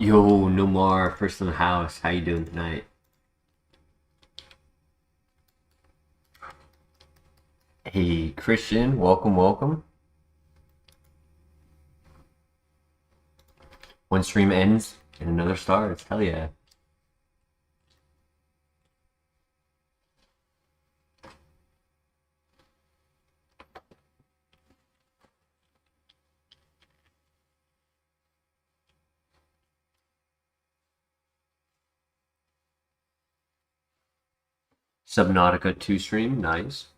Yo, Nomar, first in the house. How you doing tonight? Hey, Christian, welcome, welcome. One stream ends and another starts. Hell yeah. Subnautica 2 stream, nice.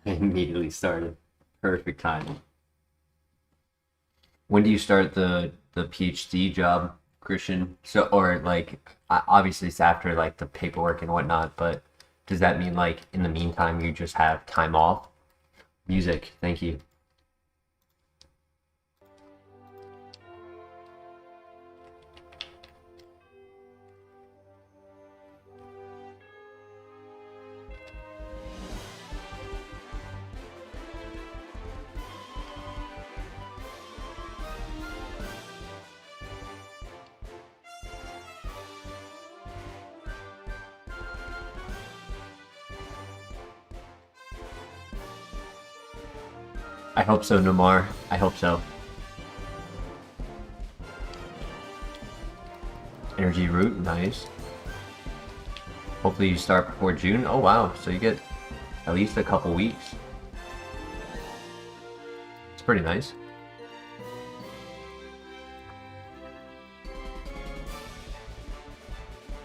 Immediately started. Perfect timing. When do you start the PhD job, Christian? So, or like, obviously it's after like the paperwork and whatnot, but does that mean like in the meantime you just have time off? Music, thank you. I hope so, Nomar. I hope so. Energy root, nice. Hopefully you start before June. Oh wow, so you get at least a couple weeks. It's pretty nice.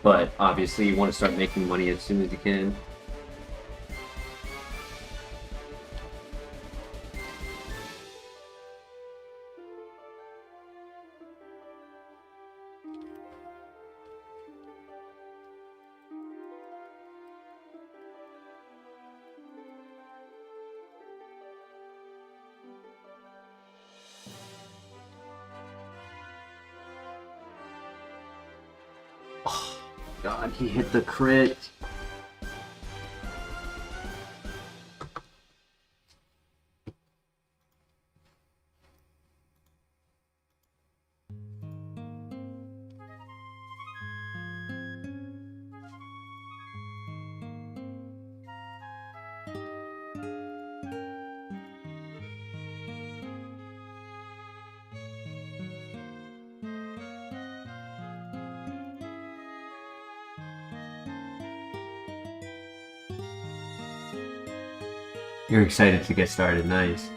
But obviously you want to start making money as soon as you can. Oh, God, he hit the crit. You're excited to get started, nice.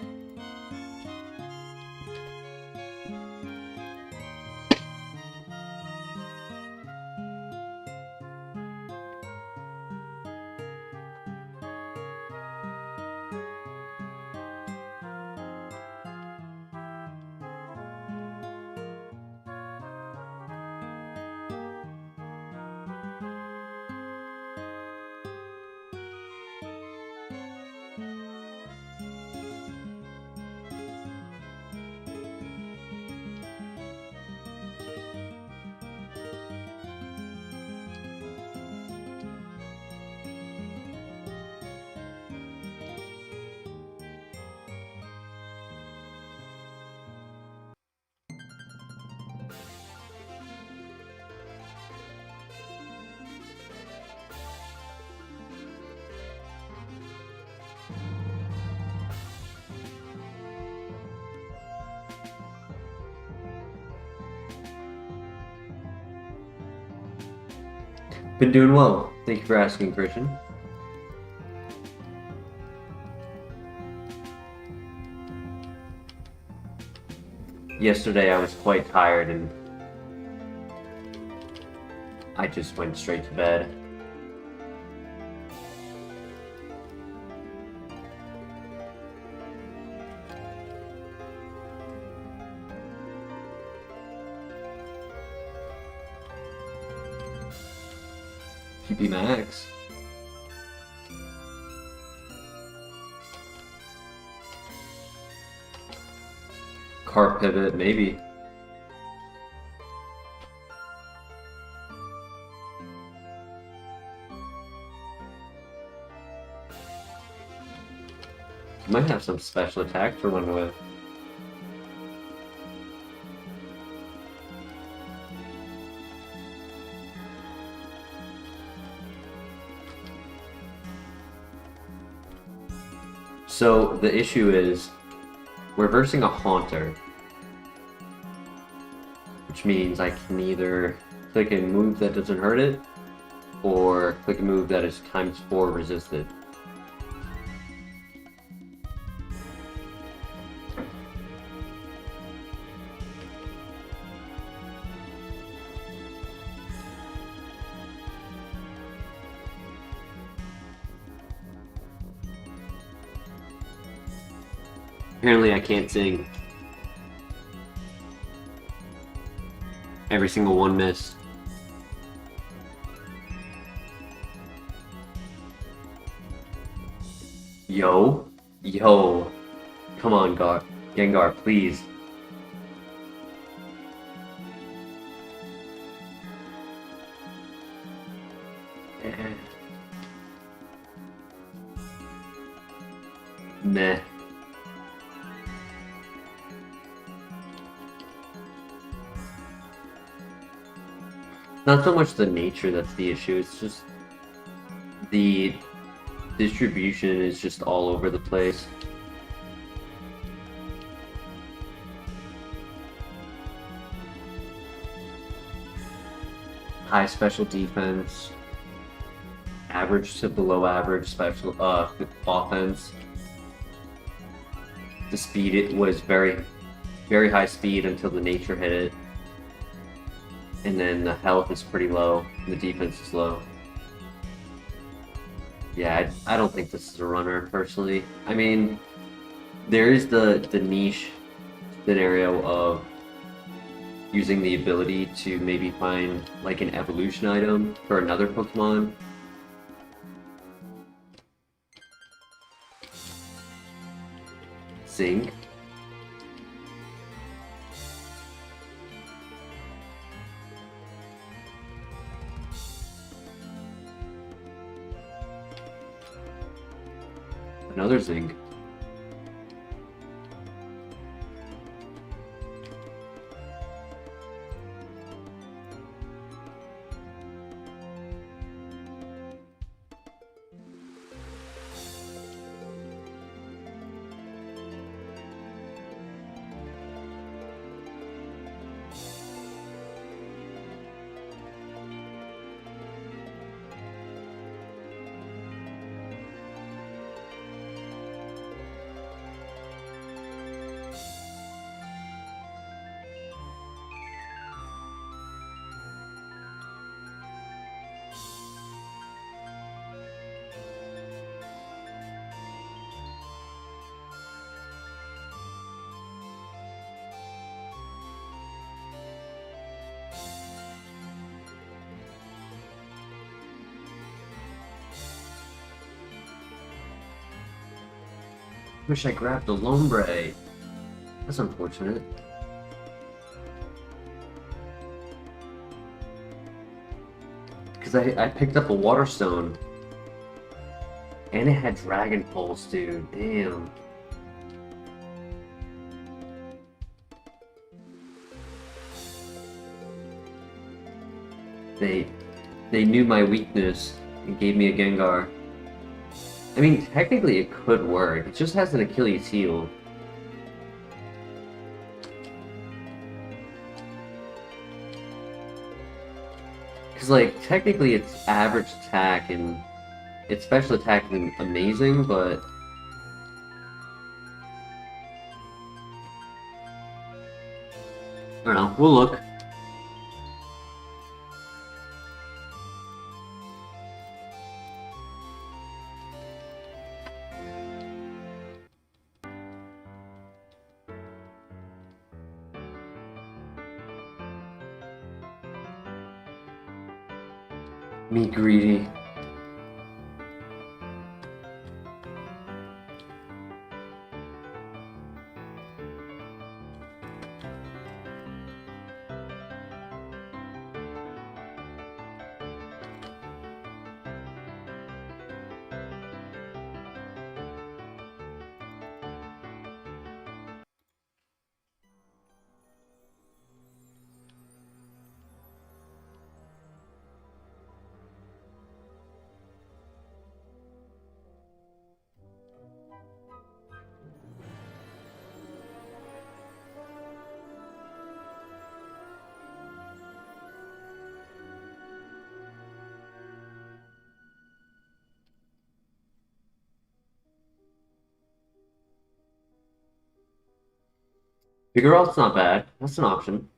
Been doing well. Thank you for asking, Christian. Yesterday I was quite tired and I just went straight to bed. PP Max. Car pivot, maybe. You might have some special attack to run with. So the issue is we're versing a Haunter, which means I can either click a move that doesn't hurt it, or click a move that is ×4 resisted. Apparently I can't sing. Every single one missed. Yo. Come on, Gengar, please. Meh. Not so much the nature that's the issue, it's just the distribution is just all over the place. High special defense, average to below average special offense. The speed, it was very high speed until the nature hit it. And then the health is pretty low, and the defense is low. Yeah, I don't think this is a runner, personally. I mean, there is the niche scenario of using the ability to maybe find like an evolution item for another Pokemon. Zing. Another Zing. Wish I grabbed a Lombre. That's unfortunate. Because I picked up a Water Stone. And it had Dragon Pulse, dude. Damn. They knew my weakness and gave me a Gengar. I mean, technically it could work. It just has an Achilles heel. Because, like, technically it's average attack and its special attack is amazing, but I don't know. We'll look. Me greedy. Figureout's not bad. That's an option.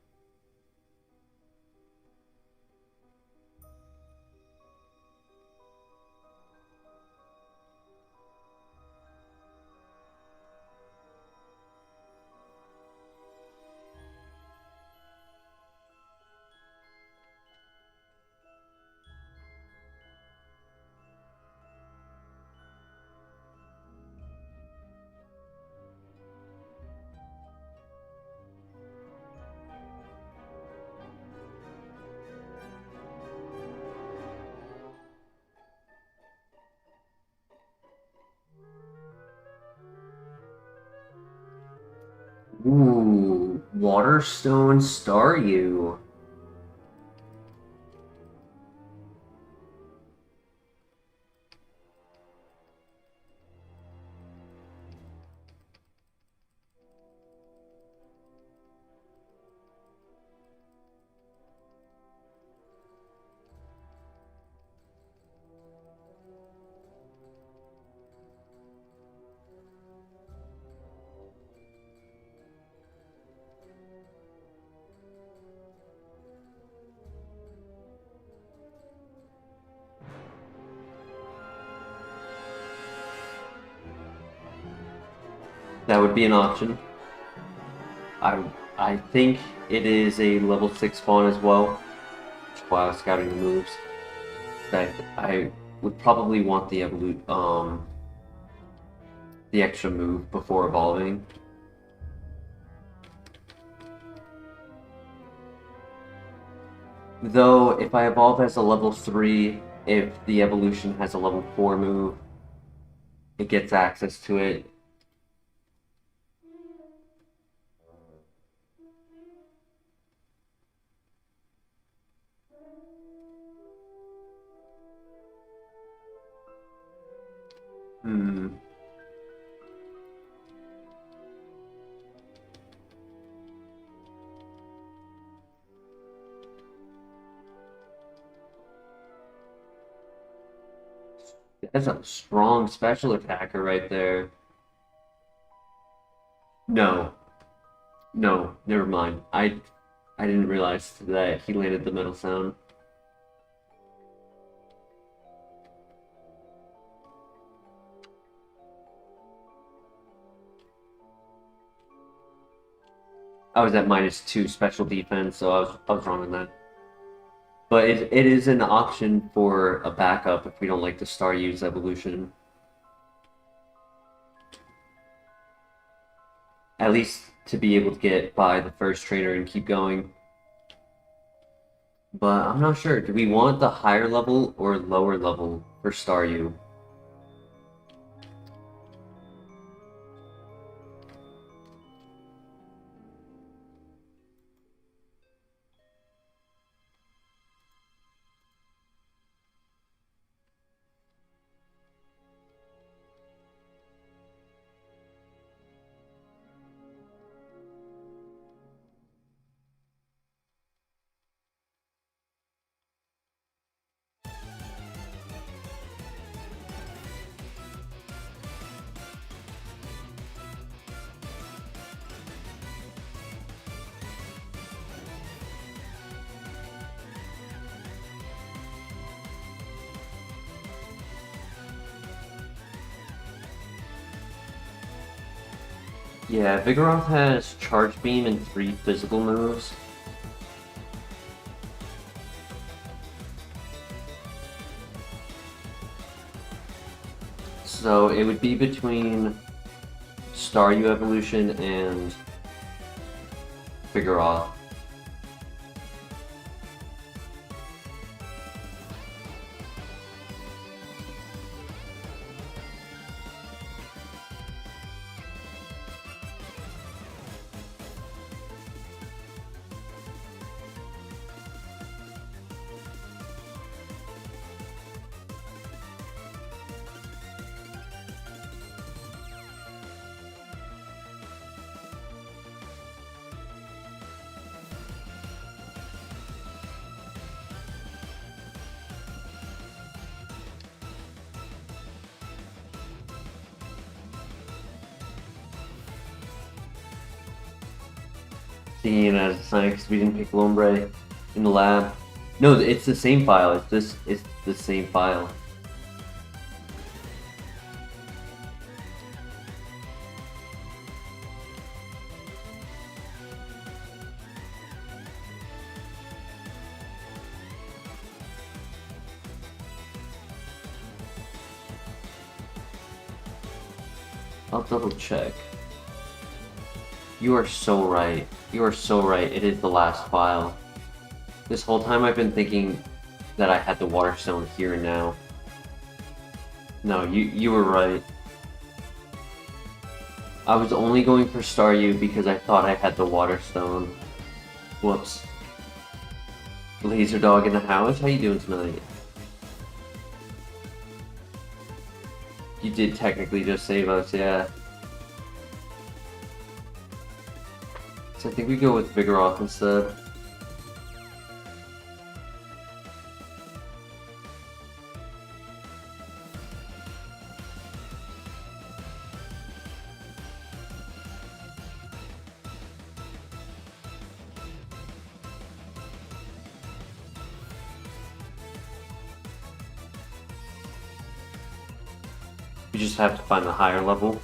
Ooh, Waterstone Staryu. That would be an option. I think it is a level 6 spawn as well. While I was scouting the moves. I would probably want the the extra move before evolving. Though, if I evolve as a level 3, if the evolution has a level 4 move, it gets access to it. Hmm. That's a strong special attacker right there. No. No, never mind. I didn't realize that he landed the metal sound. I was at -2 special defense, so I was wrong on that. But it is an option for a backup if we don't like the Staryu's evolution. At least to be able to get by the first trainer and keep going. But I'm not sure. Do we want the higher level or lower level for Staryu? Yeah, Vigoroth has Charge Beam and 3 physical moves. So it would be between Staryu evolution and Vigoroth. taking it as a sign because we didn't pick Lombre in the lab. No, it's the same file. It's the same file. I'll double check. You are so right. You are so right. It is the last file. This whole time I've been thinking that I had the water stone here and now. No, you were right. I was only going for Staryu because I thought I had the water stone. Whoops. Laser Dog in the house? How you doing tonight? You did technically just save us, yeah. So I think we go with Vigoroth instead. You just have to find the higher level.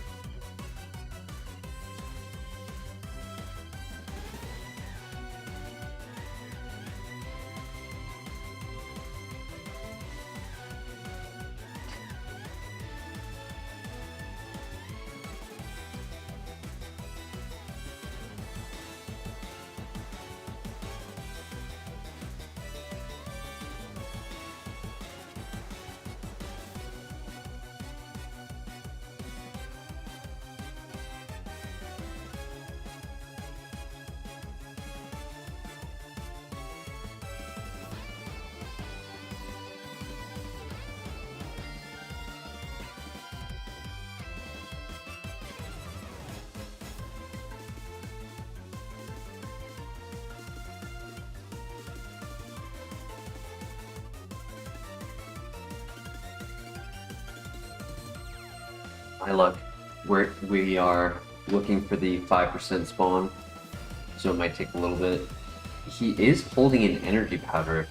My luck, we are looking for the 5% spawn, so it might take a little bit. He is holding an energy powder,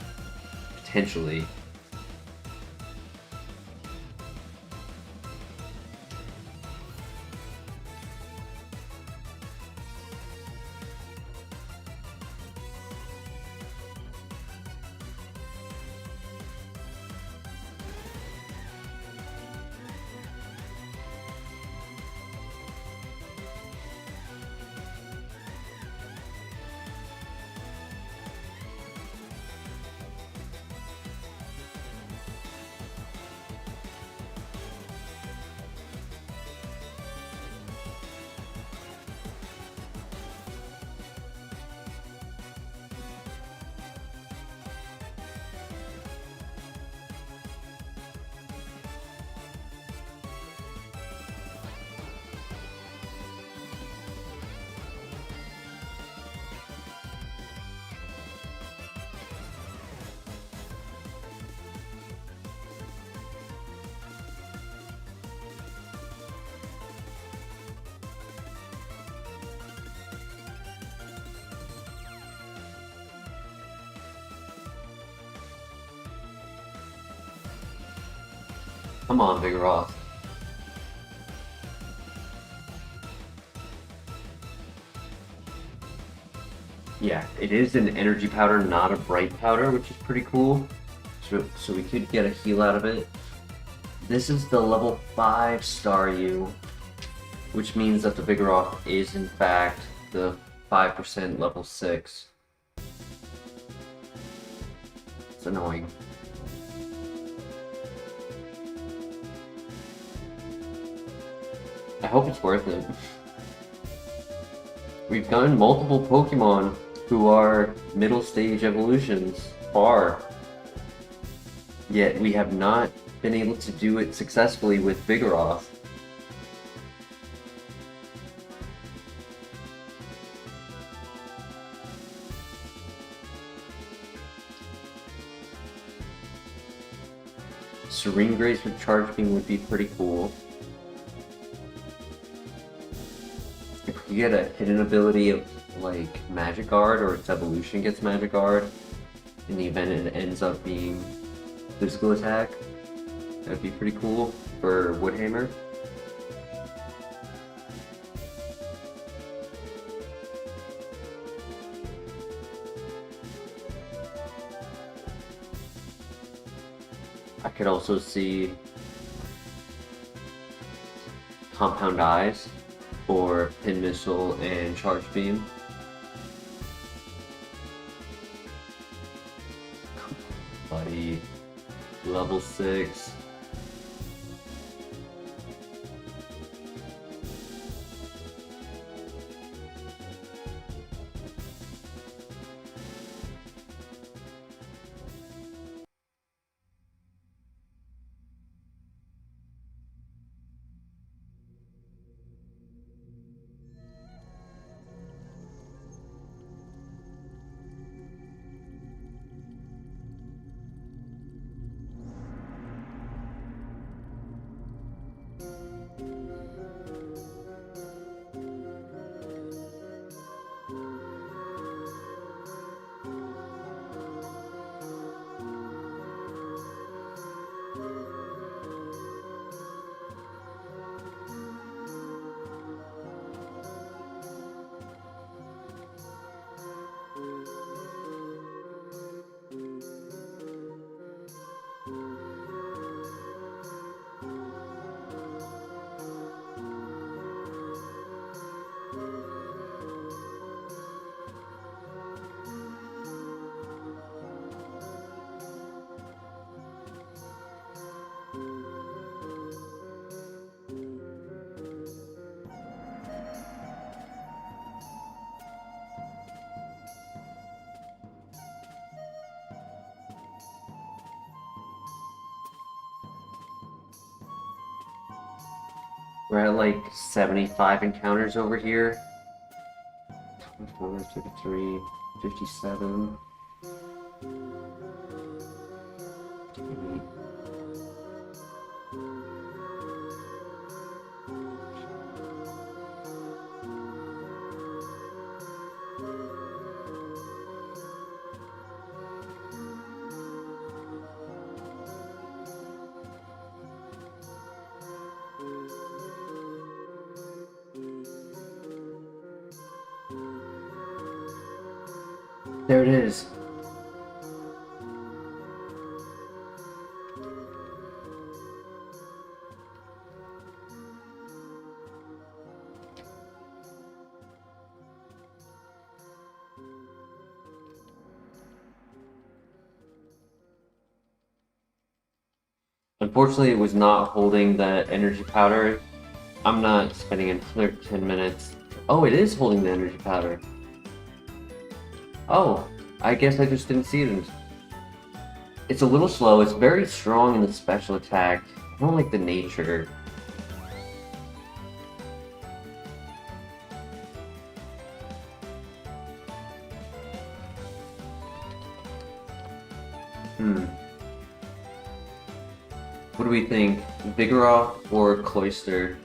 potentially. Come on, Vigoroth. Yeah, it is an energy powder, not a bright powder, which is pretty cool. So we could get a heal out of it. This is the level 5 Staryu, which means that the Vigoroth is in fact the 5% level 6. It's annoying. I hope it's worth it. We've gotten multiple Pokemon who are middle stage evolutions far, yet we have not been able to do it successfully with Vigoroth. Serene Grace with Charge Beam would be pretty cool. If we get a hidden ability of like Magic Guard or its evolution gets Magic Guard, in the event it ends up being physical attack. That'd be pretty cool for Woodhammer. I could also see Compound Eyes for Pin Missile and Charge Beam. Buddy, level 6. We're at like 75 encounters over here. 24, 33, 57. There it is. Unfortunately, it was not holding the energy powder. I'm not spending another 10 minutes. Oh, it is holding the energy powder. Oh, I guess I just didn't see it. It's a little slow. It's very strong in the special attack. I don't like the nature. What do we think? Vigoroth or Cloyster?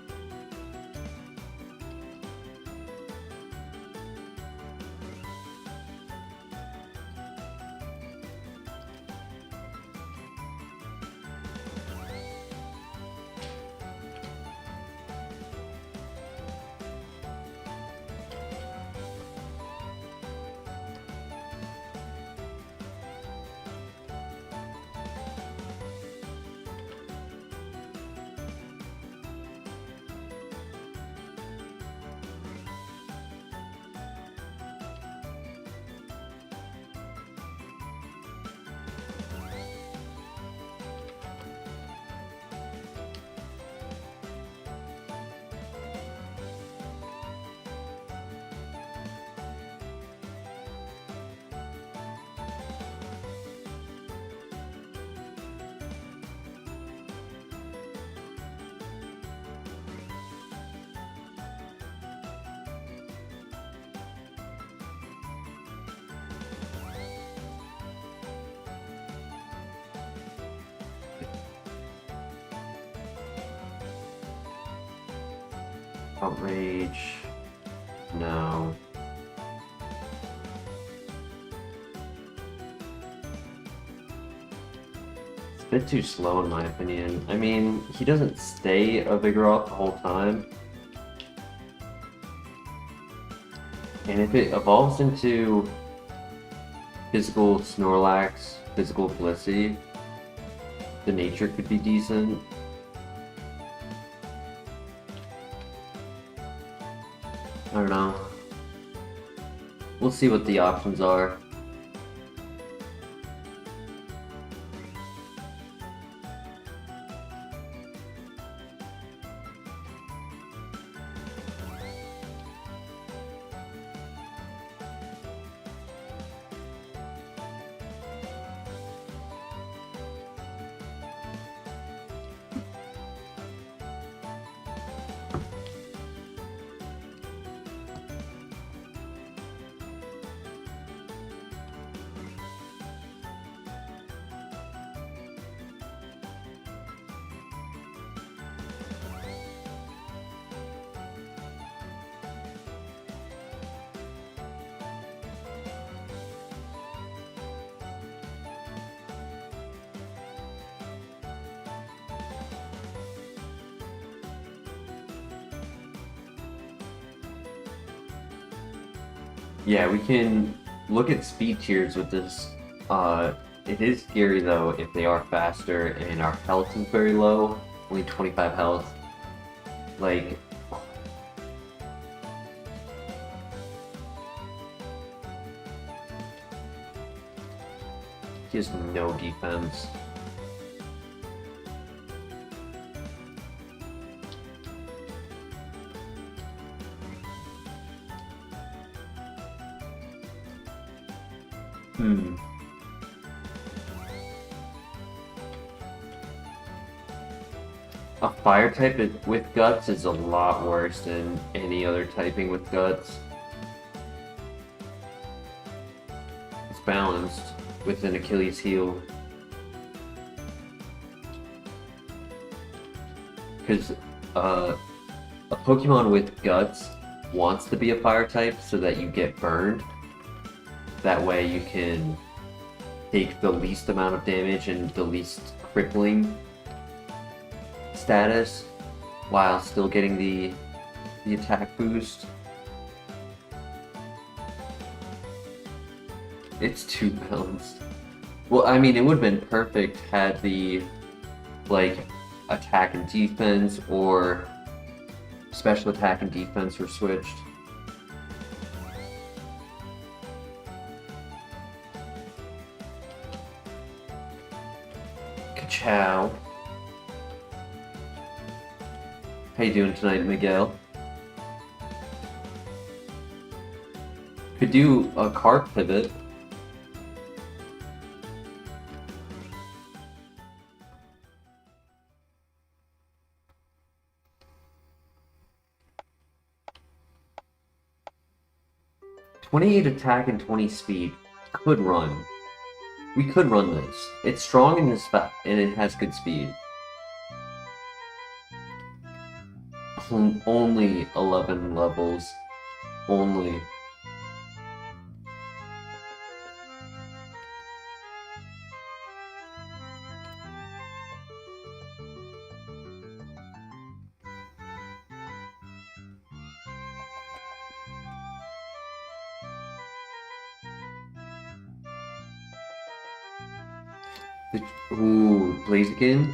Outrage. No. a bit too slow in my opinion. I mean, he doesn't stay a Vigoroth the whole time. And if it evolves into physical Snorlax, physical Blissey, the nature could be decent. I don't know. We'll see what the options are. Yeah, we can look at speed tiers with this. It is scary though if they are faster and our health is very low, only 25 health. Like, he has no defense. A fire type with guts is a lot worse than any other typing with guts. It's balanced with an Achilles heel. Because a Pokemon with guts wants to be a fire type so that you get burned. That way you can take the least amount of damage and the least crippling status while still getting the attack boost. It's too balanced. Well, I mean, it would have been perfect had the like attack and defense or special attack and defense were switched. Ka-chow. How you doing tonight, Miguel? Could do a card pivot. "28 attack and 20 speed. Could run. We could run this. It's strong and it has good speed. Only 11 levels. Only. Ooh, Blaziken?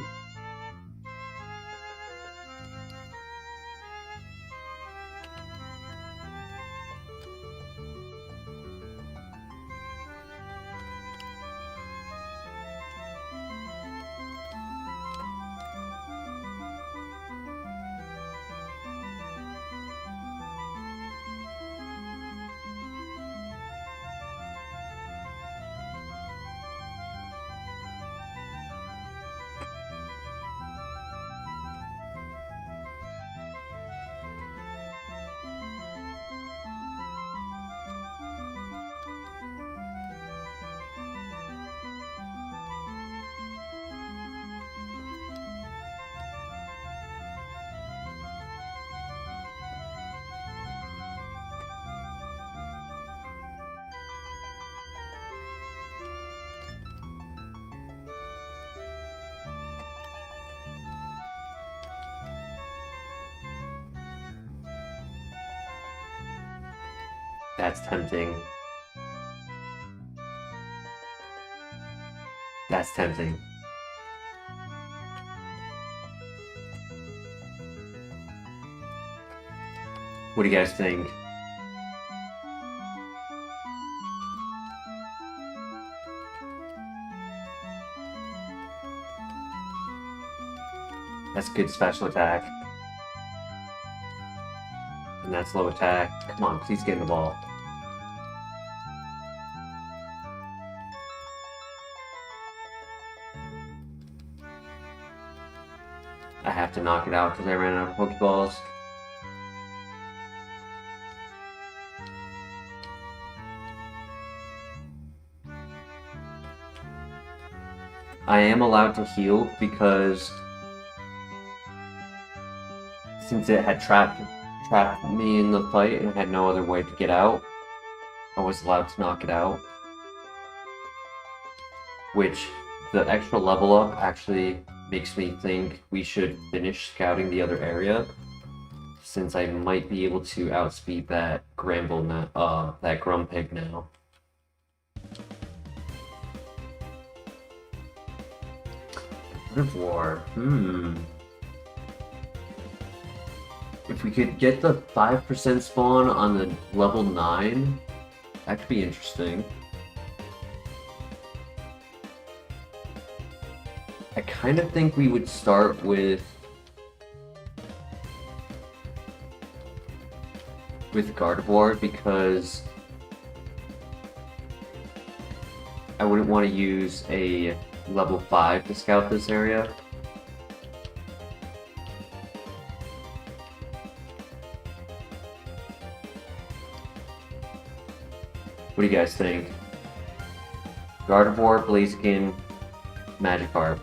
That's tempting. That's tempting. What do you guys think? That's good special attack. And that's low attack. Come on, please get in the ball. I have to knock it out because I ran out of Pokeballs. I am allowed to heal because since it had trapped me in the fight and had no other way to get out, I was allowed to knock it out. Which, the extra level up actually makes me think we should finish scouting the other area, since I might be able to outspeed that that Grumpig now. War. If we could get the 5% spawn on the level 9, that could be interesting. I kind of think we would start with Gardevoir because I wouldn't want to use a level 5 to scout this area. What do you guys think? Gardevoir, Blaziken, Magikarp.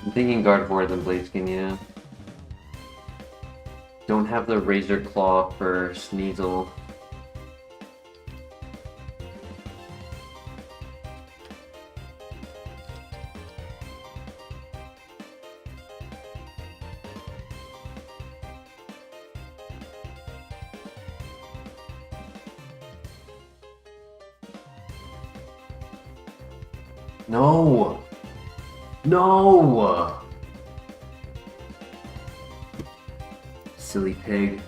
I'm thinking Gardevoir than Blaziken, yeah. Don't have the Razor Claw for Sneasel. No! No! Silly pig.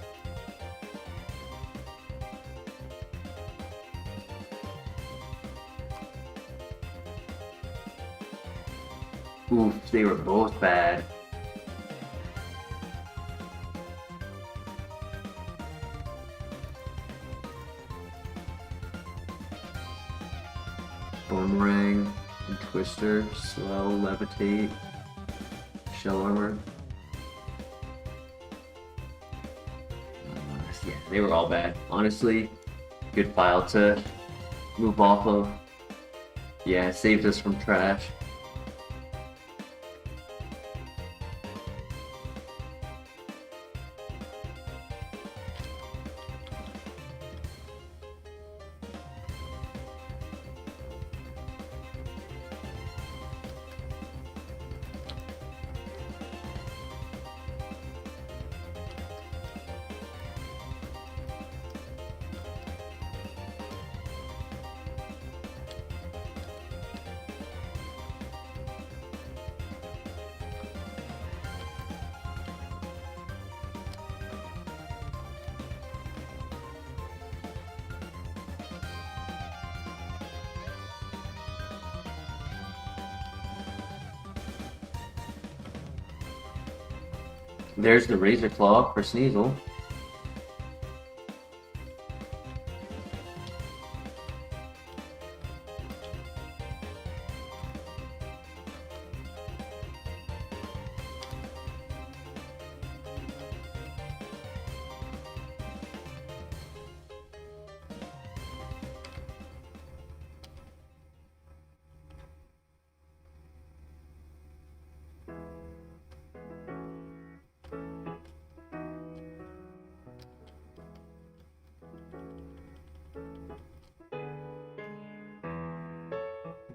Oof, they were both bad. And Twister, Slow, Levitate, Shell Armor. Yeah, they were all bad. Honestly, good file to move off of. Yeah, saved us from trash. There's the Razor Claw for Sneasel.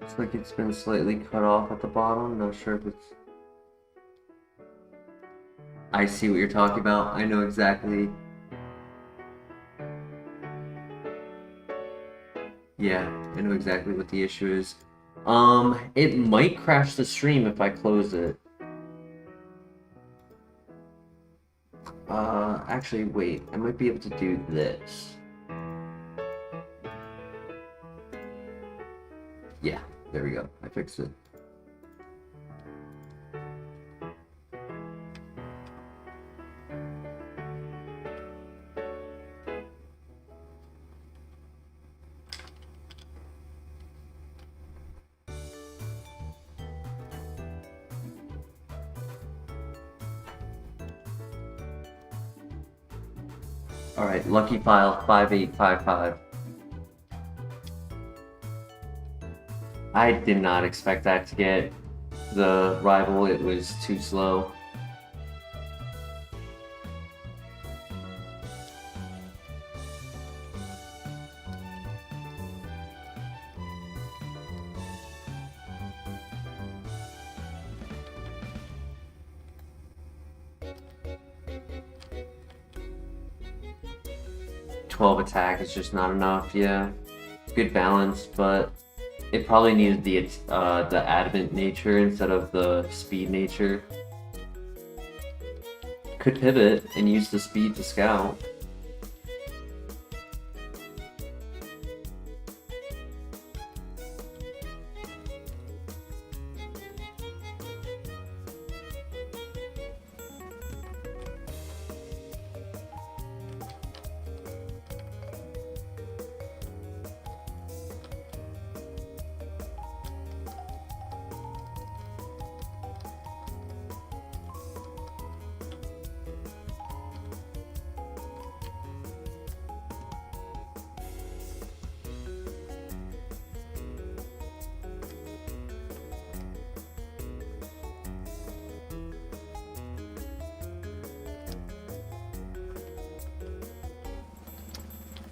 Looks like it's been slightly cut off at the bottom. Not sure if it's... I see what you're talking about. I know exactly. Yeah, I know exactly what the issue is. It might crash the stream if I close it. Actually, wait. I might be able to do this. Yeah, there we go. I fixed it. Alright, lucky file 5855. I did not expect that to get the rival, it was too slow. Attack is just not enough. Yeah, good balance, but it probably needed the adamant nature instead of the speed nature. Could pivot and use the speed to scout.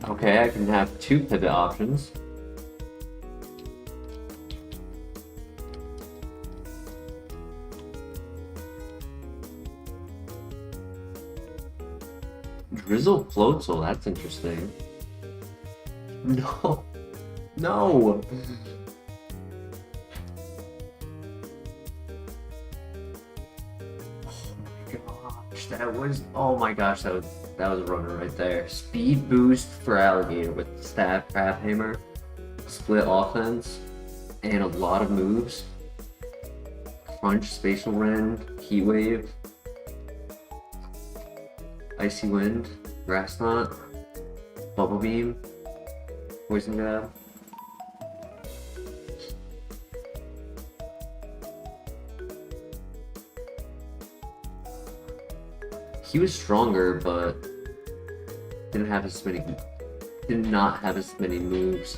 Okay, I can have two pivot options. Drizzle Floatzel, that's interesting. No. No! Oh my gosh, that was a runner right there. Speed boost for Alligator with Stab Crab Hammer, split offense, and a lot of moves. Crunch, Spatial Rend, Heat Wave, Icy Wind, Grass Knot, Bubble Beam, Poison Jab. He was stronger, but did not have as many moves.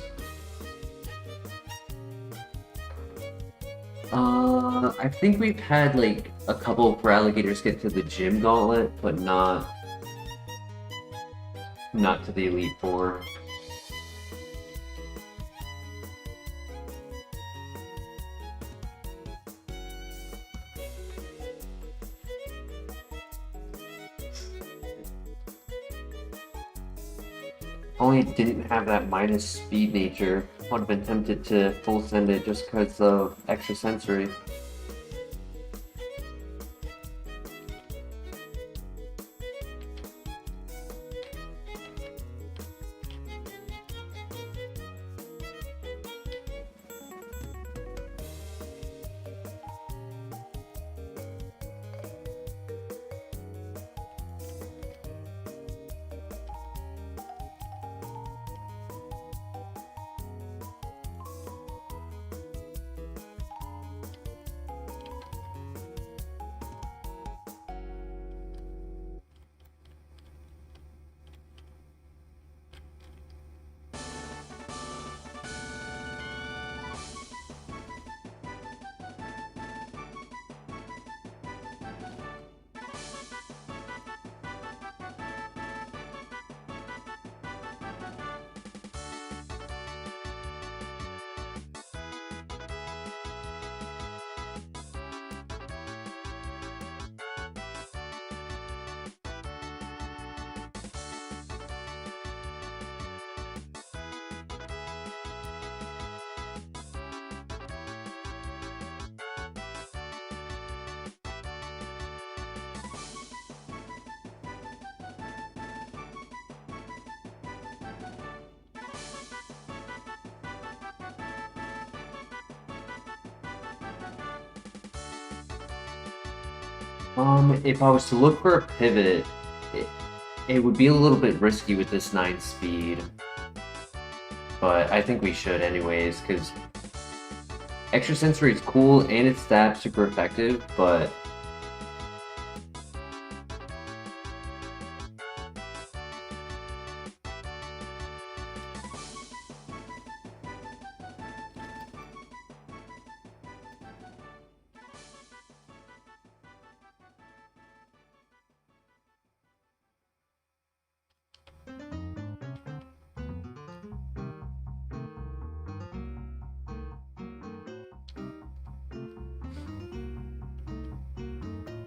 I think we've had like a couple of alligators get to the gym gauntlet, but not to the Elite Four. Only didn't have that minus speed nature. Would have been tempted to full send it just because of extra sensory. If I was to look for a pivot, it would be a little bit risky with this 9 speed. But I think we should anyways, because extra sensory is cool and its stab super effective, but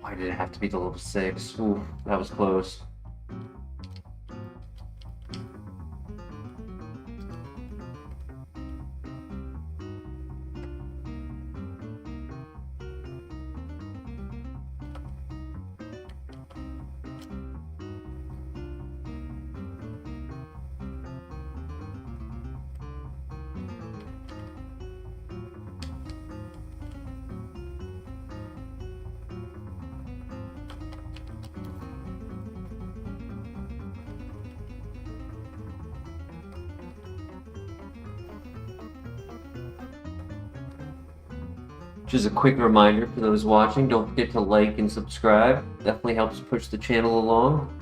why did it have to be the level 6? Ooh, that was close. Just a quick reminder for those watching, don't forget to like and subscribe. Definitely helps push the channel along.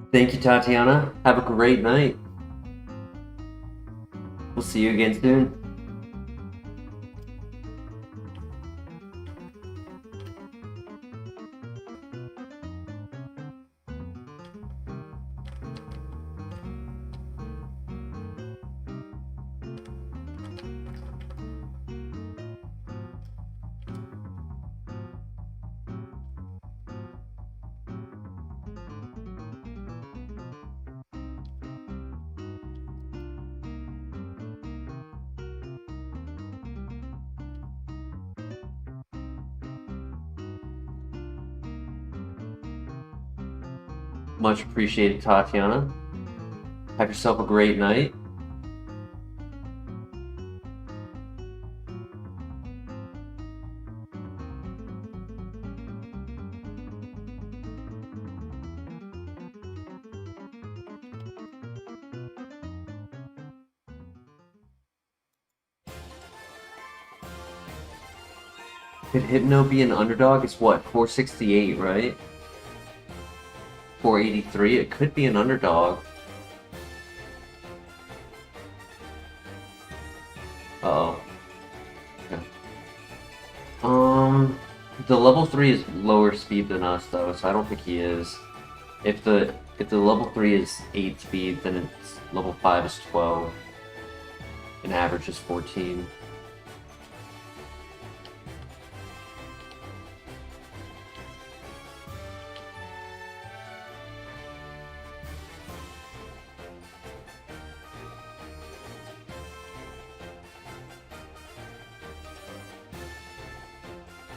Thank you, Tatiana. Have a great night. We'll see you again soon. Much appreciated, Tatiana. Have yourself a great night. Could Hypno be an underdog? It's what, 468, right? 483? It could be an underdog. Uh-oh. Okay. The level 3 is lower speed than us, though, so I don't think he is. If the level 3 is 8 speed, then it's level 5 is 12. And average is 14.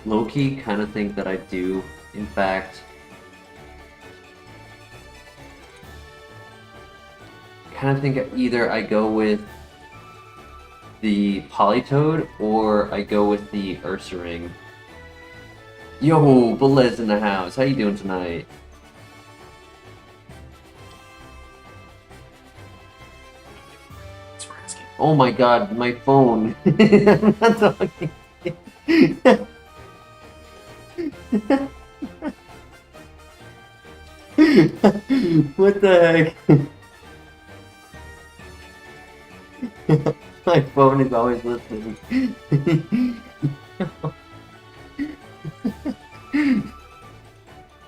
Low-key kind of think that I do, in fact, kind of think either I go with the Politoed or I go with the Ursaring. Yo, Belez in the house. How you doing tonight? Thanks for asking. Oh my god, my phone. I'm not talking. What the heck? My phone is always listening.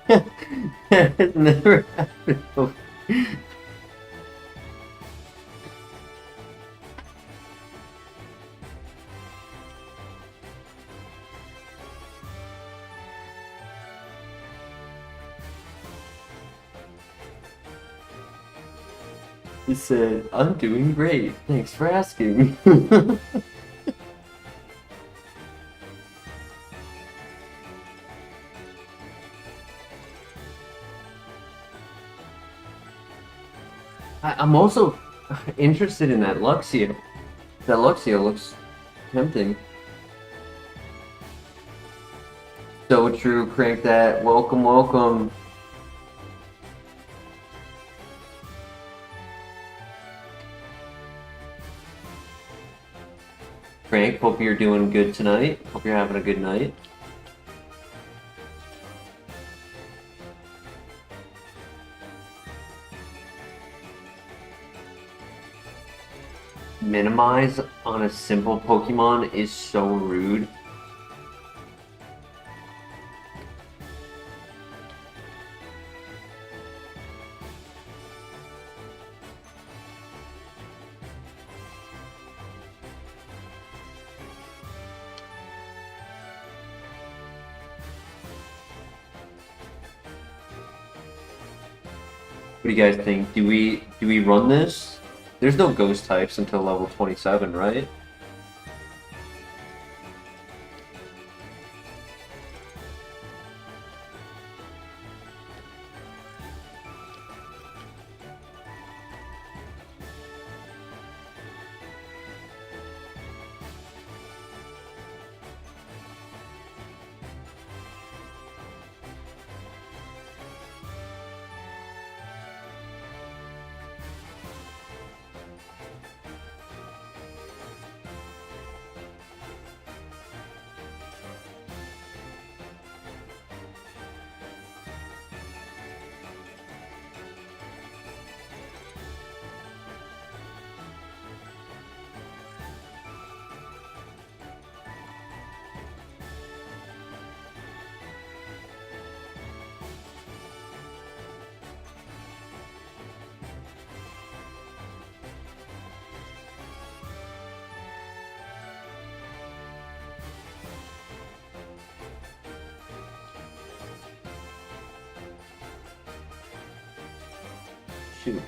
That has never happened before. He said, I'm doing great. Thanks for asking. I'm also interested in that Luxio. That Luxio looks tempting. So true, crank that. Welcome, welcome. Frank, hope you're doing good tonight. Hope you're having a good night. Minimize on a simple Pokemon is so rude. What do you guys think? Do we run this? There's no ghost types until level 27, right? Shoot.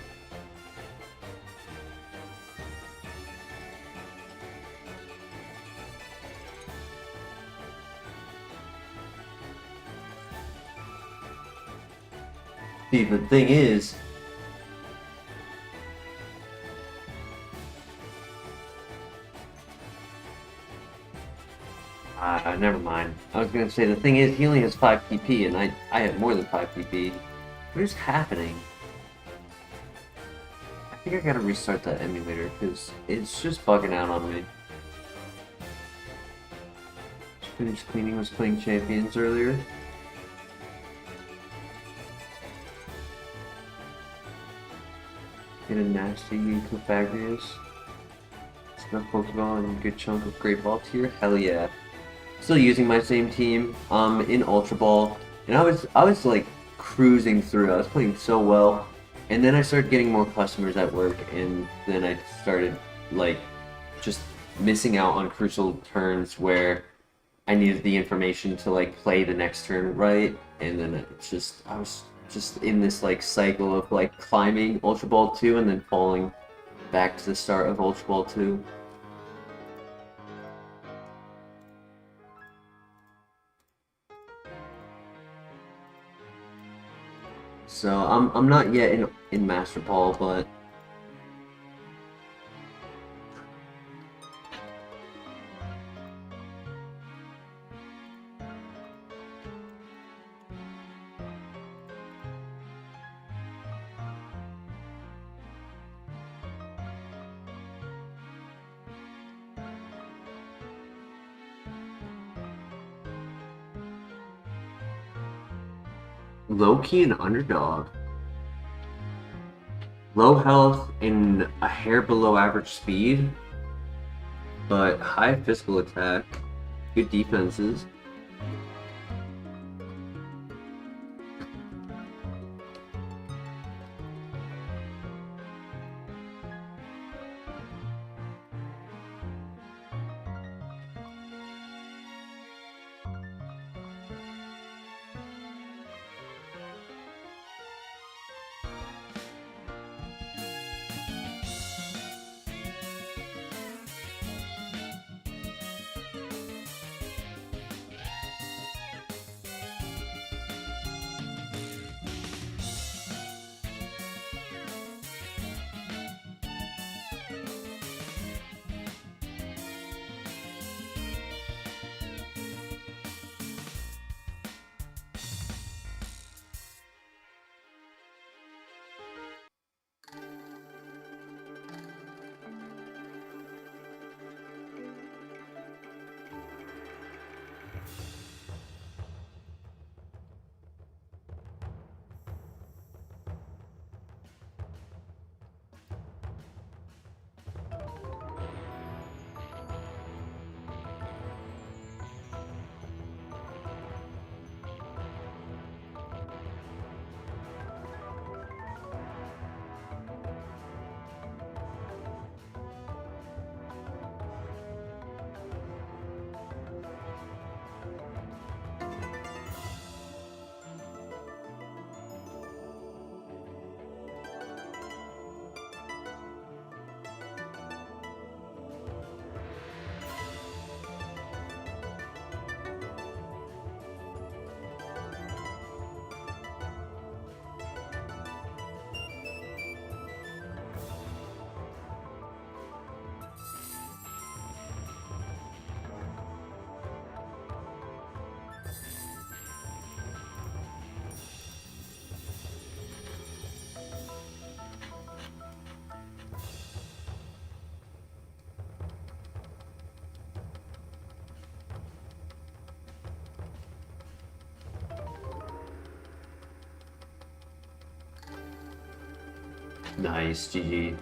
See, the thing is, never mind. I was gonna say the thing is, he only has 5 PP, and I have more than 5 PP. What is happening? I think I gotta restart that emulator because it's just bugging out on me. Just finished cleaning, was playing Champions earlier. Get a nasty Cofagrius. Enough Pokeball and a good chunk of Great Ball tier. Hell yeah. Still using my same team in Ultra Ball, and I was like cruising through. I was playing so well, and then I started getting more customers at work, and then I started like just missing out on crucial turns where I needed the information to like play the next turn right, and then I was just in this like cycle of like climbing Ultra Ball 2 and then falling back to the start of Ultra Ball 2. So I'm not yet in Master Ball, but low-key an underdog. Low health and a hair below average speed, but high physical attack, good defenses. Nice, GG.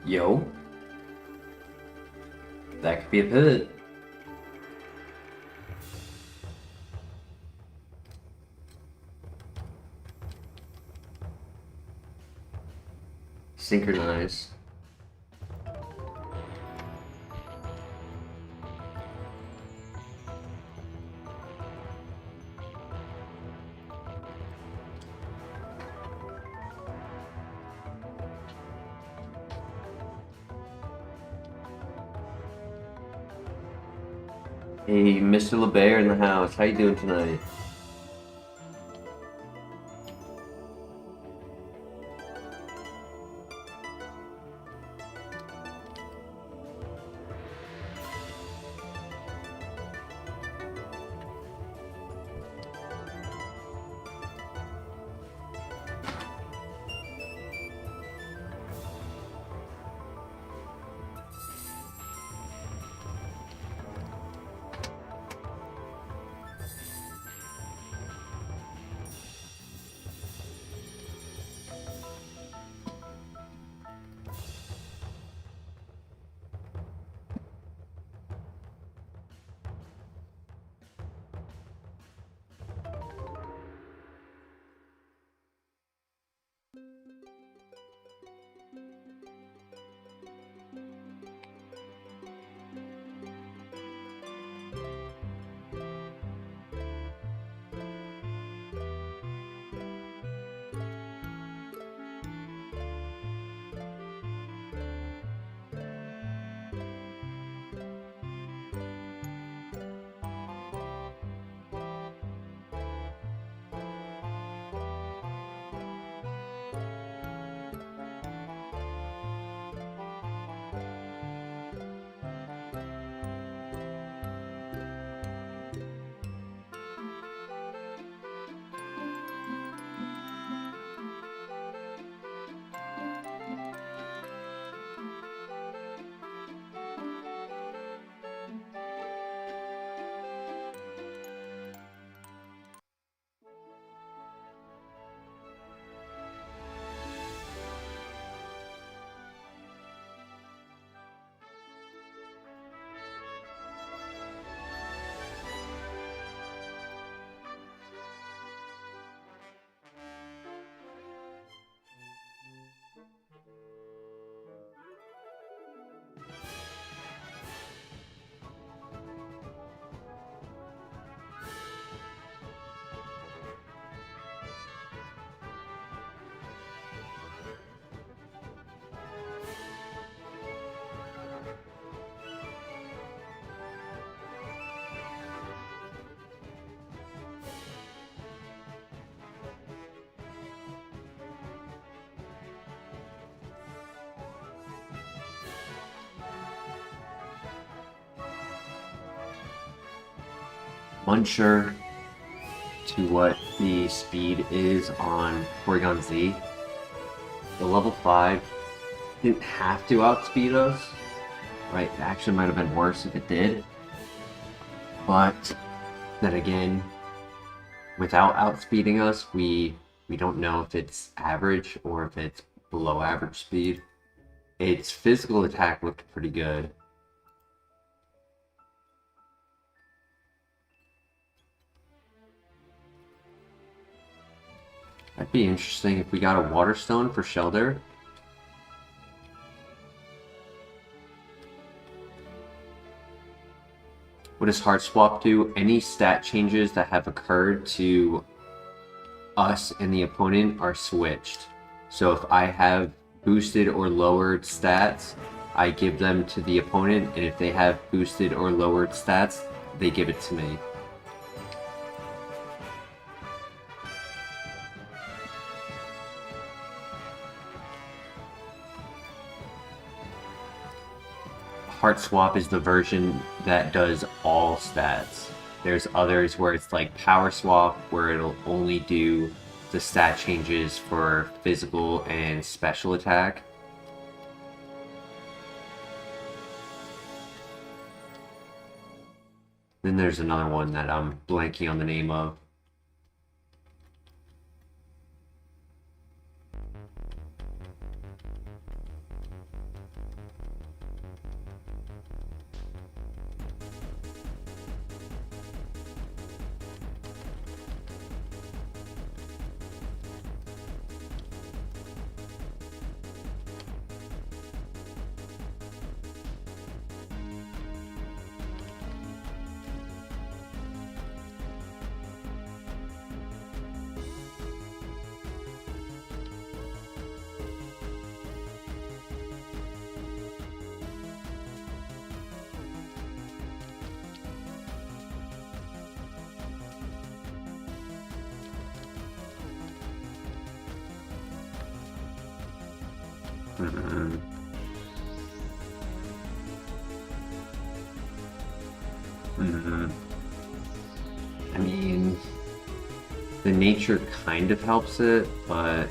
Yo. That could be a pivot. Synchronize. Hey, Mr. LeBear in the house. How you doing tonight? Unsure to what the speed is on Porygon Z. The level 5 didn't have to outspeed us, right? It actually might have been worse if it did. But then again, without outspeeding us, we don't know if it's average or if it's below average speed. Its physical attack looked pretty good. That'd be interesting if we got a Water Stone for Shelter. What does Heart Swap do? Any stat changes that have occurred to us and the opponent are switched. So if I have boosted or lowered stats, I give them to the opponent, and if they have boosted or lowered stats, they give it to me. Heart Swap is the version that does all stats. There's others where it's like Power Swap, where it'll only do the stat changes for physical and special attack. Then there's another one that I'm blanking on the name of. Mhm. Mhm. I mean, the nature kind of helps it, but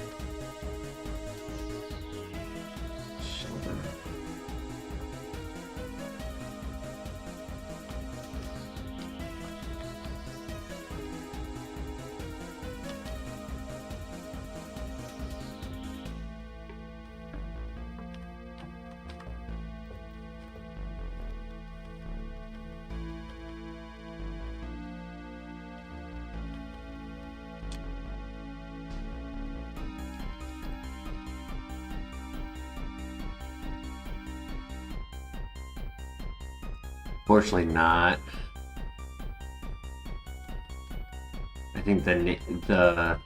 shoulder. Fortunately not. I think the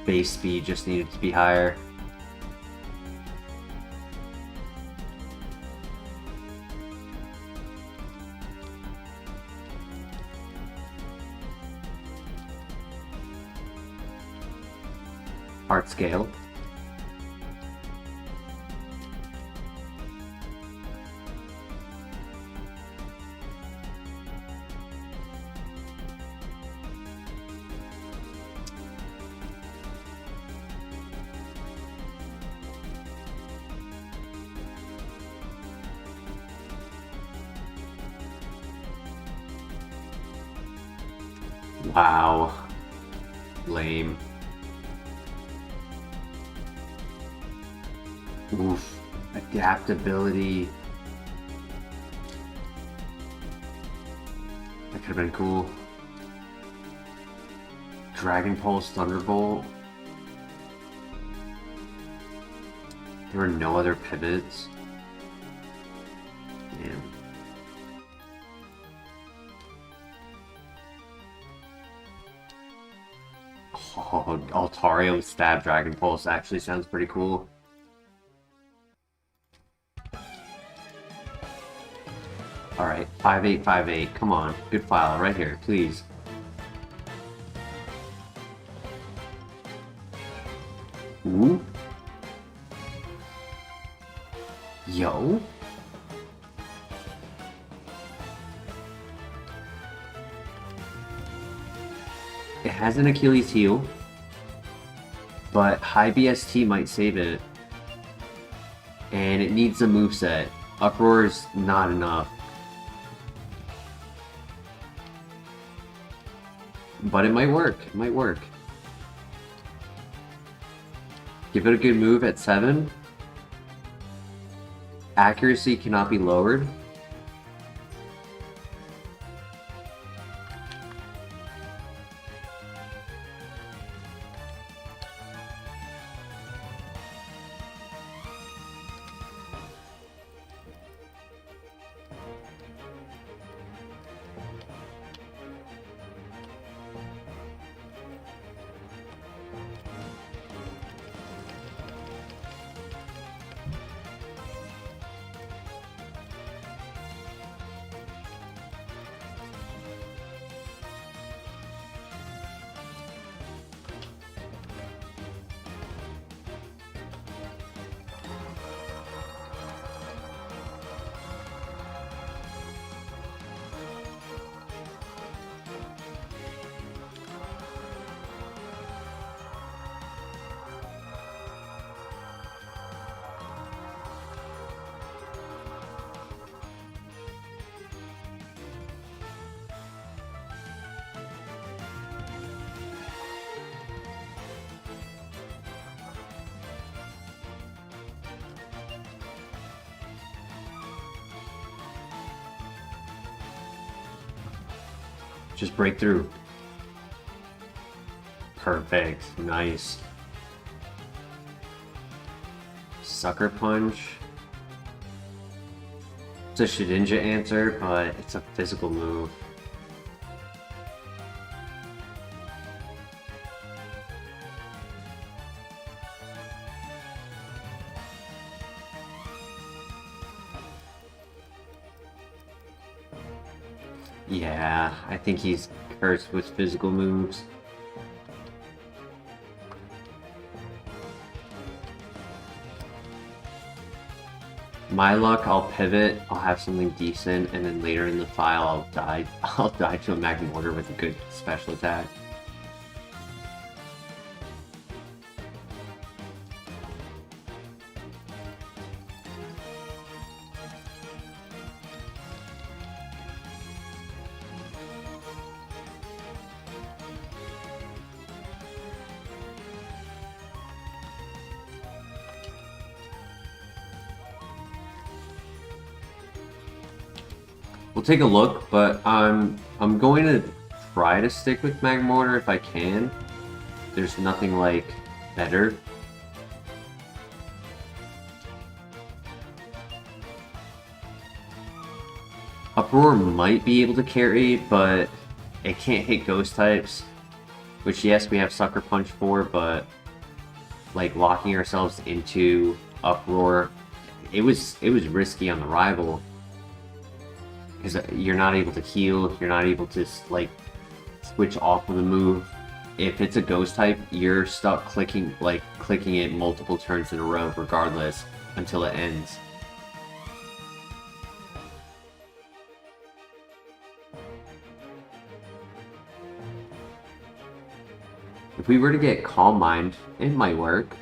base speed just needed to be higher. Heart scale. Wow. Lame. Oof. Adaptability. That could have been cool. Dragon Pulse Thunderbolt. There were no other pivots. Damn. Oh, Altario Stab Dragon Pulse actually sounds pretty cool. Alright, 5858. Come on. Good file right here, please. Ooh. Yo. It has an Achilles heel, but high BST might save it. And it needs a moveset. Uproar is not enough. But it might work. It might work. Give it a good move at 7. Accuracy cannot be lowered. Just break through. Perfect. Nice. Sucker Punch. It's a Shedinja answer, but it's a physical move. Yeah, I think he's cursed with physical moves. My luck, I'll pivot, I'll have something decent, and then later in the file I'll die. I'll die to a Magmortar with a good special attack. We'll take a look, but I'm going to try to stick with Magmortar if I can. There's nothing like better. Uproar might be able to carry, but it can't hit ghost types. Which yes, we have Sucker Punch for, but like locking ourselves into Uproar, it was risky on the rival. Because you're not able to heal, you're not able to like switch off of the move. If it's a ghost type, you're stuck clicking it multiple turns in a row regardless until it ends. If we were to get Calm Mind, it might work.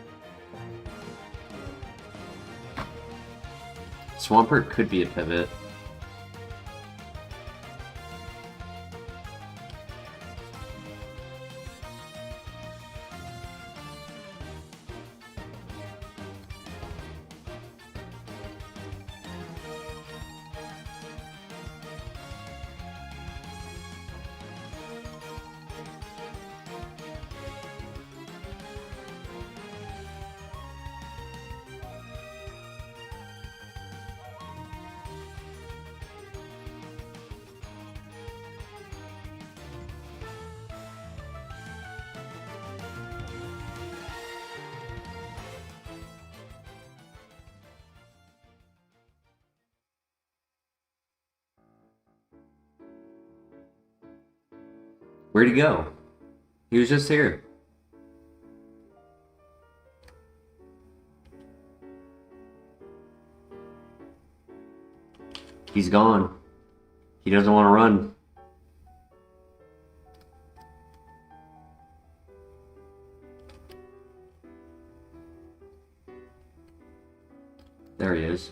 Swampert could be a pivot. Where'd he go? He was just here. He's gone. He doesn't want to run. There he is.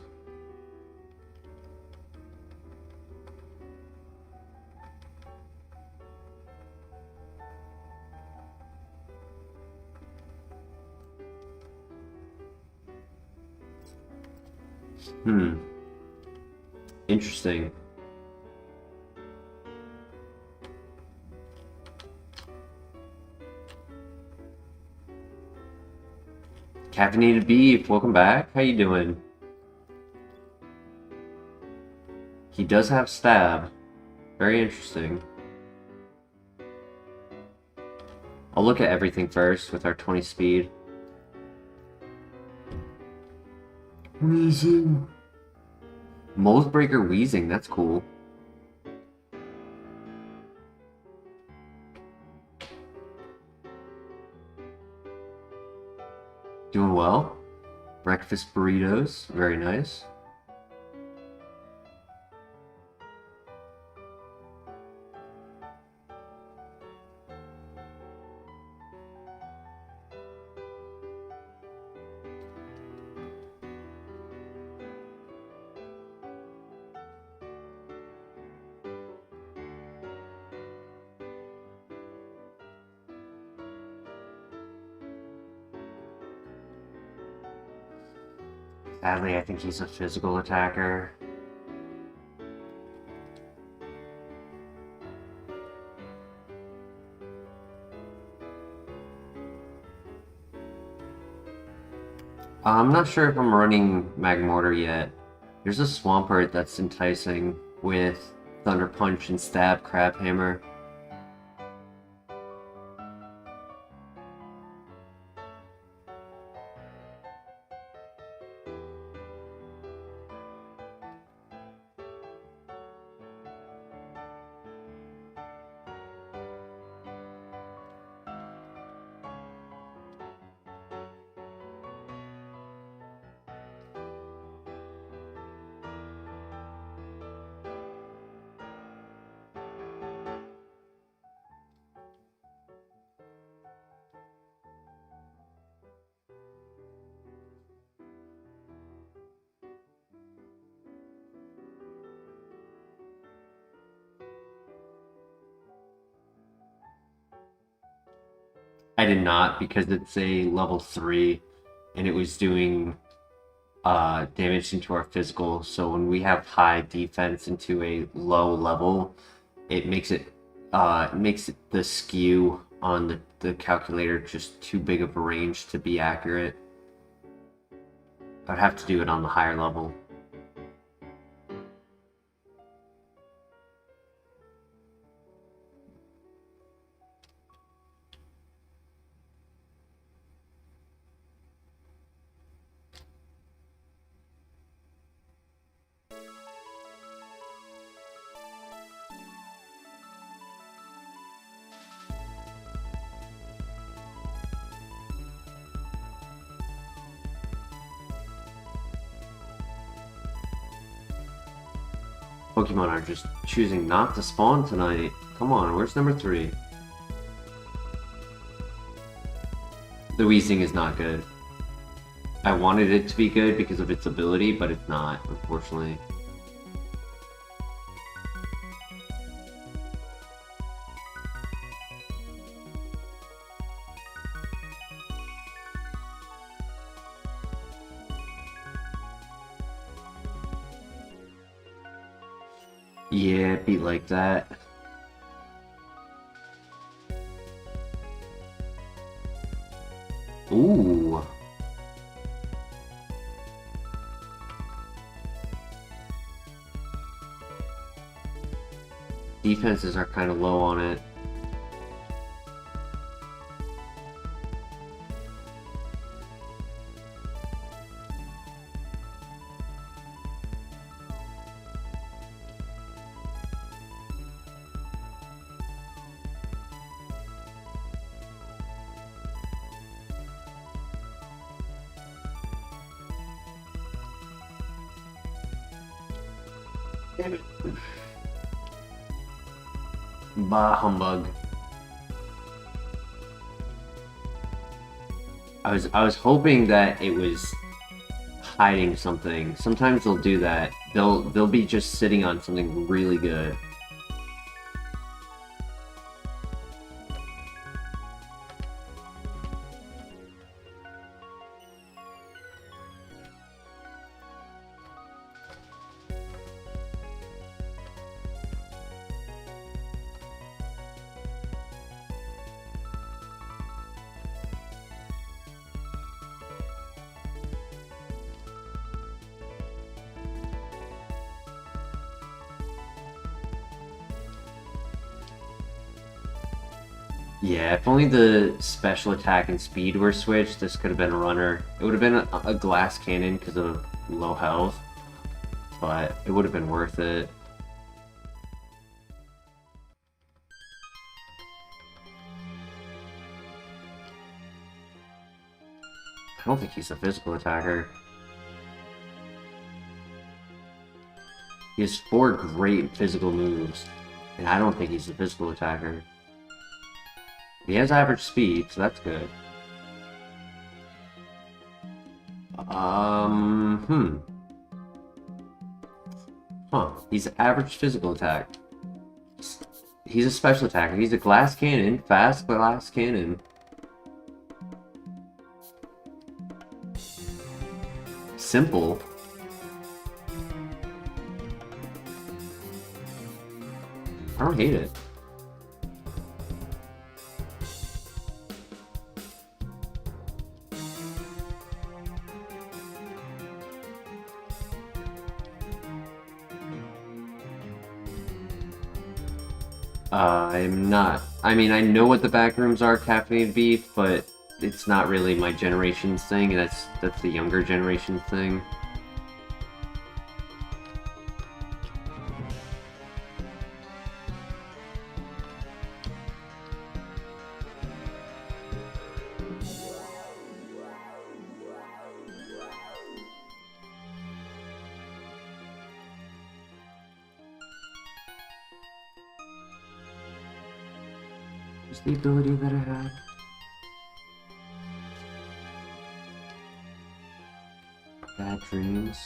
Interesting. Caffeinated Beef, welcome back. How you doing? He does have Stab. Very interesting. I'll look at everything first with our 20 speed. Wheezing. Moldbreaker Wheezing, that's cool. Doing well. Breakfast burritos, very nice. Sadly, I think he's a physical attacker. I'm not sure if I'm running Magmortar yet. There's a Swampert that's enticing with Thunder Punch and Stab Crabhammer. did not, because it's a level 3 and it was doing damage into our physical. So when we have high defense into a low level, it makes the skew on the calculator just too big of a range to be accurate. I'd have to do it on the higher level. Pokemon are just choosing not to spawn tonight. Come on, where's number 3? The Weezing is not good. I wanted it to be good because of its ability, but it's not, unfortunately. Yeah, it'd be like that. Ooh. Defenses are kind of low on it. Damn it. Bah humbug. I was hoping that it was hiding something. Sometimes they'll do that. They'll be just sitting on something really good. Yeah, if only the special attack and speed were switched, this could have been a runner. It would have been a glass cannon because of low health, but it would have been worth it. I don't think he's a physical attacker. He has 4 great physical moves, and I don't think he's a physical attacker. He has average speed, so that's good. Huh. He's average physical attack. He's a special attacker. He's a glass cannon. Fast glass cannon. Simple. I don't hate it. I'm not. I mean, I know what the back rooms are, caffeinated beef, but it's not really my generation's thing. That's the younger generation's thing. What's the ability that I had? Bad dreams.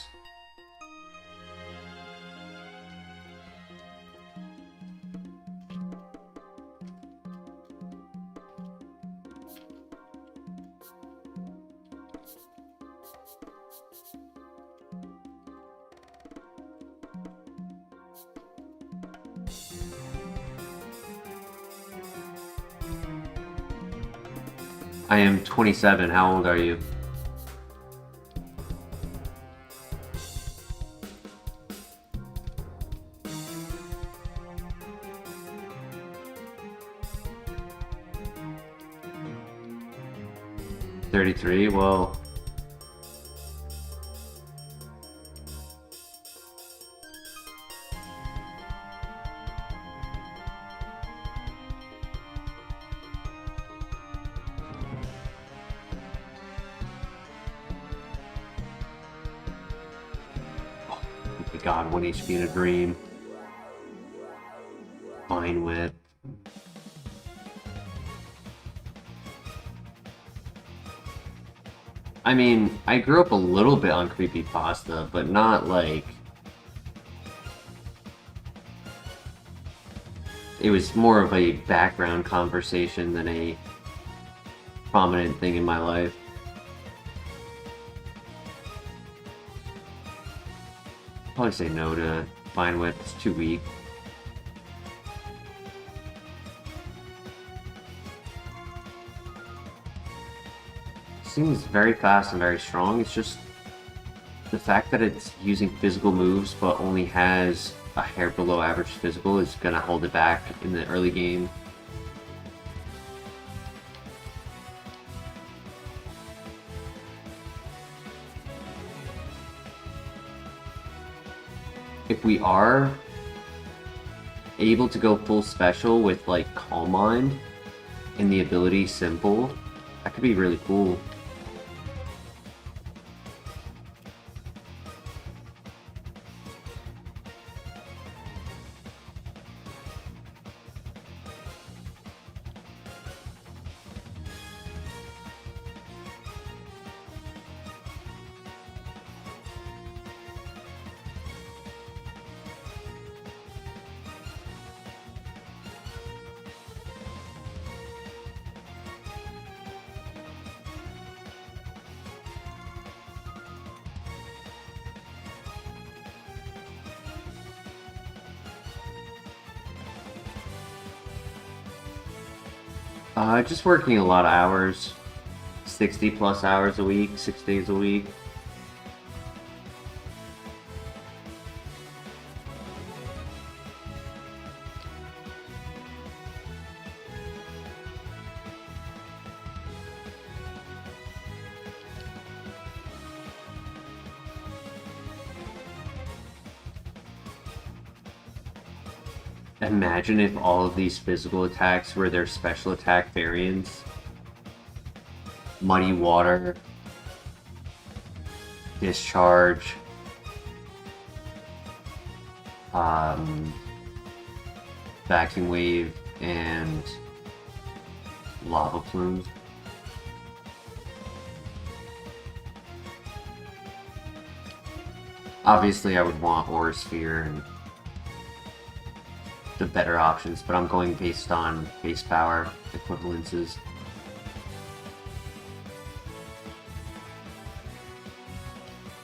I am 27. How old are you? $33? Well... Oh my god, 1 HP in a dream. Fine Whip. I mean, I grew up a little bit on creepypasta, but not like... It was more of a background conversation than a prominent thing in my life. Probably say no to Fine Whip, it's too weak. Seems very fast and very strong. It's just the fact that it's using physical moves but only has a hair below average physical is gonna hold it back in the early game. If we are able to go full special with like Calm Mind and the ability Simple, that could be really cool. Just working a lot of hours, 60 plus hours a week, 6 days a week. Imagine if all of these physical attacks were their special attack variants. Muddy Water, Discharge, Vacuum Wave, and Lava Plume. Obviously I would want Aura Sphere and the better options, but I'm going based on base power equivalences.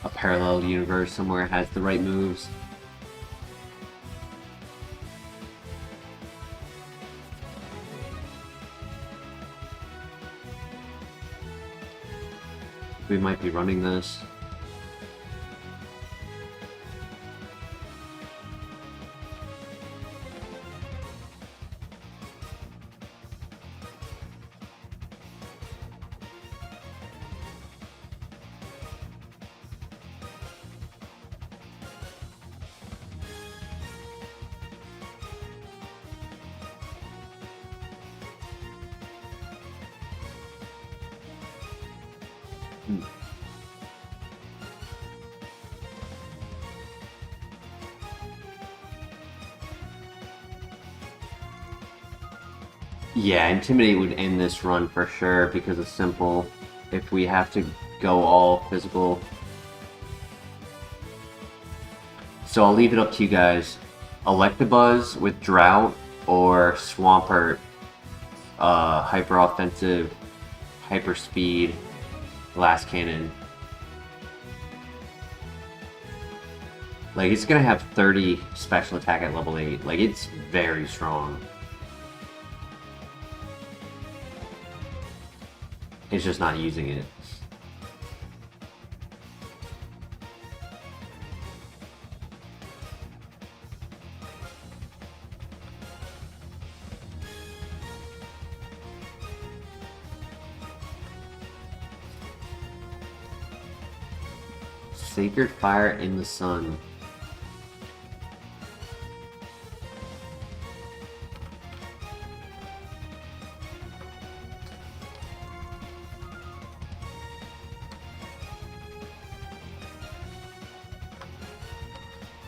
A parallel universe somewhere has the right moves. We might be running this. Yeah, Intimidate would end this run for sure because of Simple. If we have to go all physical. So I'll leave it up to you guys. Electabuzz with Drought or Swampert, hyper offensive, hyper speed, Glass Cannon. Like, it's gonna have 30 special attack at level 8. Like, it's very strong. It's just not using it. Sacred Fire in the Sun.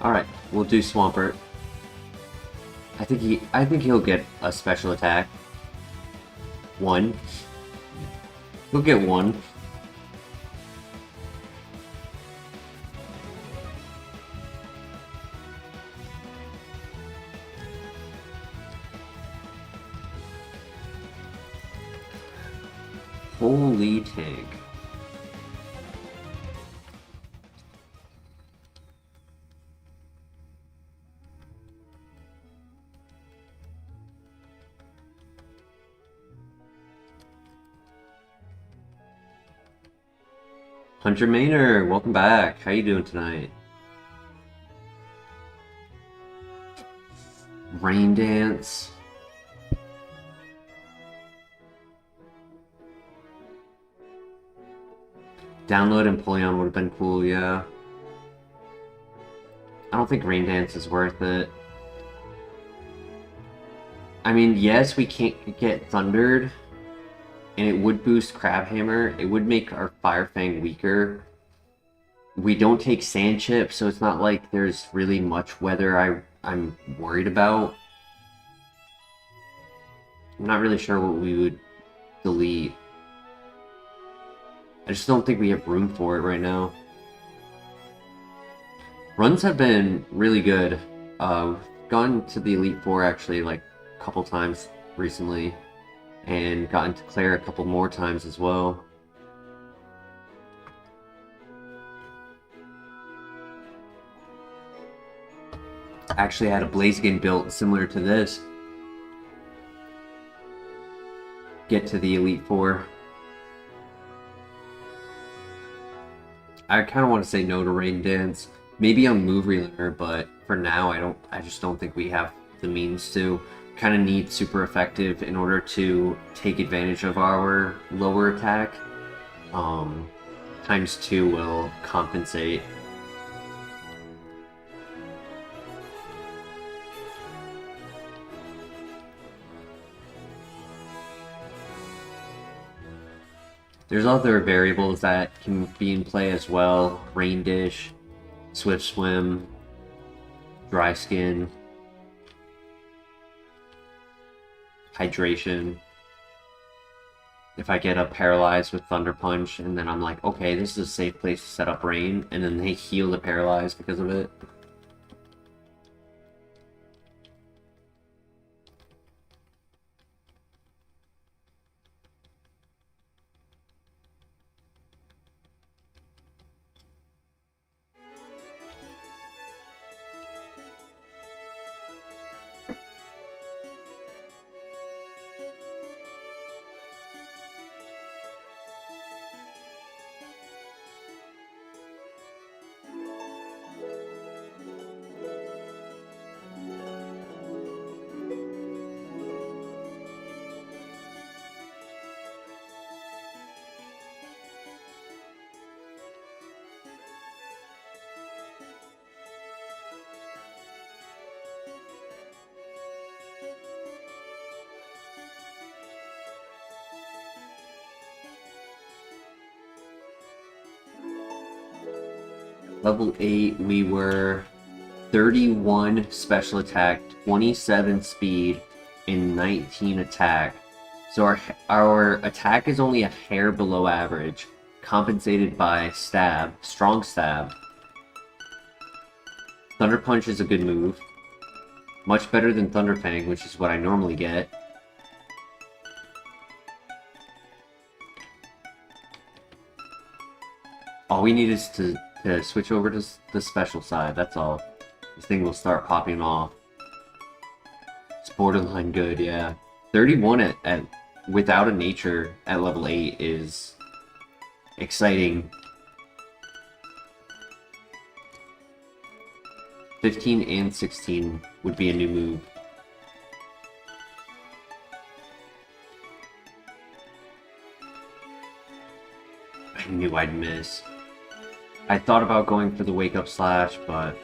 Alright, we'll do Swampert. I think he'll get a special attack. One. He'll get one. Holy tank. Hunter Maynard, welcome back. How you doing tonight? Rain Dance. Download Empoleon would have been cool, yeah. I don't think Rain Dance is worth it. I mean, yes, we can't get Thundered, and it would boost Crabhammer. It would make our Fire Fang weaker. We don't take Sand Chip, so it's not like there's really much weather I'm worried about. I'm not really sure what we would delete. I just don't think we have room for it right now. Runs have been really good. We've gone to the Elite Four actually like a couple times recently, and gotten to Claire a couple more times as well. Actually, I had a Blaziken built similar to this. Get to the Elite Four. I kind of want to say no to Rain Dance. Maybe on Move Relearner, but for now, I just don't think we have the means to. Kind of need super effective in order to take advantage of our lower attack. ×2 will compensate. There's other variables that can be in play as well. Rain Dish, Swift Swim, Dry Skin, Hydration. If I get up paralyzed with Thunder Punch, and then I'm like, okay, this is a safe place to set up Rain, and then they heal the paralyzed because of it. Level 8, we were 31 special attack, 27 speed, and 19 attack. So our attack is only a hair below average, compensated by stab, strong stab. Thunder Punch is a good move. Much better than Thunder Fang, which is what I normally get. All we need is to switch over to the special side, that's all. This thing will start popping off. It's borderline good, yeah. 31 at without a nature at level 8 is exciting. 15 and 16 would be a new move. I knew I'd miss. I thought about going for the Wake Up Slash, but...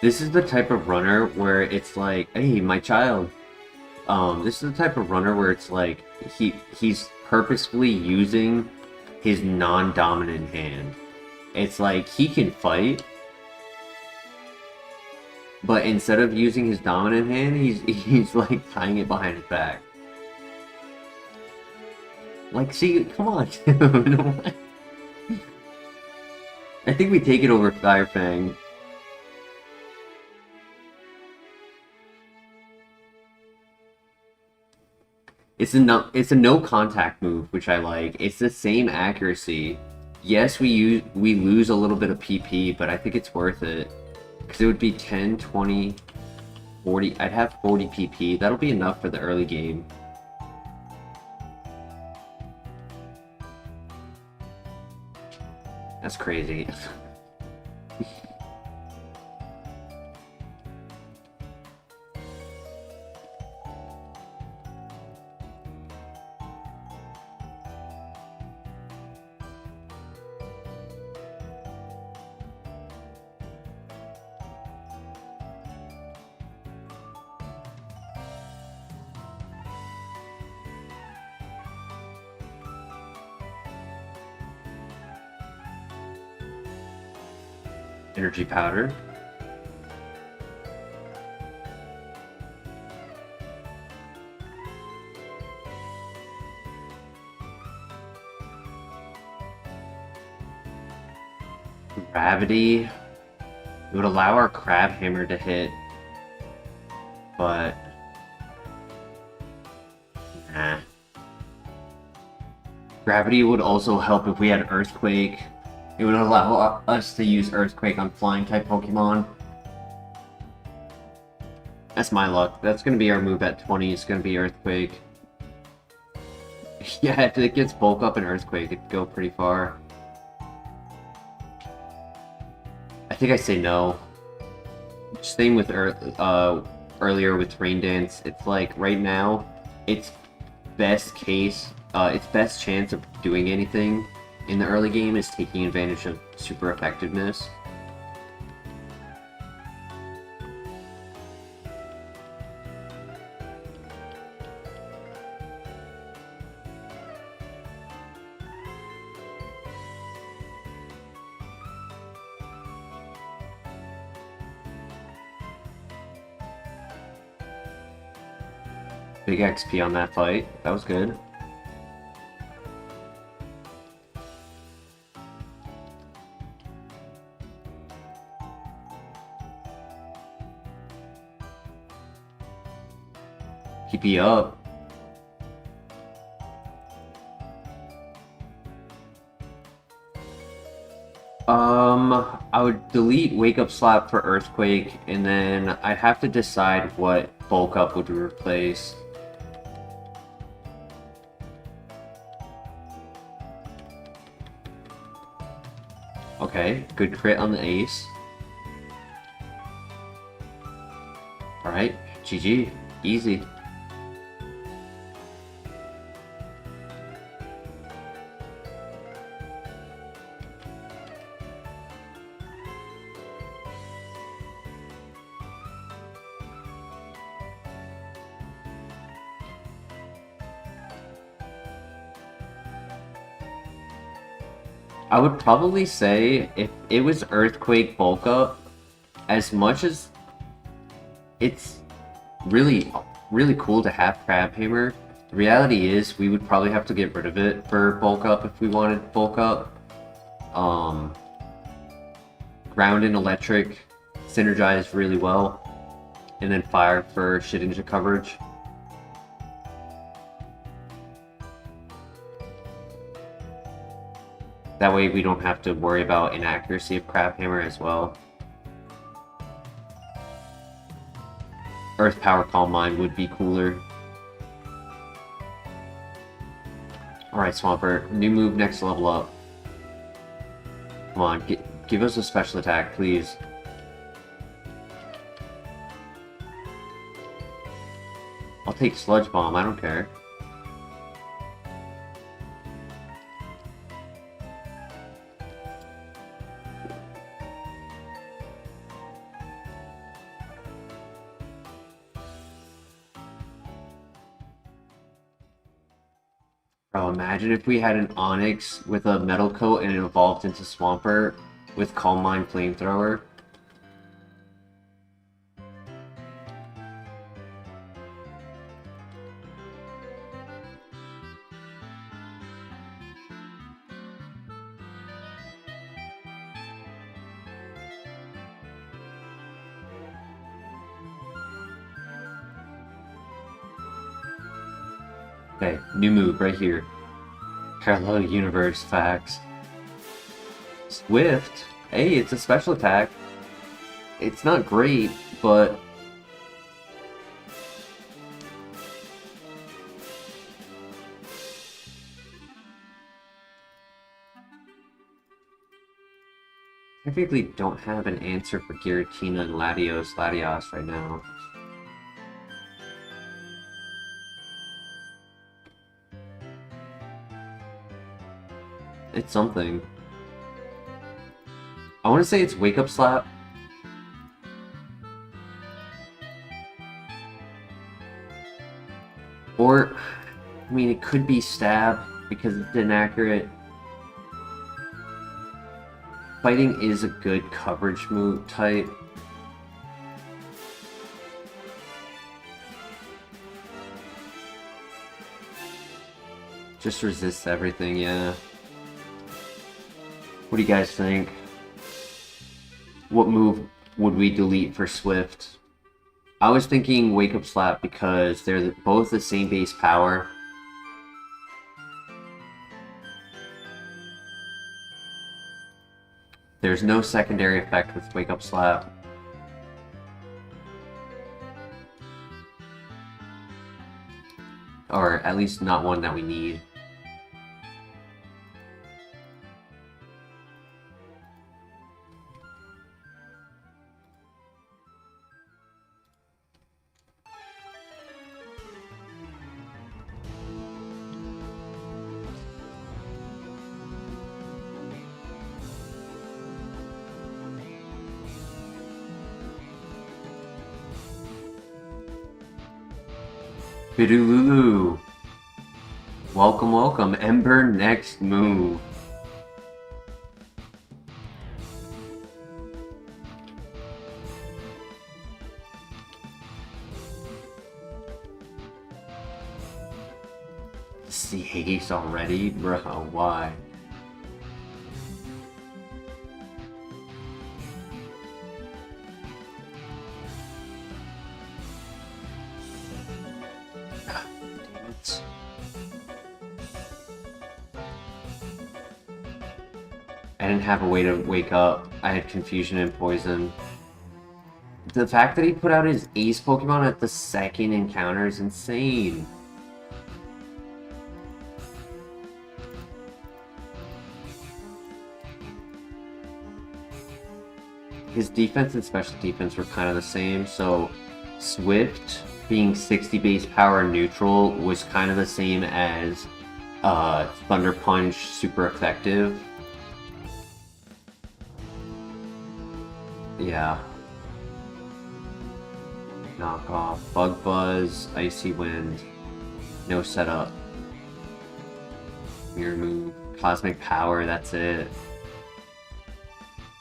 This is the type of runner where it's like, hey, my child. This is the type of runner where it's like he's purposefully using his non-dominant hand. It's like he can fight, but instead of using his dominant hand, he's like tying it behind his back. Like, see, come on, dude. I think we take it over Fire Fang. It's a no contact move, which I like. It's the same accuracy. Yes, we lose a little bit of PP, but I think it's worth it. Because it would be 10, 20, 40. I'd have 40 PP. That'll be enough for the early game. That's crazy. Energy powder. Gravity. It would allow our crab hammer to hit, but nah. Gravity would also help if we had Earthquake. It would allow us to use Earthquake on flying type Pokemon. That's my luck. That's going to be our move at 20. It's going to be Earthquake. Yeah, if it gets Bulk Up and Earthquake, it'd go pretty far. I think I say no. Same with earlier with Rain Dance. It's like right now, its best case, its best chance of doing anything in the early game is taking advantage of super effectiveness. Big XP on that fight. That was good. PP up. I would delete Wake Up Slap for Earthquake, and then I'd have to decide what Bulk Up would replace. Okay, good crit on the ace. Alright, GG. Easy. I would probably say if it was Earthquake Bulk Up, as much as it's really really cool to have Crab Hammer. The reality is we would probably have to get rid of it for bulk up if we wanted bulk up. Ground and Electric synergize really well. And then Fire for Shedinja coverage. That way we don't have to worry about inaccuracy of Crab Hammer as well. Earth Power Calm Mind would be cooler. Alright, Swampert. New move, next level up. Come on, give us a special attack, please. I'll take Sludge Bomb, I don't care. Bro, imagine if we had an Onyx with a Metal Coat and it evolved into Swampert with Calm Mind Flamethrower. Okay, new move right here. Parallel Universe facts. Swift? Hey, it's a special attack. It's not great, but... I typically don't have an answer for Giratina and Latios right now. It's something. I want to say it's Wake Up Slap. Or, I mean, it could be Stab because it's inaccurate. Fighting is a good coverage move type. Just resists everything, yeah. What do you guys think? What move would we delete for Swift? I was thinking Wake Up Slap because they're both the same base power. There's no secondary effect with Wake Up Slap. Or at least not one that we need. Bidululu. Welcome, welcome. Ember, next move. See haste already? Bro, why? I didn't have a way to wake up. I had confusion and poison. The fact that he put out his ace Pokemon at the second encounter is insane. His defense and special defense were kind of the same, so Swift being 60 base power neutral was kind of the same as Thunder Punch super effective. Yeah. Knock off. Bug Buzz, Icy Wind. No setup. Mirror move. Cosmic Power, that's it.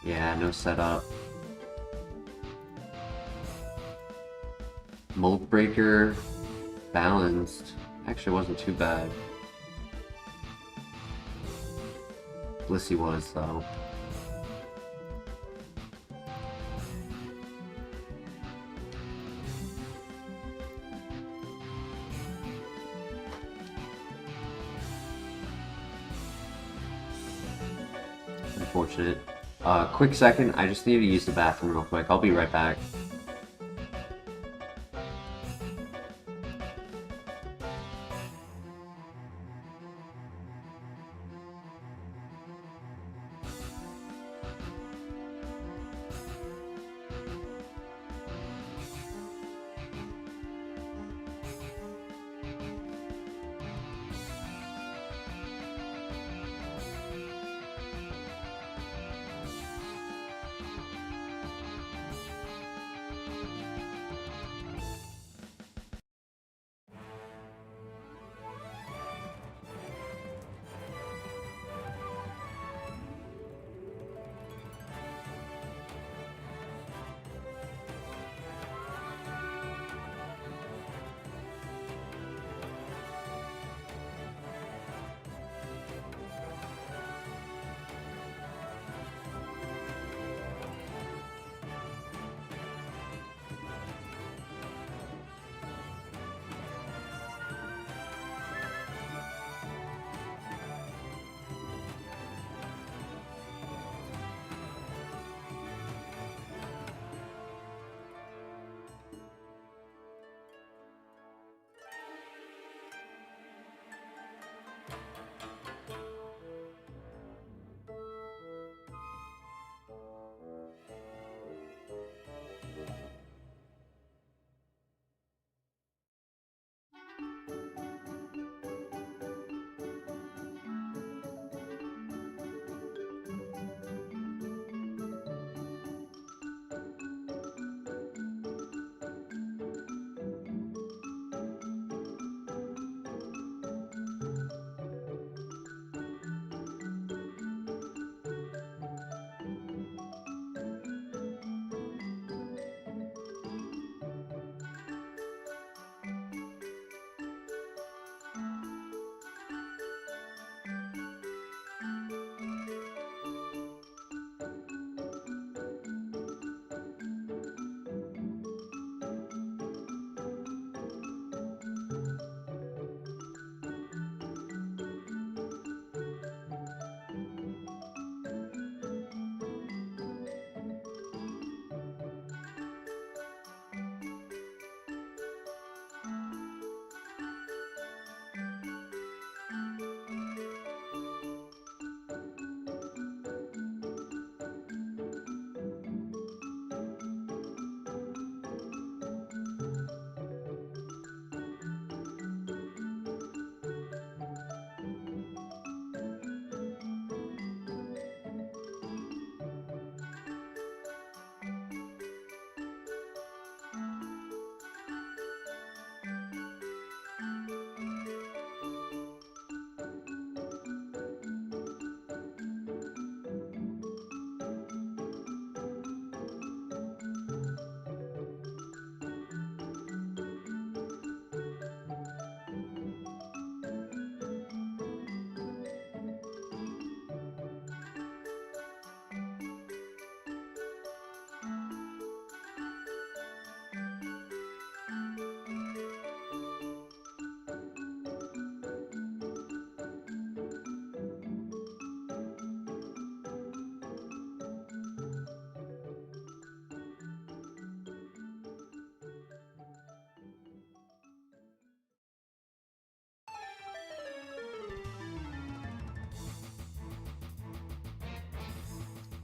Yeah, no setup. Mold Breaker. balanced. Actually wasn't too bad. Blissey was, though. Unfortunate. Quick second, I just need to use the bathroom real quick. I'll be right back.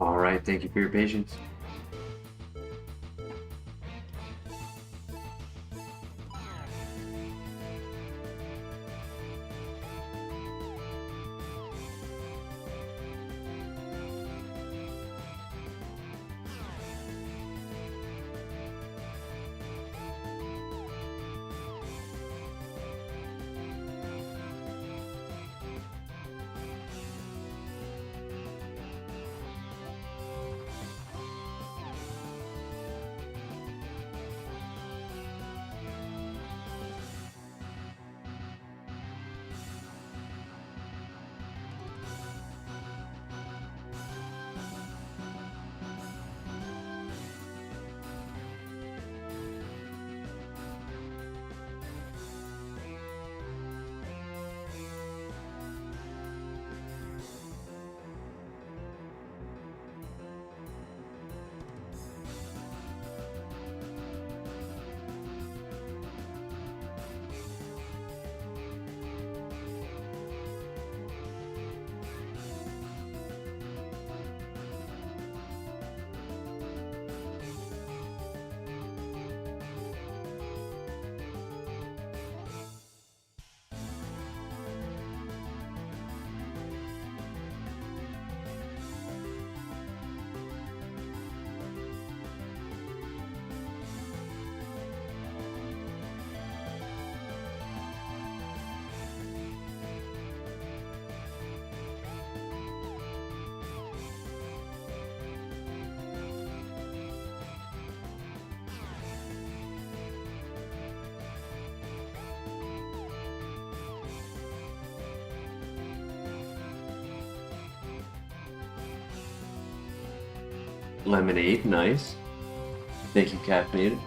All right, thank you for your patience. Lemonade, nice. Thank you, caffeinated.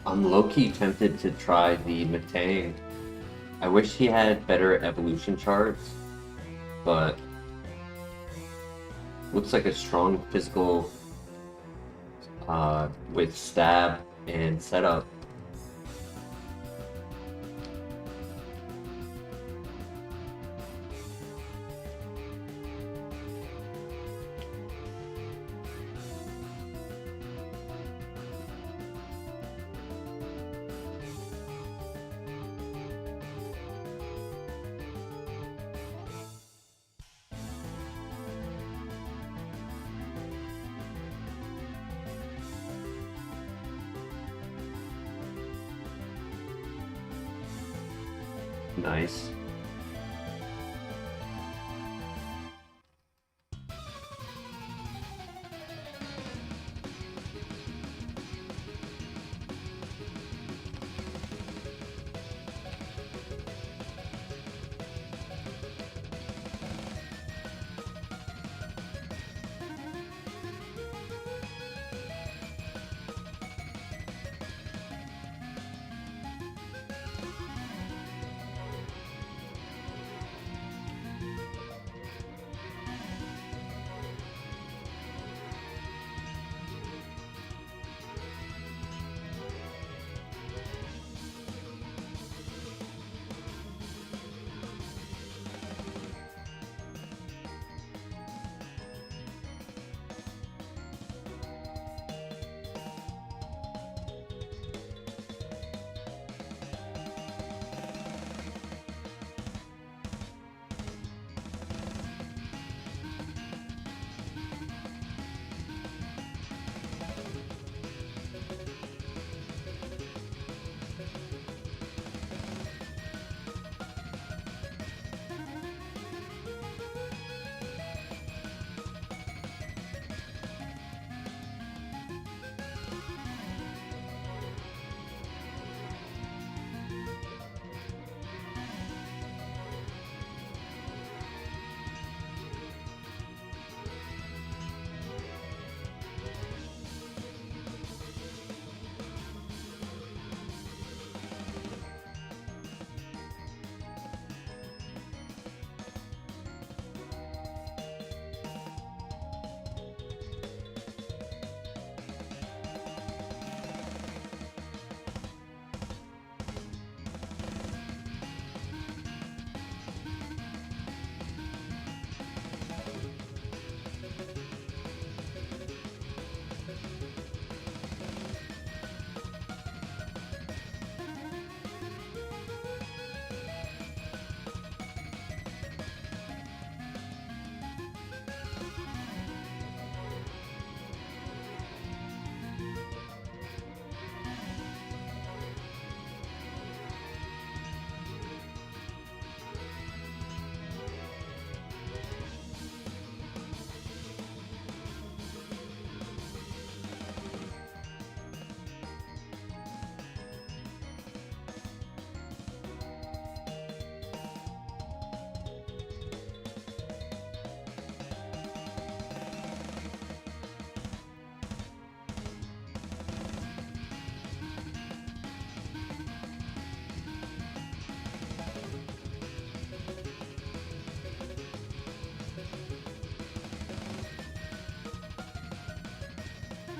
I'm low-key tempted to try the Metang. I wish he had better evolution charts, but looks like a strong physical with stab and setup. Nice.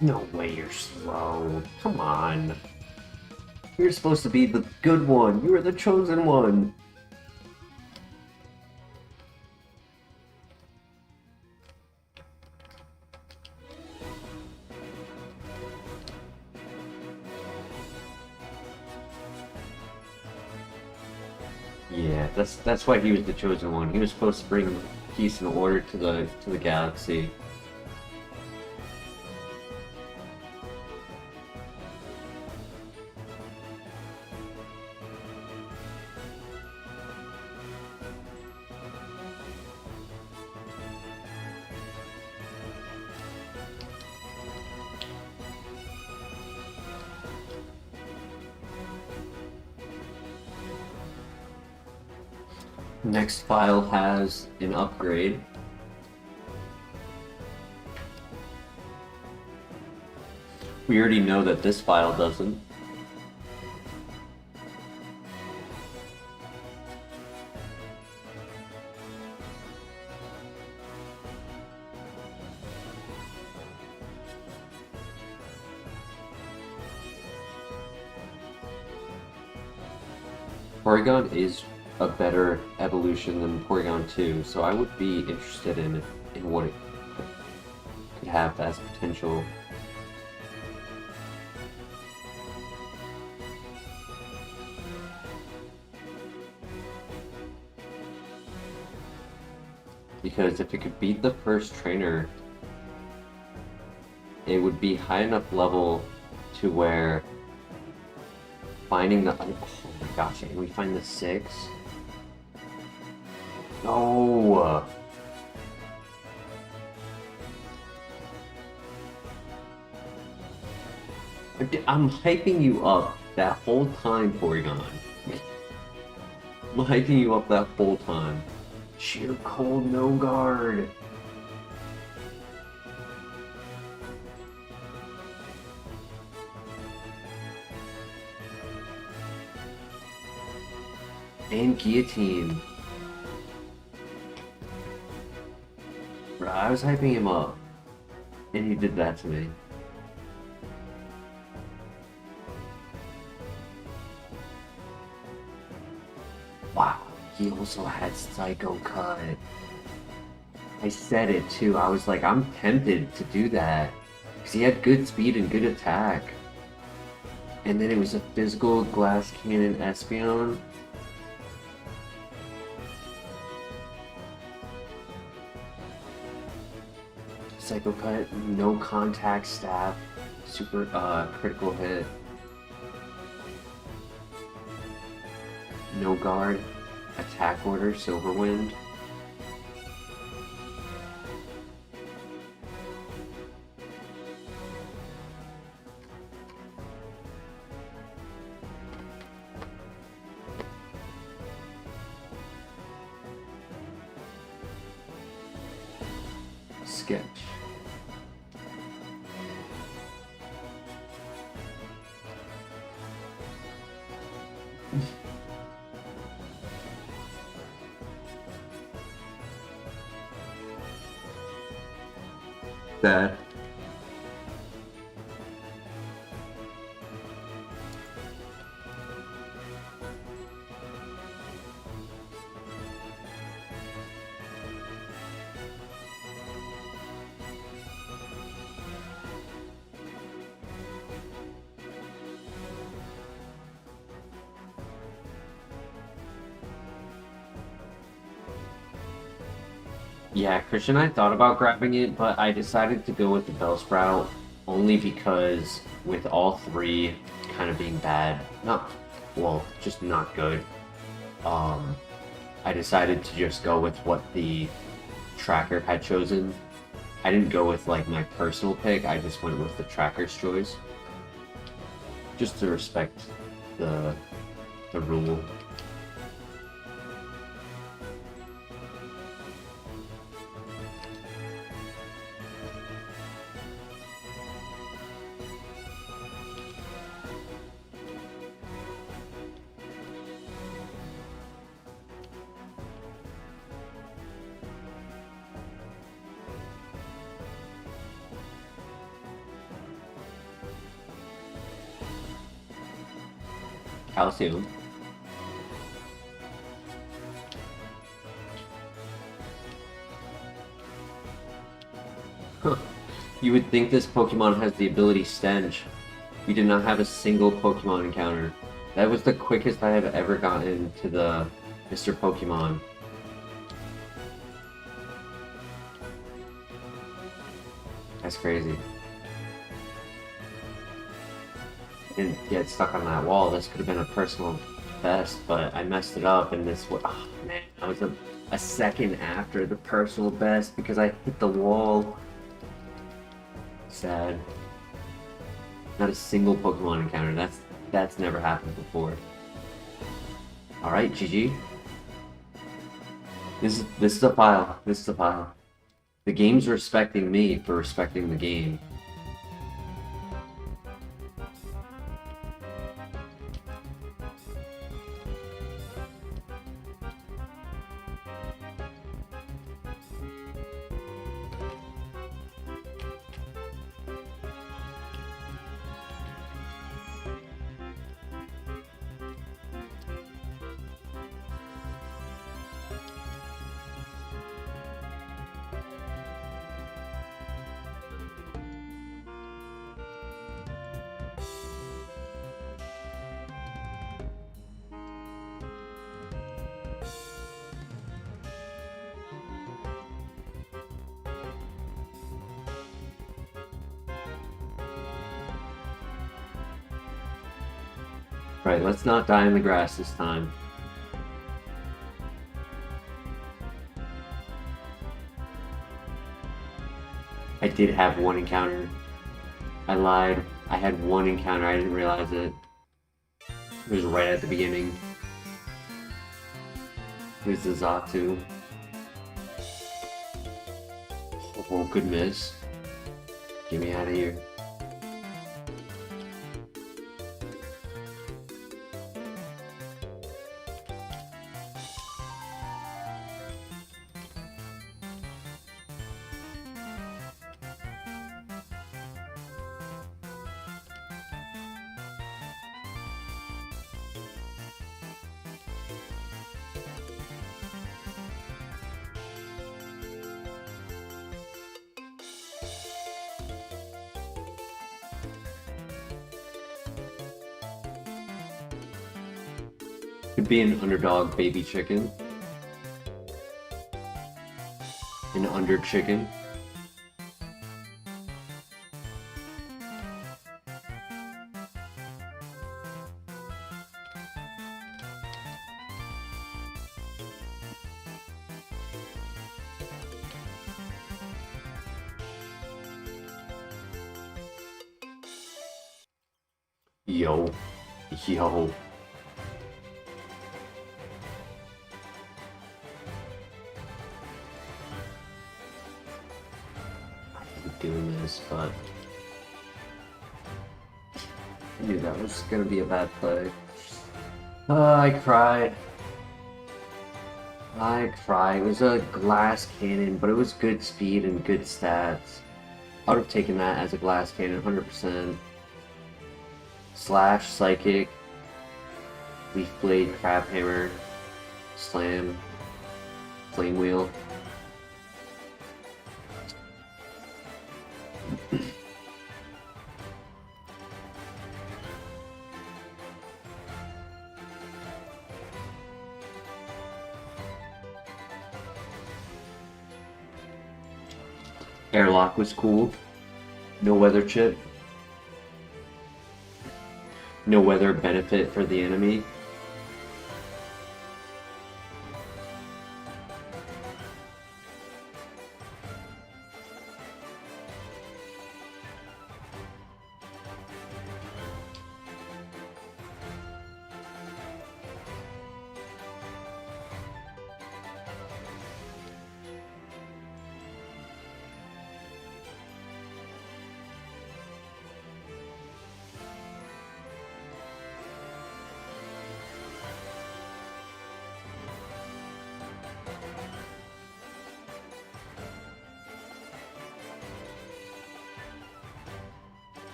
No way you're slow. Come on. You're supposed to be the good one. You are the chosen one. Yeah, that's why he was the chosen one. He was supposed to bring peace and order to the galaxy. Next file has an upgrade. We already know that this file doesn't. Porygon is a better evolution than Porygon 2, so I would be interested in what it could have as potential. Because if it could beat the first trainer, it would be high enough level to where finding the... Oh my gosh, can we find the 6? No! I'm hyping you up that whole time, Porygon. I'm hyping you up that whole time. Sheer cold, no guard. And guillotine. Bro, I was hyping him up, and he did that to me. Wow, he also had Psycho Cut. I said it too. I was like, I'm tempted to do that because he had good speed and good attack. And then it was a physical glass cannon Espeon. Psycho Cut, no contact staff, super critical hit. No guard, attack order, Silver Wind. Sketch. That. Yeah, Christian, I thought about grabbing it, but I decided to go with the Bellsprout only because with all three kind of being bad, just not good, I decided to just go with what the tracker had chosen. I didn't go with like my personal pick, I just went with the tracker's choice. Just to respect the rule. Calcium. Huh. You would think this Pokemon has the ability Stench. We did not have a single Pokemon encounter. That was the quickest I have ever gotten to the Mr. Pokemon. That's crazy. Didn't get stuck on that wall. This could have been a personal best, but I messed it up, and this was, oh man, I was a second after the personal best because I hit the wall. Sad. Not a single Pokemon encounter. That's never happened before. All right, GG. This is a file. This is a file. The game's respecting me for respecting the game. Right, let's not die in the grass this time. I did have one encounter. I lied. I had one encounter. I didn't realize it. It was right at the beginning. It was the Zatu. Oh, good miss. Get me out of here. Could be an underdog baby chicken. An under chicken. Yo. Yo. Doing this, but I knew that was gonna be a bad play. I cried. I cried. It was a glass cannon, but it was good speed and good stats. I would have taken that as a glass cannon, 100%. Slash, psychic, leaf blade, crab hammer, slam, flame wheel. Airlock was cool. No weather chip. No weather benefit for the enemy.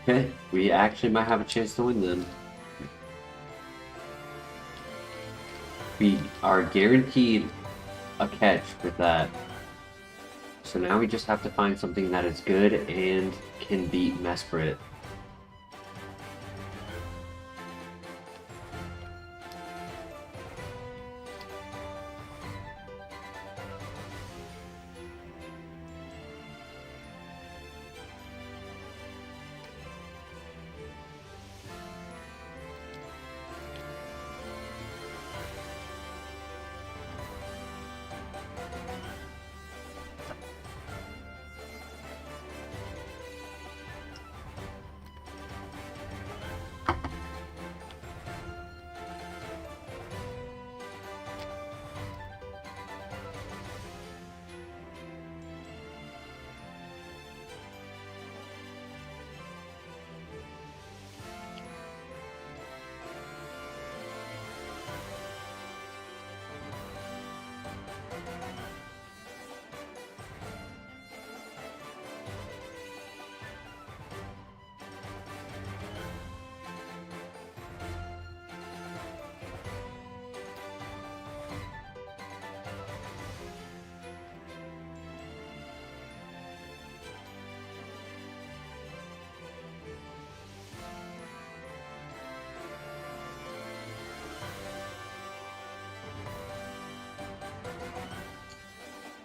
Okay, we actually might have a chance to win then. We are guaranteed a catch with that. So now we just have to find something that is good and can beat Mesprit.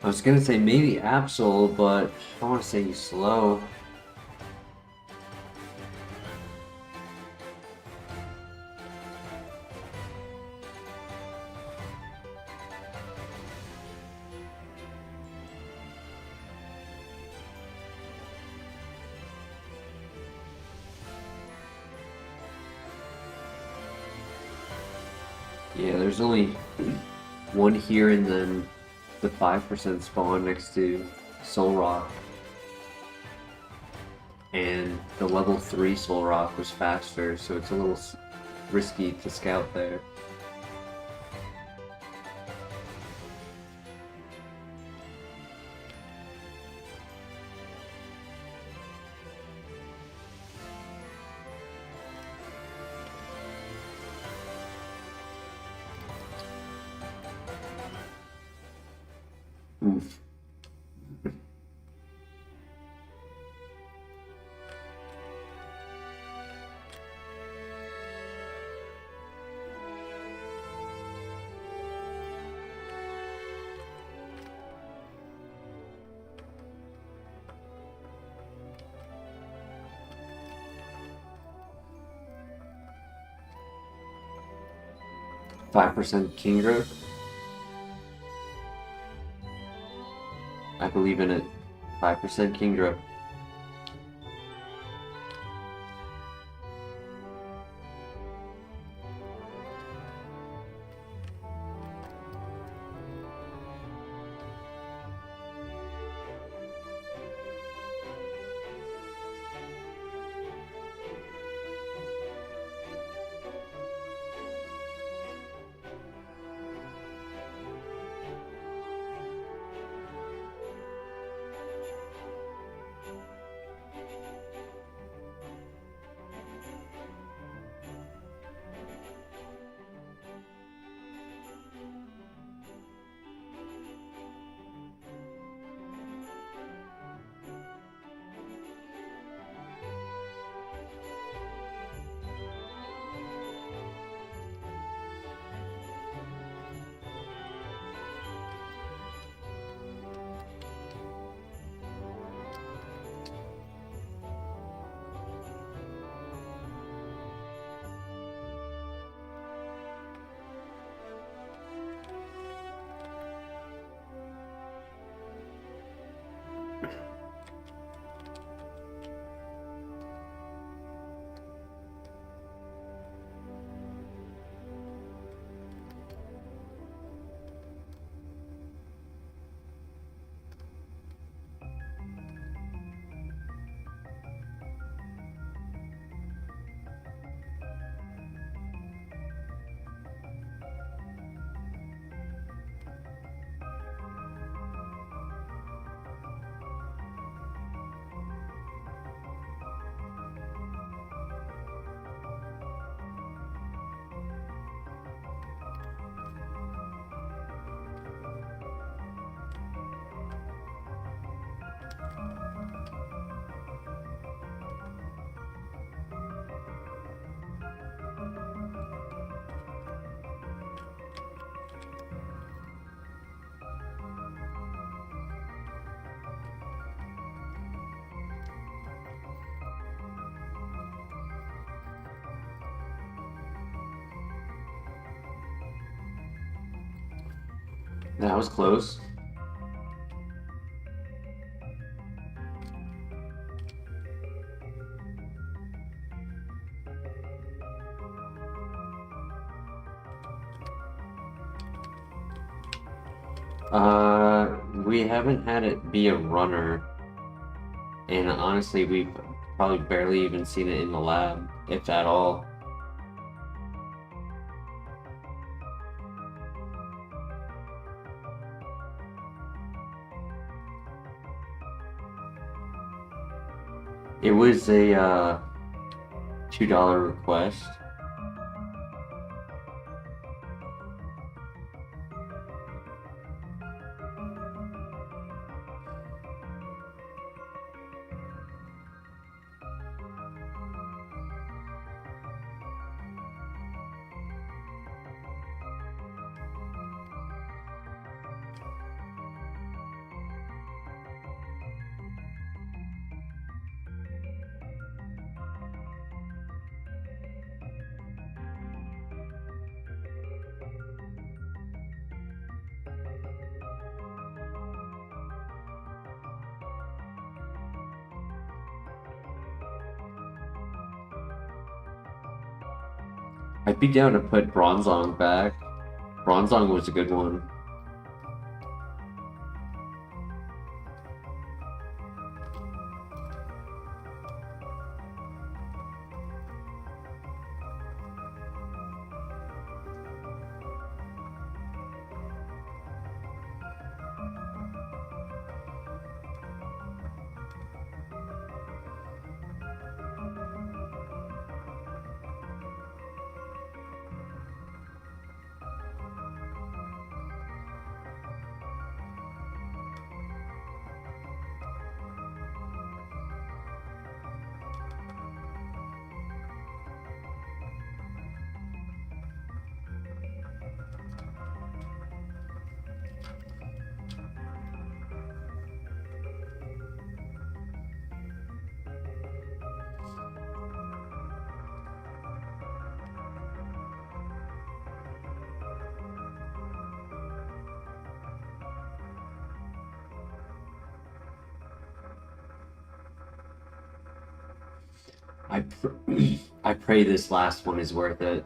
I was gonna say maybe Absol, but I want to say he's slow. Yeah, there's only one here and then the 5% spawn next to Soul Rock. And the level 3 Soul Rock was faster, so it's a little risky to scout there. Oof. 5% King growth. I believe in it. 5% King growth. That was close. We haven't had it be a runner, and honestly, we've probably barely even seen it in the lab, if at all. It was a $2 request. I'd be down to put Bronzong back. Bronzong was a good one. I pray this last one is worth it.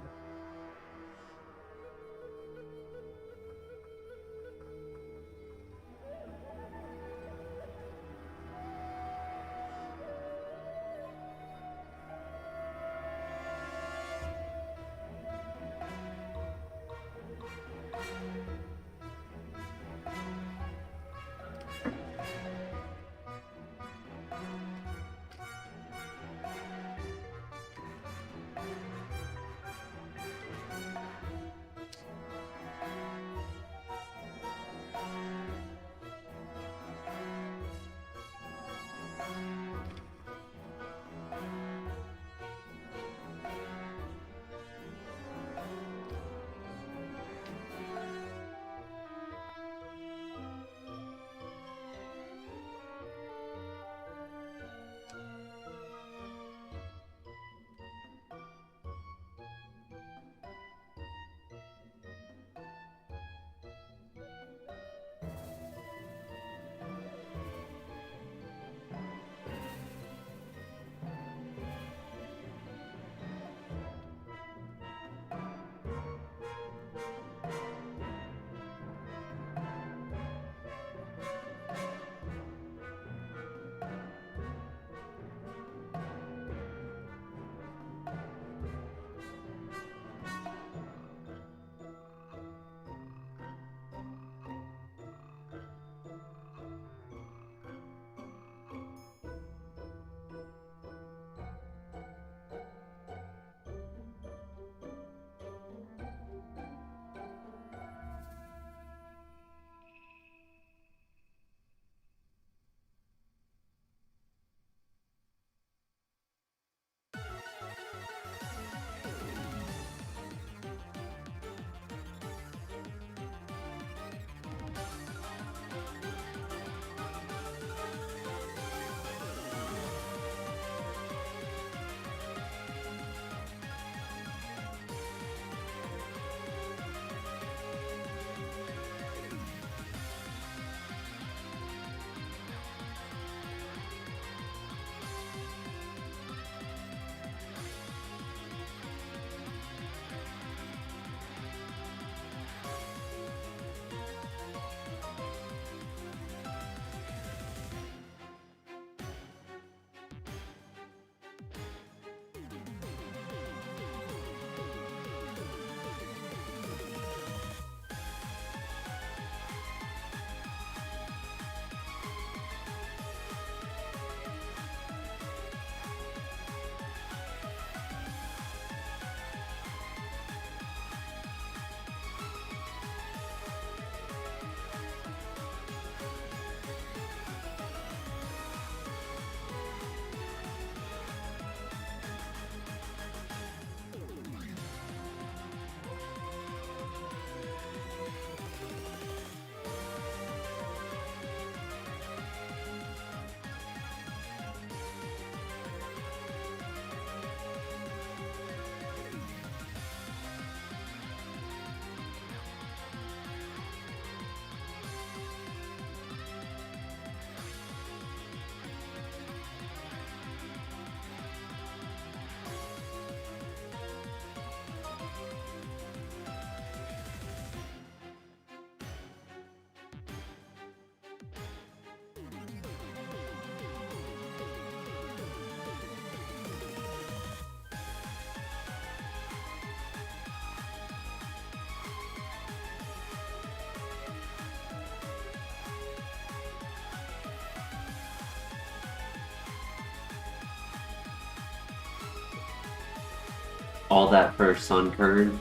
All that for Sun Kern?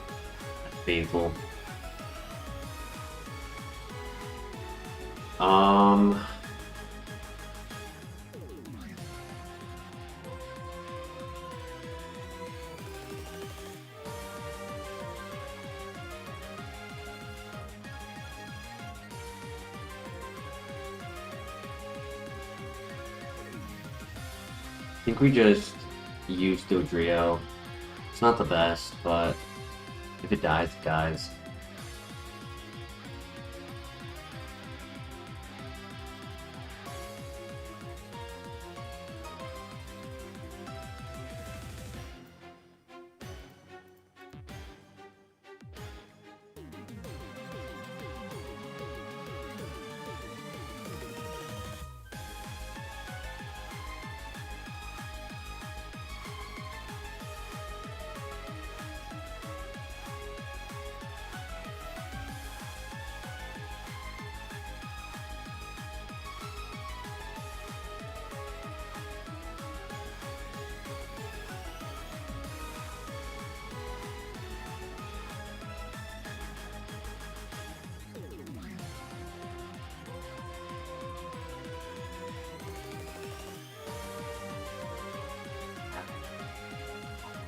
That's painful. I think we just use Dodrio. It's not the best, but if it dies, it dies.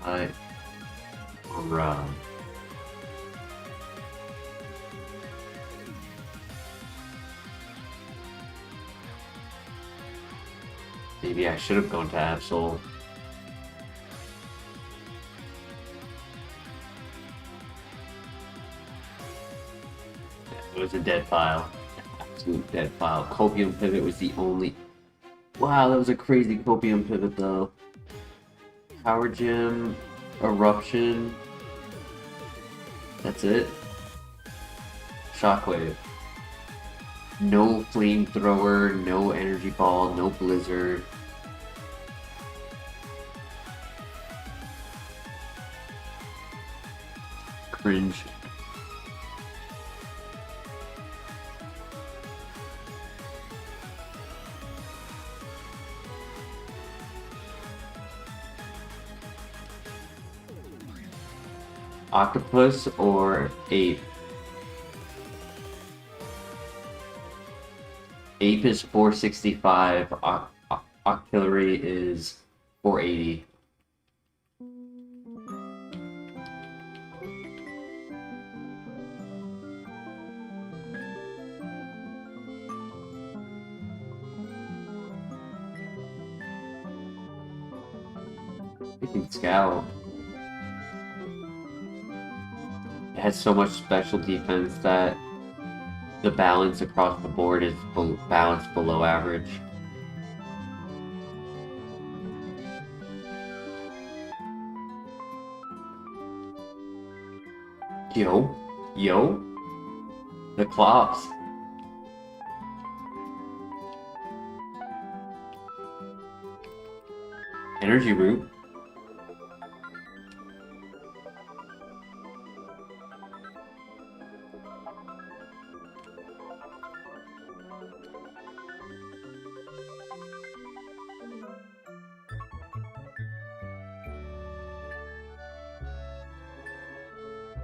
Alright. Maybe I should have gone to Absol. It was a dead file. Absolute dead file. Copium Pivot was the only... Wow, that was a crazy Copium Pivot though. Power Gem, Eruption. That's it. Shockwave. No Flamethrower, no Energy Ball, no Blizzard. Cringe. Octopus or Ape? Ape is 465, Octillery is 480. It can Scout. It has so much special defense that the balance across the board is balanced below average. Yo, the Clops. Energy Root.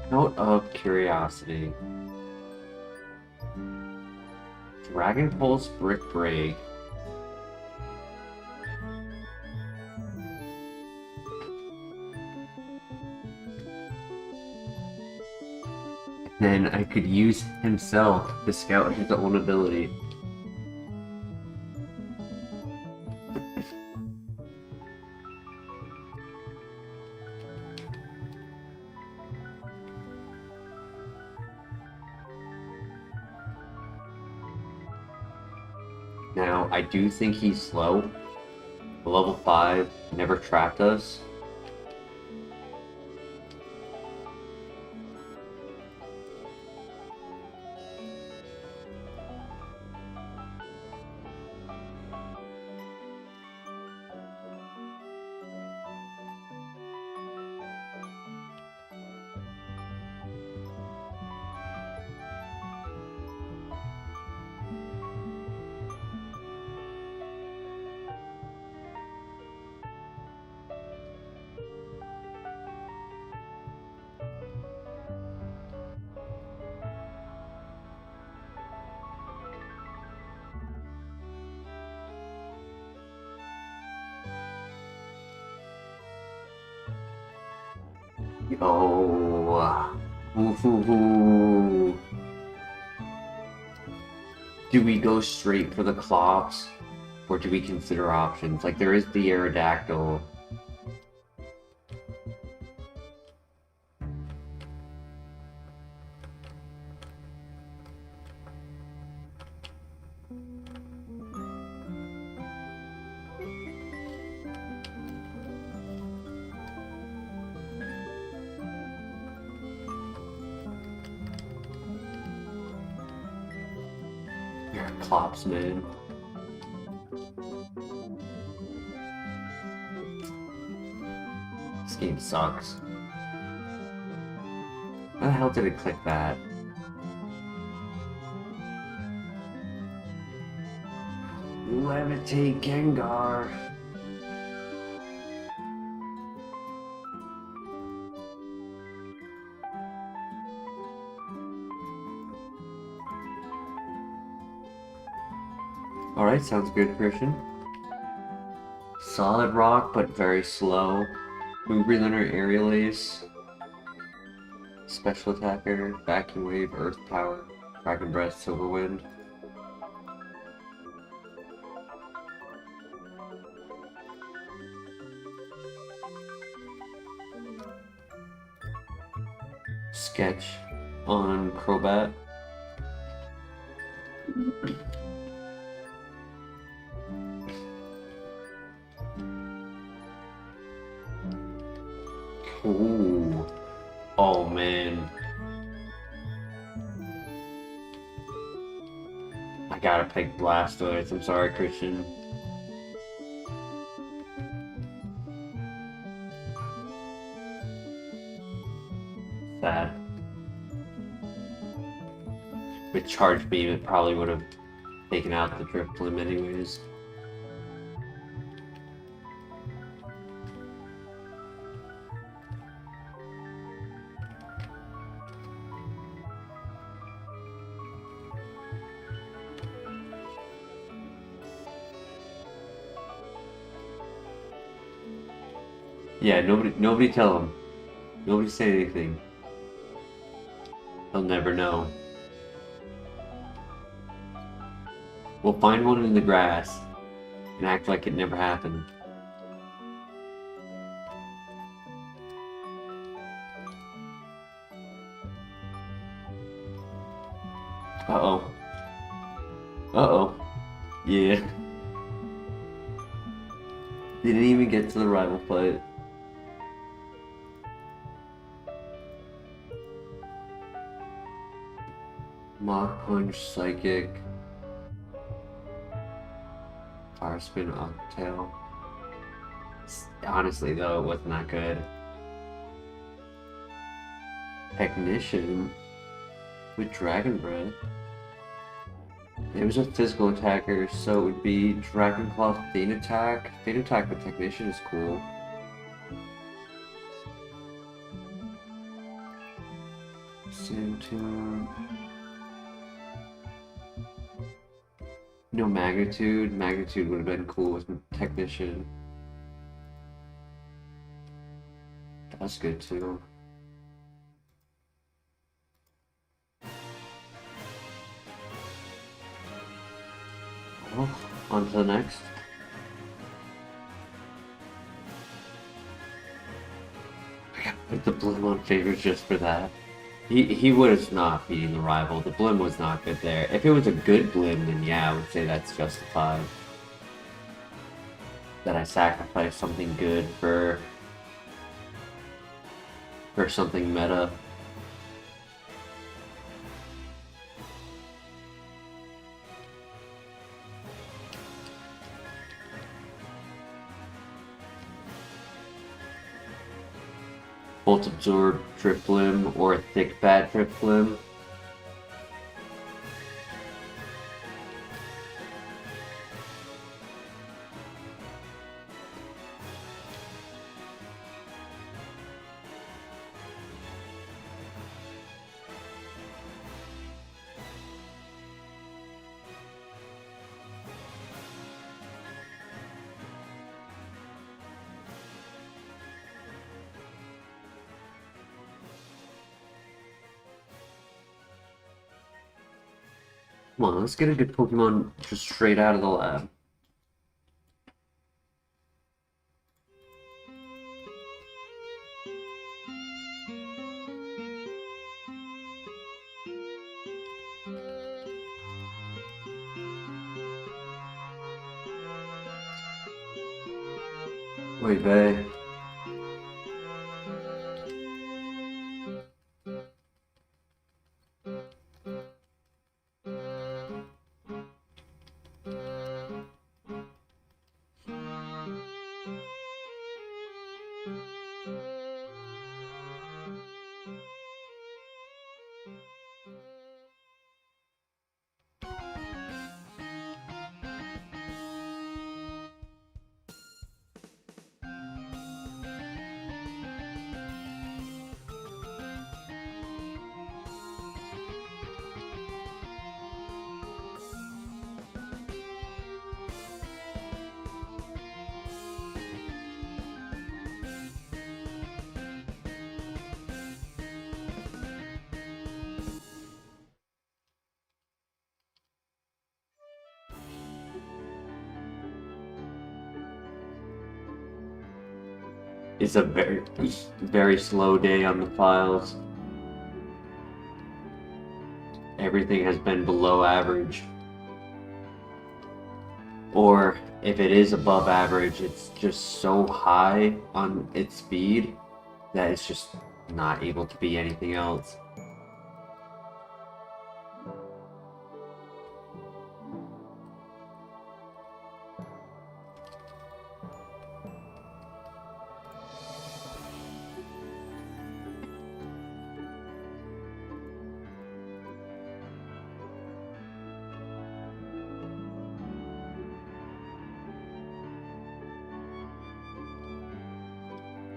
Out of curiosity. Dragon Pulse Brick Break. Then I could use himself to scout his own ability. Now, I do think he's slow. Level 5 never trapped us. Yo. Ooh. Do we go straight for the Clops? Or do we consider options? Like, there is the Aerodactyl. You're a Clops, man. This game sucks. Why the hell did it click that? Levitate Gengar. Alright, sounds good, Christian. Solid Rock, but very slow. Mover Learner, Aerial Ace. Special Attacker, Vacuum Wave, Earth Power, Dragon Breath, Silver Wind. Sketch on Crobat. Ooh. Oh man. I gotta pick Blastoise. I'm sorry, Christian. Sad. With Charge Beam, it probably would have taken out the Drifblim anyways. Yeah, nobody tell him. Nobody say anything. He'll never know. We'll find one in the grass and act like it never happened. Uh-oh. Uh-oh. Yeah. Didn't even get to the rival fight. Mach Punch, Psychic, Fire Spin, Octail. Honestly though, it wasn't that good. Technician with Dragon Breath. It was a physical attacker, so it would be Dragon Claw, Feint Attack. Feint Attack with Technician is cool. Santoon. No Magnitude. Magnitude would have been cool with Technician. That's good too. Well, on to the next. I gotta put the Blim on favorites just for that. He was not beating the rival. The Blim was not good there. If it was a good Blim, then yeah, I would say that's justified. That I sacrificed something good for something meta. Bolt Absorb Drifblim or Thick Bat Drifblim. Come on, let's get a good Pokemon just straight out of the lab. Oy vey. It's a very slow day on the files. Everything has been below average. Or if it is above average, it's just so high on its speed that it's just not able to be anything else.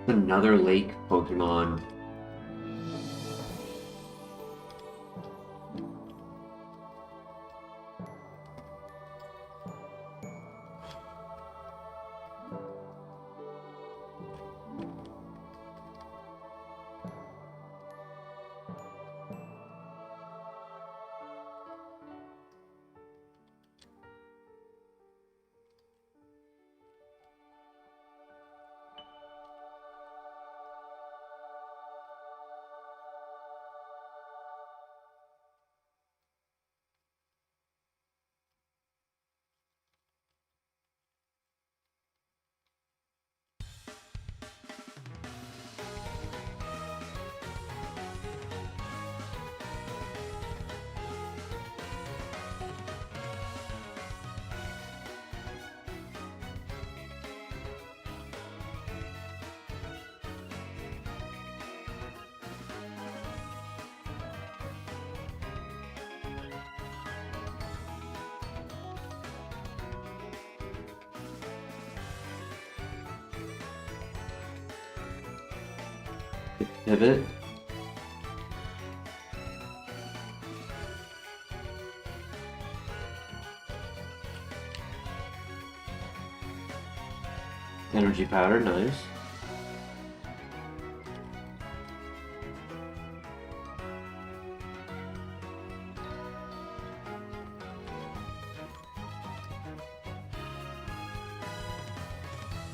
Another lake Pokemon. Pivot. Energy powder, nice.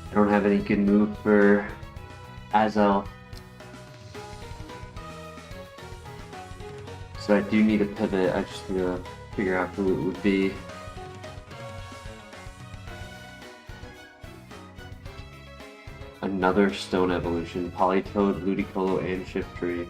I don't have any good move for Azel. So I do need a pivot, I just need to figure out who it would be. Another stone evolution, Politoed, Ludicolo, and Shiftry.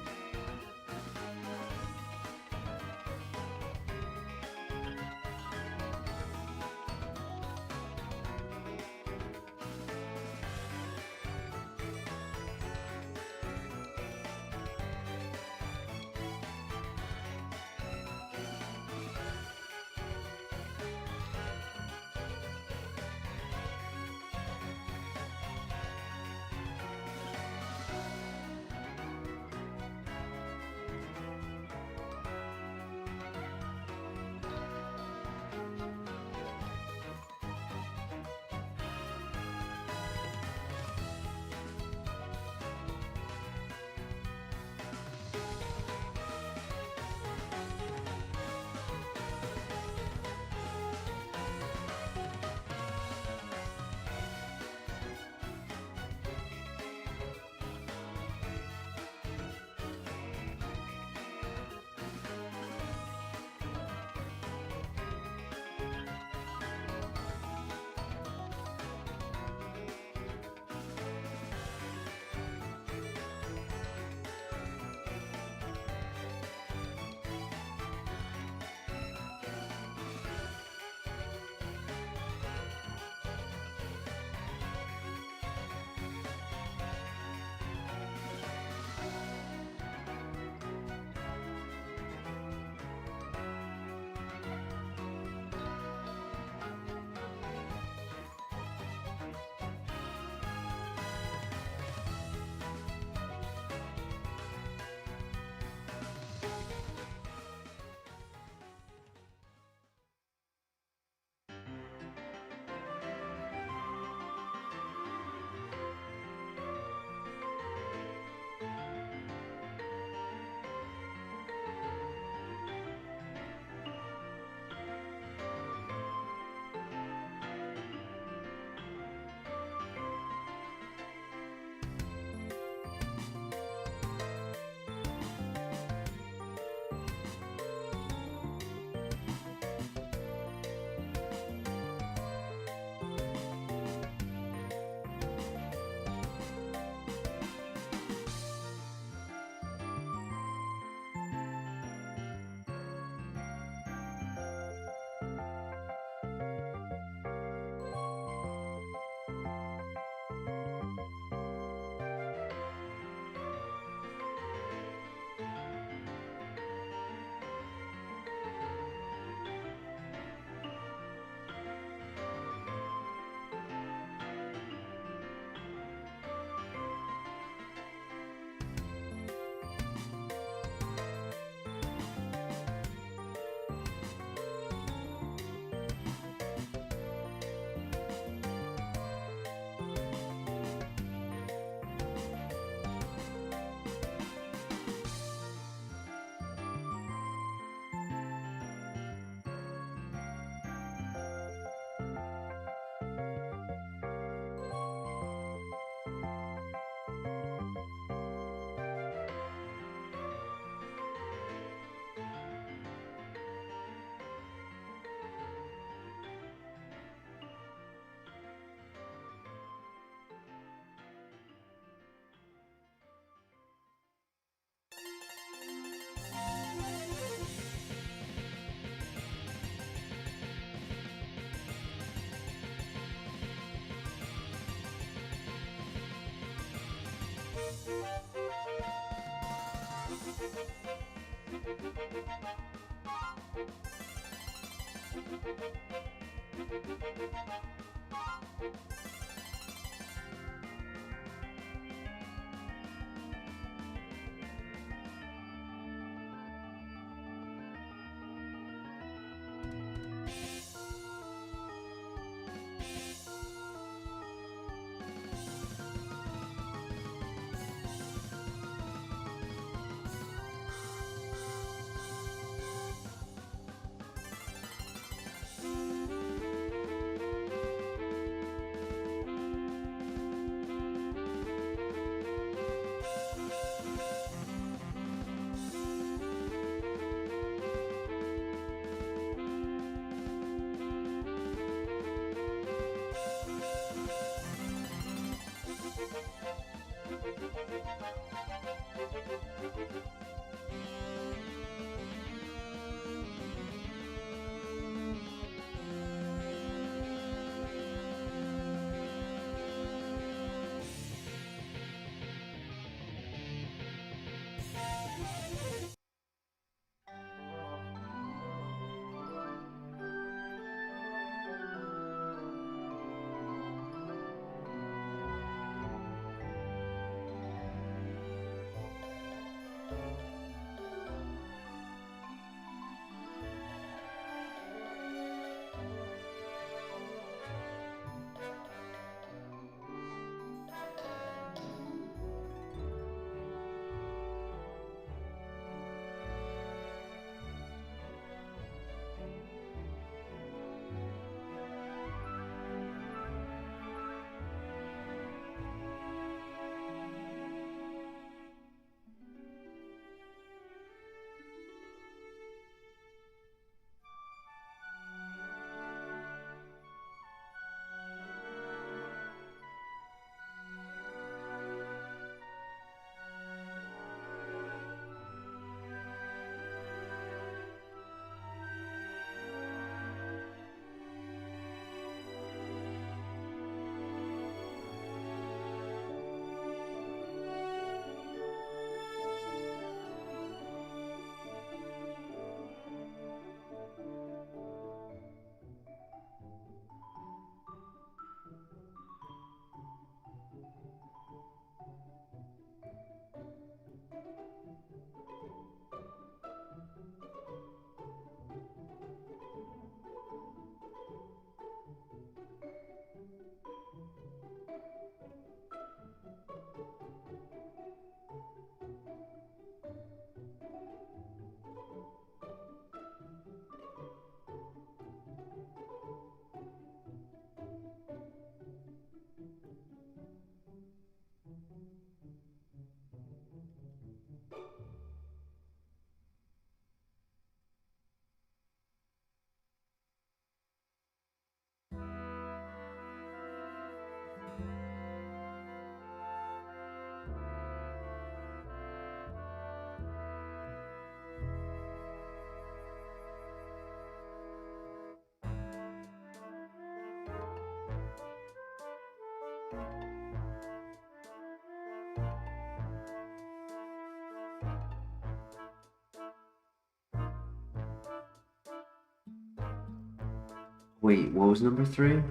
Wait, what was number 3? It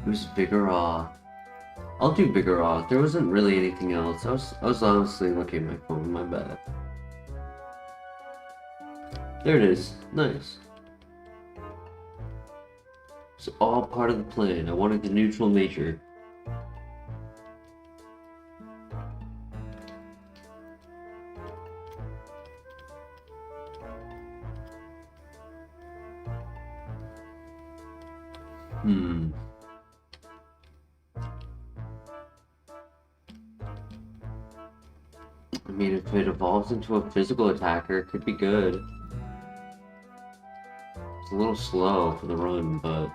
was Vigoroth. I'll do Vigoroth. There wasn't really anything else. I was honestly looking at my phone, my bad. There it is. Nice. It's all part of the plan. I wanted the neutral nature. I mean, if it evolves into a physical attacker, it could be good. It's a little slow for the run, but...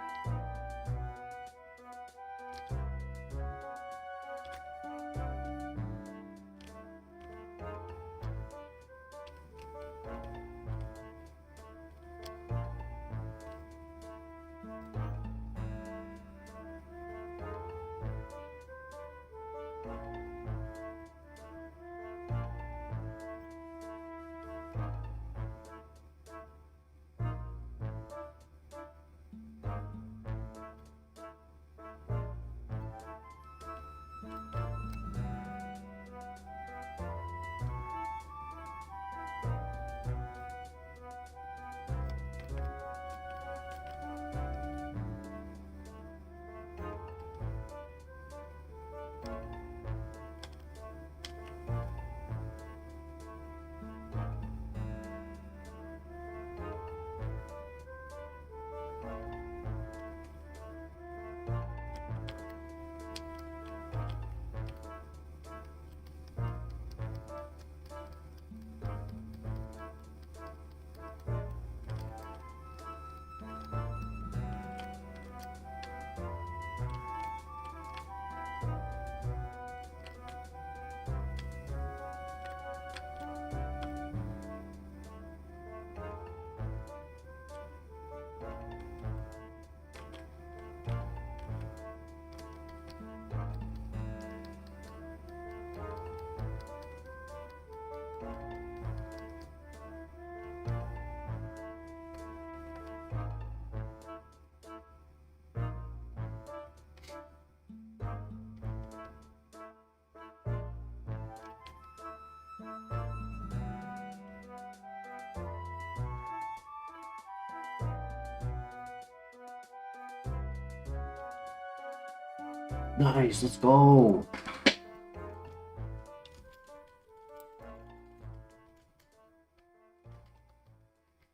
Nice, let's go.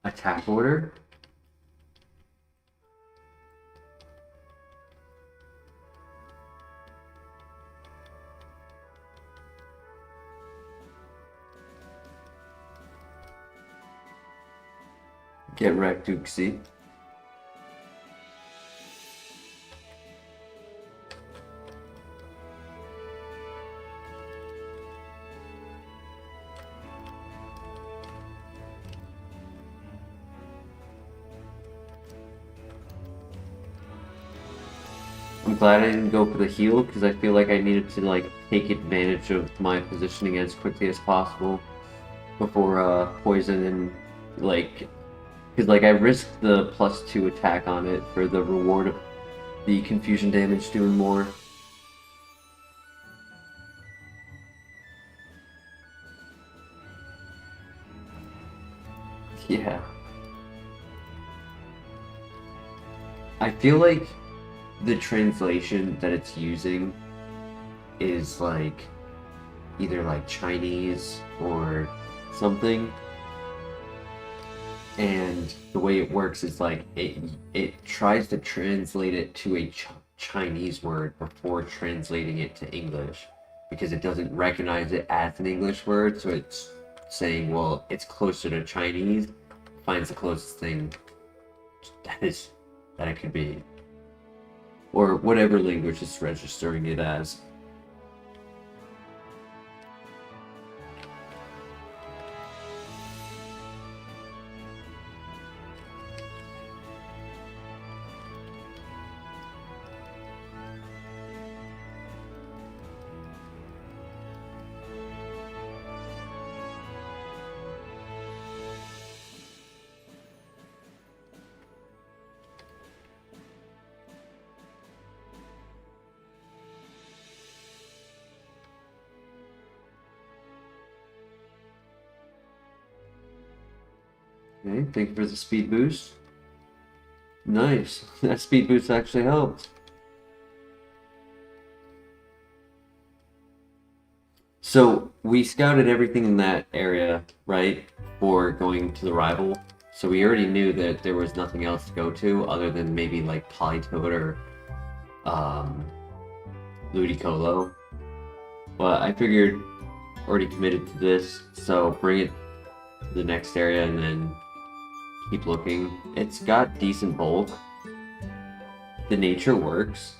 Attack order? Get wrecked, Dukesy. I'm glad I didn't go for the heal because I feel like I needed to like take advantage of my positioning as quickly as possible before poison and like because like I risked the +2 attack on it for the reward of the confusion damage doing more. Yeah. I feel like the translation that it's using is like either like Chinese or something, and the way it works is like it tries to translate it to a Chinese word before translating it to English because it doesn't recognize it as an English word, so it's saying, well, it's closer to Chinese, finds the closest thing that it could be, or whatever language it's registering it as. Okay, thank you for the speed boost. Nice. That speed boost actually helped. So we scouted everything in that area, right, for going to the rival. So we already knew that there was nothing else to go to other than maybe like Polytoad or Ludicolo. But I figured already committed to this, so bring it to the next area and then keep looking. It's got decent bulk. The nature works.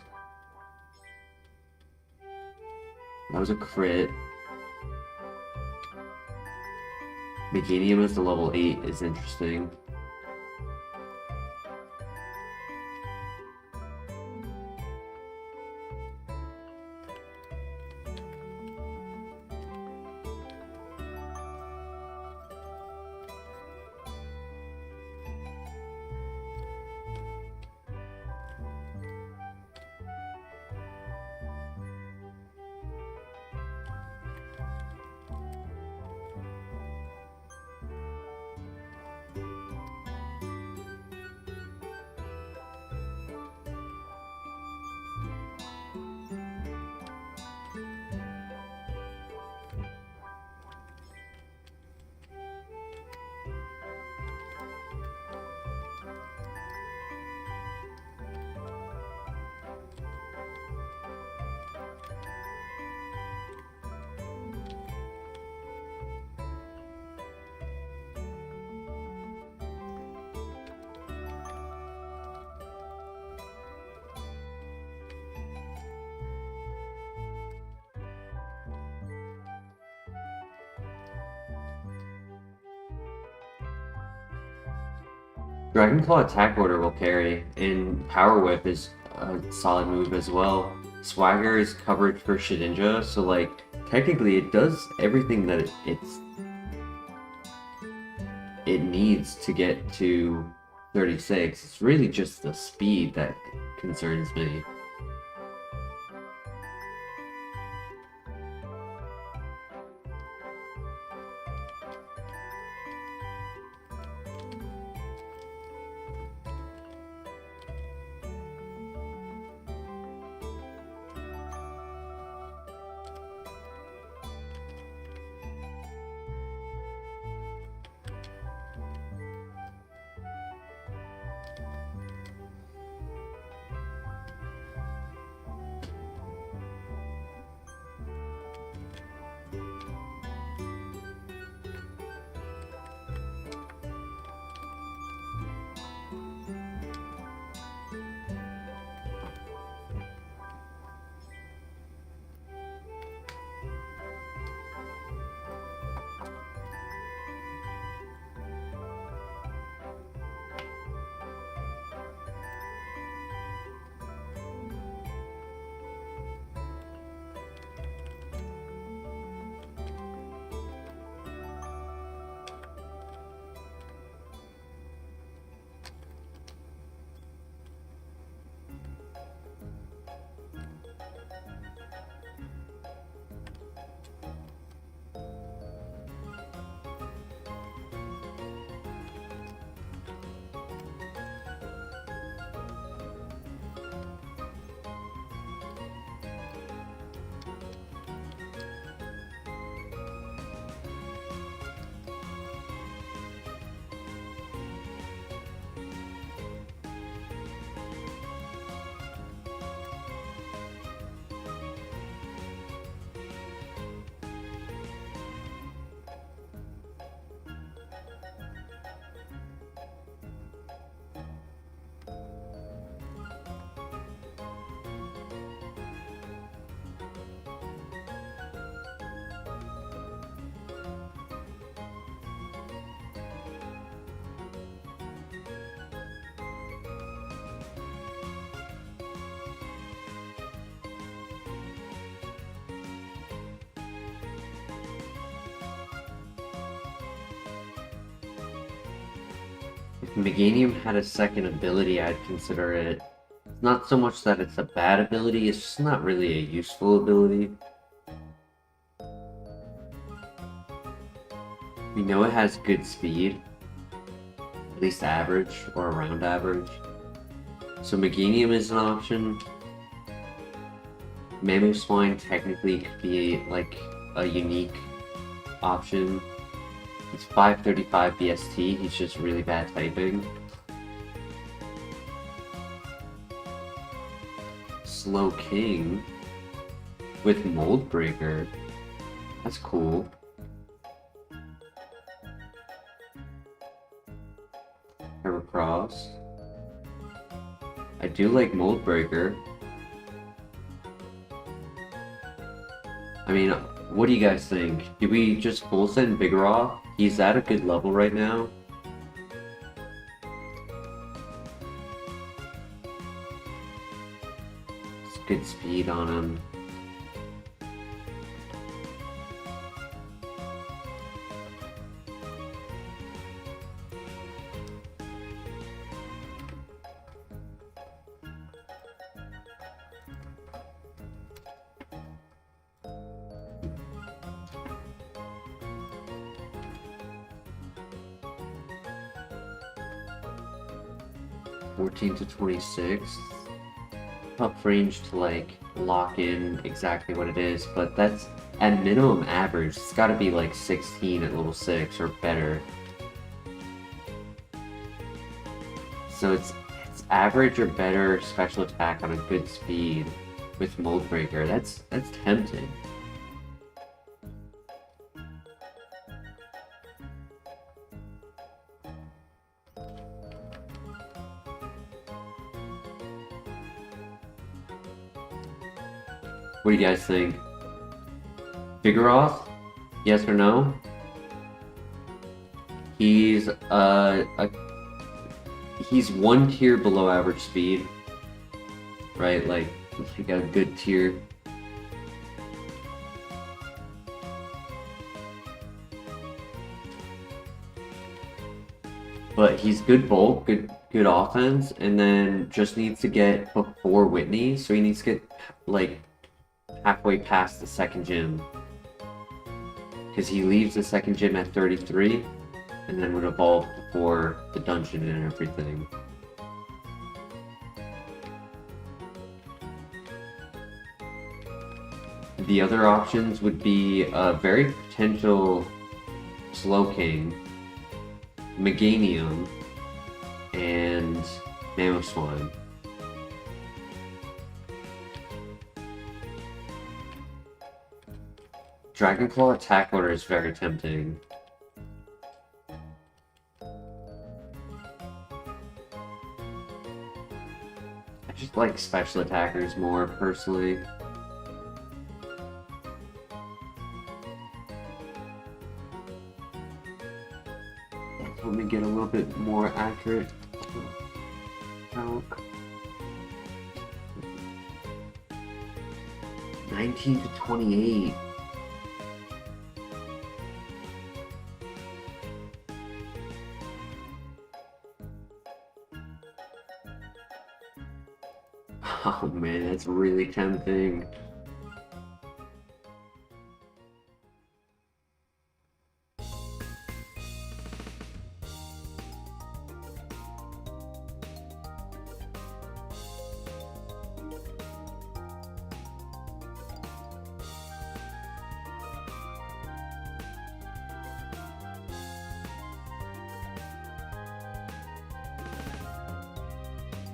That was a crit. Meganium as the level 8 is interesting. Dragon Claw attack order will carry, and Power Whip is a solid move as well. Swagger is coverage for Shedinja, so like technically it does everything that it needs to get to 36. It's really just the speed that concerns me. Meganium had a second ability, I'd consider it. Not so much that it's a bad ability, it's just not really a useful ability. We know it has good speed, at least average or around average. So Meganium is an option. Mamoswine technically could be like a unique option. It's 535 BST, he's just really bad typing. Slow King with Mold Breaker. That's cool. Heracross. I do like Mold Breaker. I mean, what do you guys think? Do we just full send Vigoroth? He's at a good level right now. It's good speed on him. To 26. Tough range to like lock in exactly what it is, but that's at minimum average. It's got to be like 16 at level 6 or better. So it's average or better special attack on a good speed with Mold Breaker. That's tempting. What do you guys think? Vigoroth? Yes or no? He's he's one tier below average speed, right? Like he got a good tier. But he's good bulk, good offense, and then just needs to get before Whitney, so he needs to get like halfway past the second gym, because he leaves the second gym at 33 and then would evolve before the dungeon and everything. The other options would be a very potential Slow King, Meganium, and Mamoswine. Dragon Claw attack order is very tempting. I just like special attackers more, personally. Let me get a little bit more accurate count. 19 to 28. Oh man, that's really tempting.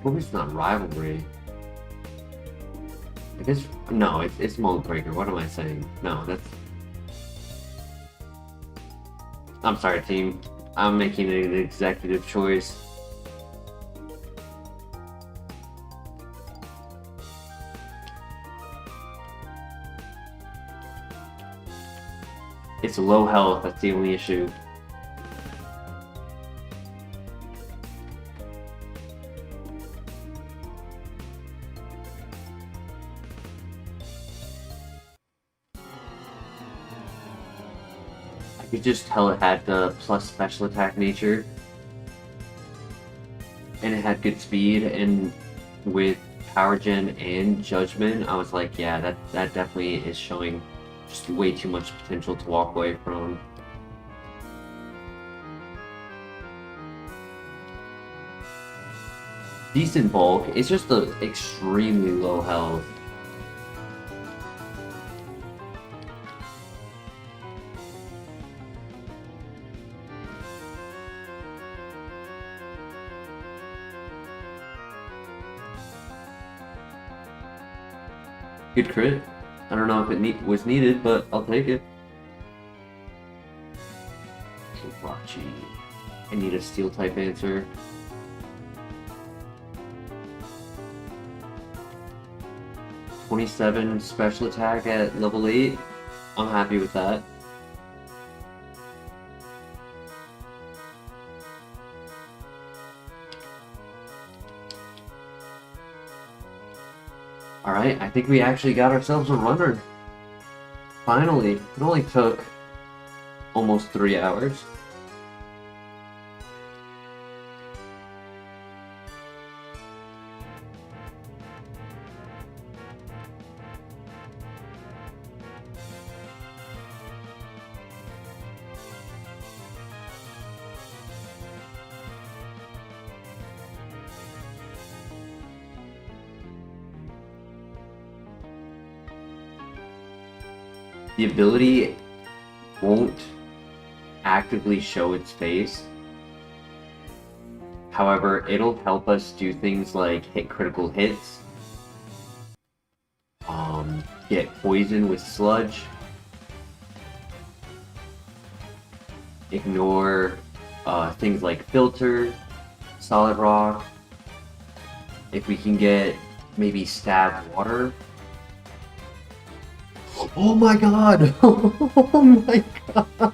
Hope it's not rivalry. I guess no, it's Mold Breaker. What am I saying? No, that's. I'm sorry, team. I'm making an executive choice. It's low health. That's the only issue. I could just tell it had the plus special attack nature. and it had good speed, and with power gen and judgment, I was like, yeah, that definitely is showing just way too much potential to walk away from. Decent bulk, it's just the extremely low health. Good crit. I don't know if it was needed, but I'll take it. Rachi. I need a steel type answer. "27 special attack at level 8. I'm happy with that. Alright, I think we actually got ourselves a runner. Finally. It only took almost 3 hours. The ability won't actively show its face. However, it'll help us do things like hit critical hits, get poison with sludge, ignore things like filter, solid rock. If we can get maybe stab water. Oh my god! Oh my god!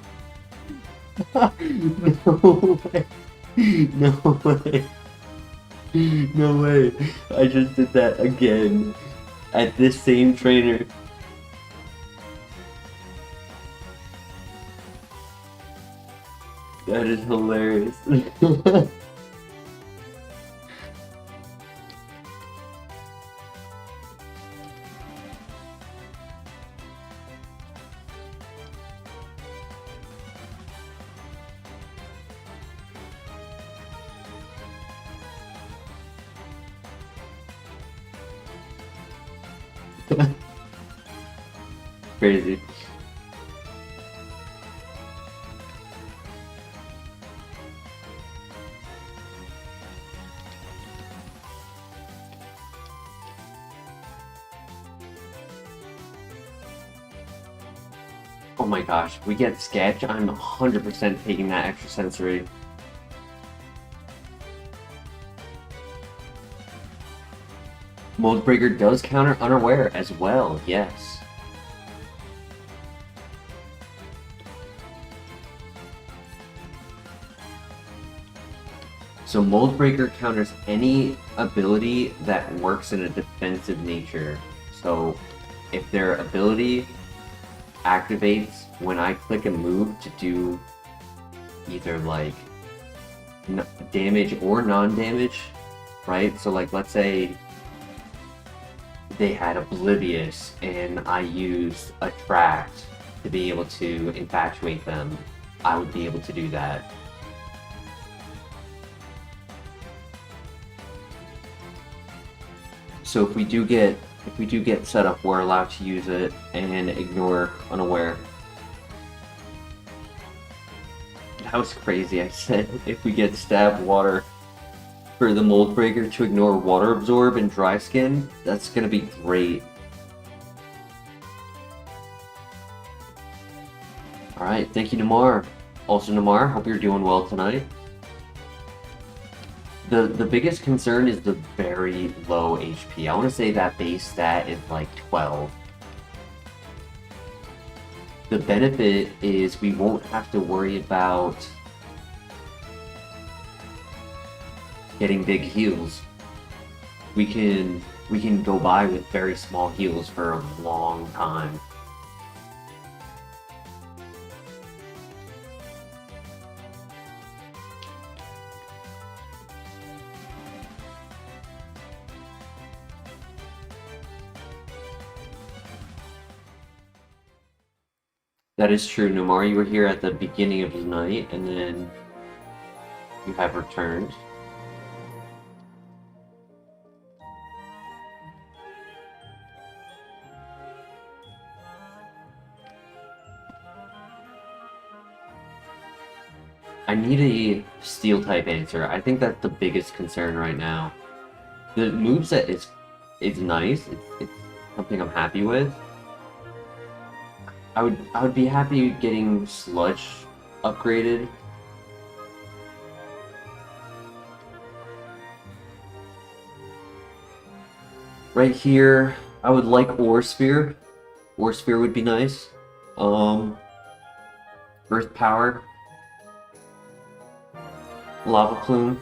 No way! No way! No way! I just did that again at this same trainer. That is hilarious. Crazy. Oh my gosh, we get Sketch, I'm 100% taking that extra sensory. Mold Breaker does counter Unaware as well, yes. So Mold Breaker counters any ability that works in a defensive nature. So if their ability activates when I click a move to do either like damage or non-damage, right? So like let's say they had Oblivious and I used Attract to be able to infatuate them, I would be able to do that. So if we do get set up, we're allowed to use it and ignore Unaware. That was crazy. I said if we get Stab Water for the Mold Breaker to ignore Water Absorb and Dry Skin, that's gonna be great. Alright, thank you, Namar. Also, Namar, hope you're doing well tonight. The biggest concern is the very low HP. I want to say that base stat is like 12. The benefit is we won't have to worry about getting big heals. We can go by with very small heals for a long time. That is true, Nomar. You were here at the beginning of the night, and then you have returned. I need a steel type answer. I think that's the biggest concern right now. The moveset is nice. It's something I'm happy with. I would be happy getting Sludge upgraded. Right here, I would like Ore Sphere. Ore Sphere would be nice. Earth Power. Lava Plume.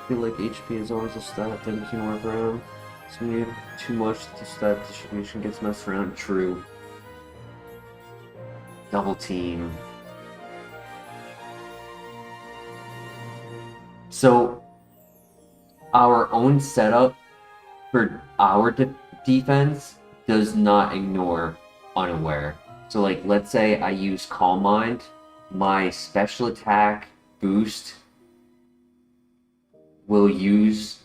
I feel like HP is always a stat that you can work around. So when you have too much, the stat distribution gets messed around. True. Double Team. So, our own setup for our defense does not ignore Unaware. So, like, let's say I use Calm Mind, my special attack boost will use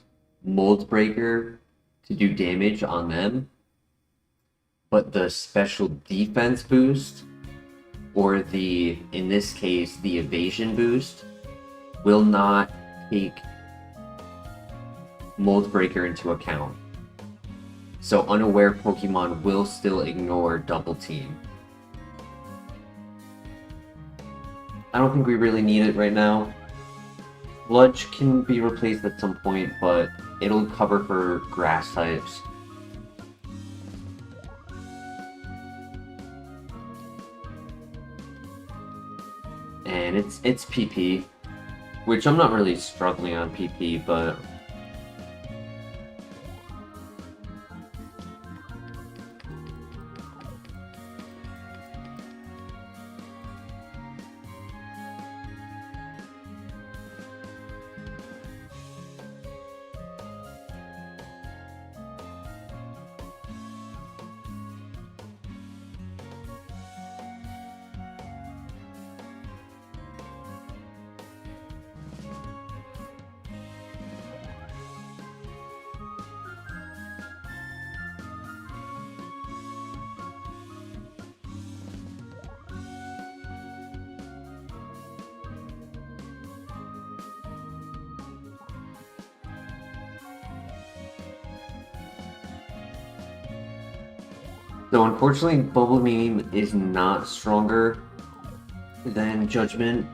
Mold Breaker to do damage on them, but the special defense boost, or in this case, the evasion boost, will not take Mold Breaker into account. So Unaware Pokemon will still ignore Double Team. I don't think we really need it right now. Sludge can be replaced at some point, but it'll cover for grass types. And it's PP, which I'm not really struggling on PP, but so unfortunately, Bubble Beam is not stronger than Judgment.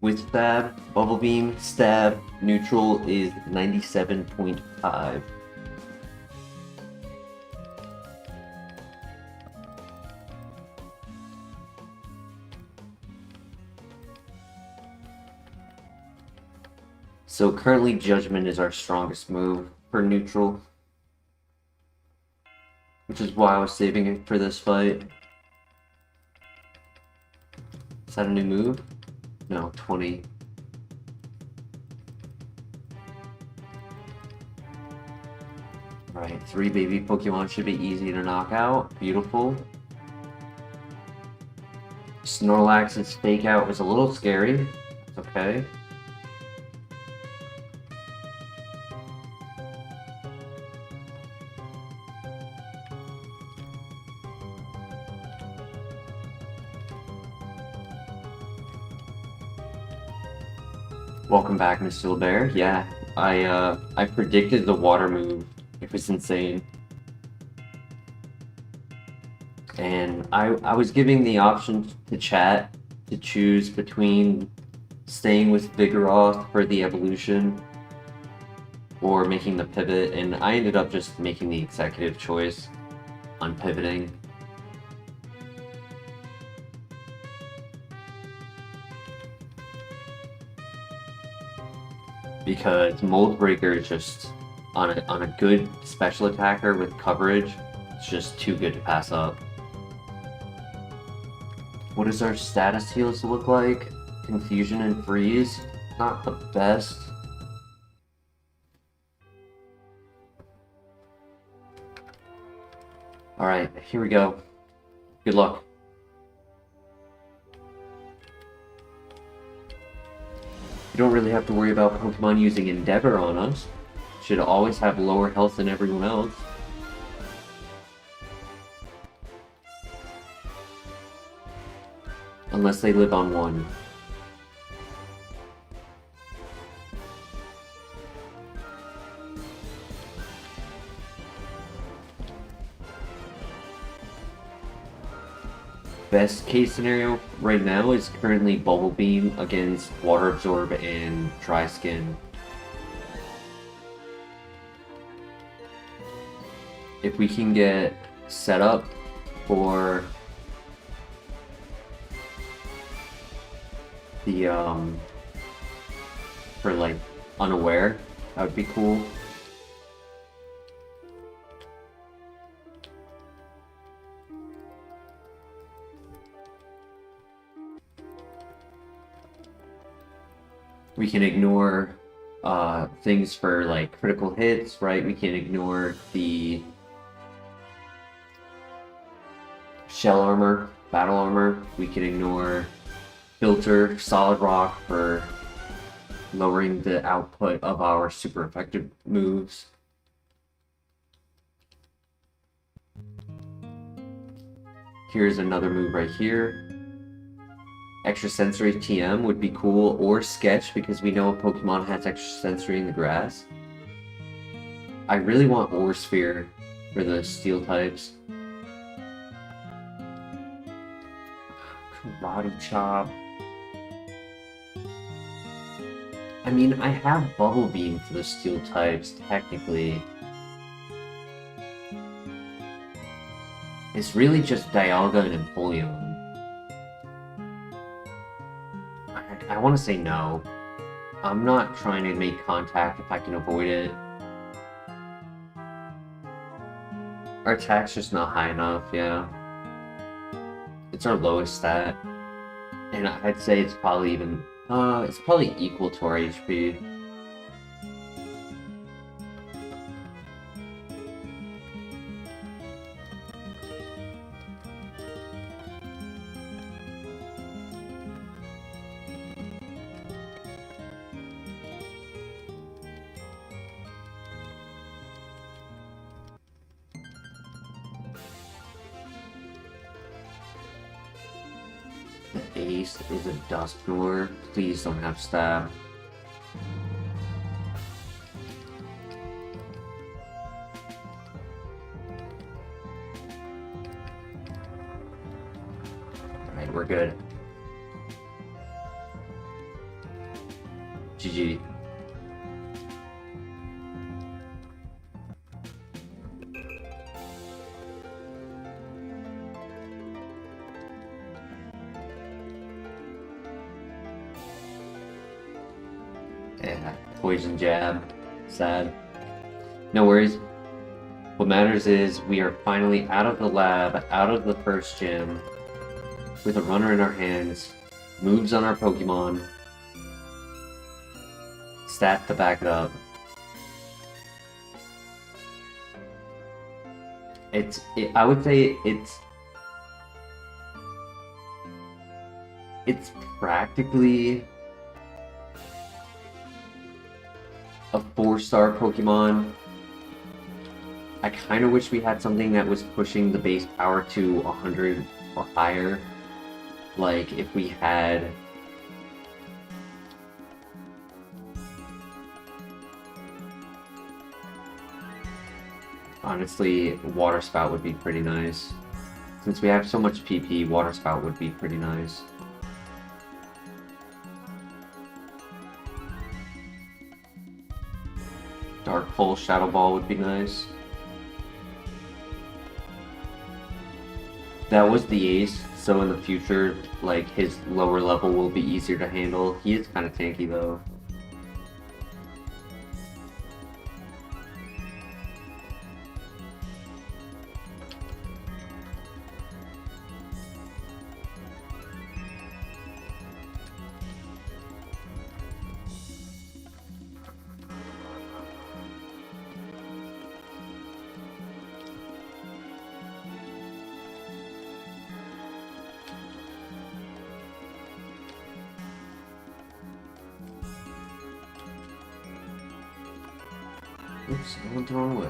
With Stab, Bubble Beam, Stab, Neutral is 97.5. So currently Judgment is our strongest move for Neutral, which is why I was saving it for this fight. Is that a new move? No, 20. Alright, 3 baby Pokemon should be easy to knock out. Beautiful. Snorlax's Fake Out was a little scary. It's okay. Welcome back, Miss Silbear. Yeah, I predicted the water move. It was insane. And I was giving the option to chat to choose between staying with Vigoroth for the evolution or making the pivot, and I ended up just making the executive choice on pivoting. Because Mold Breaker is just on a good special attacker with coverage, it's just too good to pass up. What does our status heals look like? Confusion and Freeze, not the best. Alright, here we go. Good luck. You don't really have to worry about Pokemon using Endeavor on us. Should always have lower health than everyone else. Unless they live on 1. Best case scenario right now is currently Bubble Beam against Water Absorb and Dry Skin. If we can get set up for the for like Unaware, that would be cool. We can ignore things for like critical hits, right? We can ignore the shell armor, battle armor. We can ignore filter, solid rock for lowering the output of our super effective moves. Here's another move right here. Extrasensory TM would be cool, or Sketch, because we know a Pokemon has Extrasensory in the grass. I really want Ore Sphere for the Steel types. Karate Chop. I mean, I have Bubble Beam for the Steel types, technically. It's really just Dialga and Empoleon. I want to say no. I'm not trying to make contact if I can avoid it. Our attack's just not high enough, yeah. It's our lowest stat. And I'd say it's probably even... it's probably equal to our HP. Ace is a Dusknoir. Please don't have stab. Alright, we're good. GG. Yeah, poison jab. Sad. No worries. What matters is we are finally out of the lab, out of the first gym, with a runner in our hands, moves on our Pokemon, stat to back it up. I would say it's practically a 4-star Pokemon. I kind of wish we had something that was pushing the base power to 100 or higher. Like if we had... Honestly, Water Spout would be pretty nice. Since we have so much PP, Water Spout would be pretty nice. Dark Pulse Shadow Ball would be nice. That was the ace, so in the future, like, his lower level will be easier to handle. He is kind of tanky though. Oops, I went the wrong way.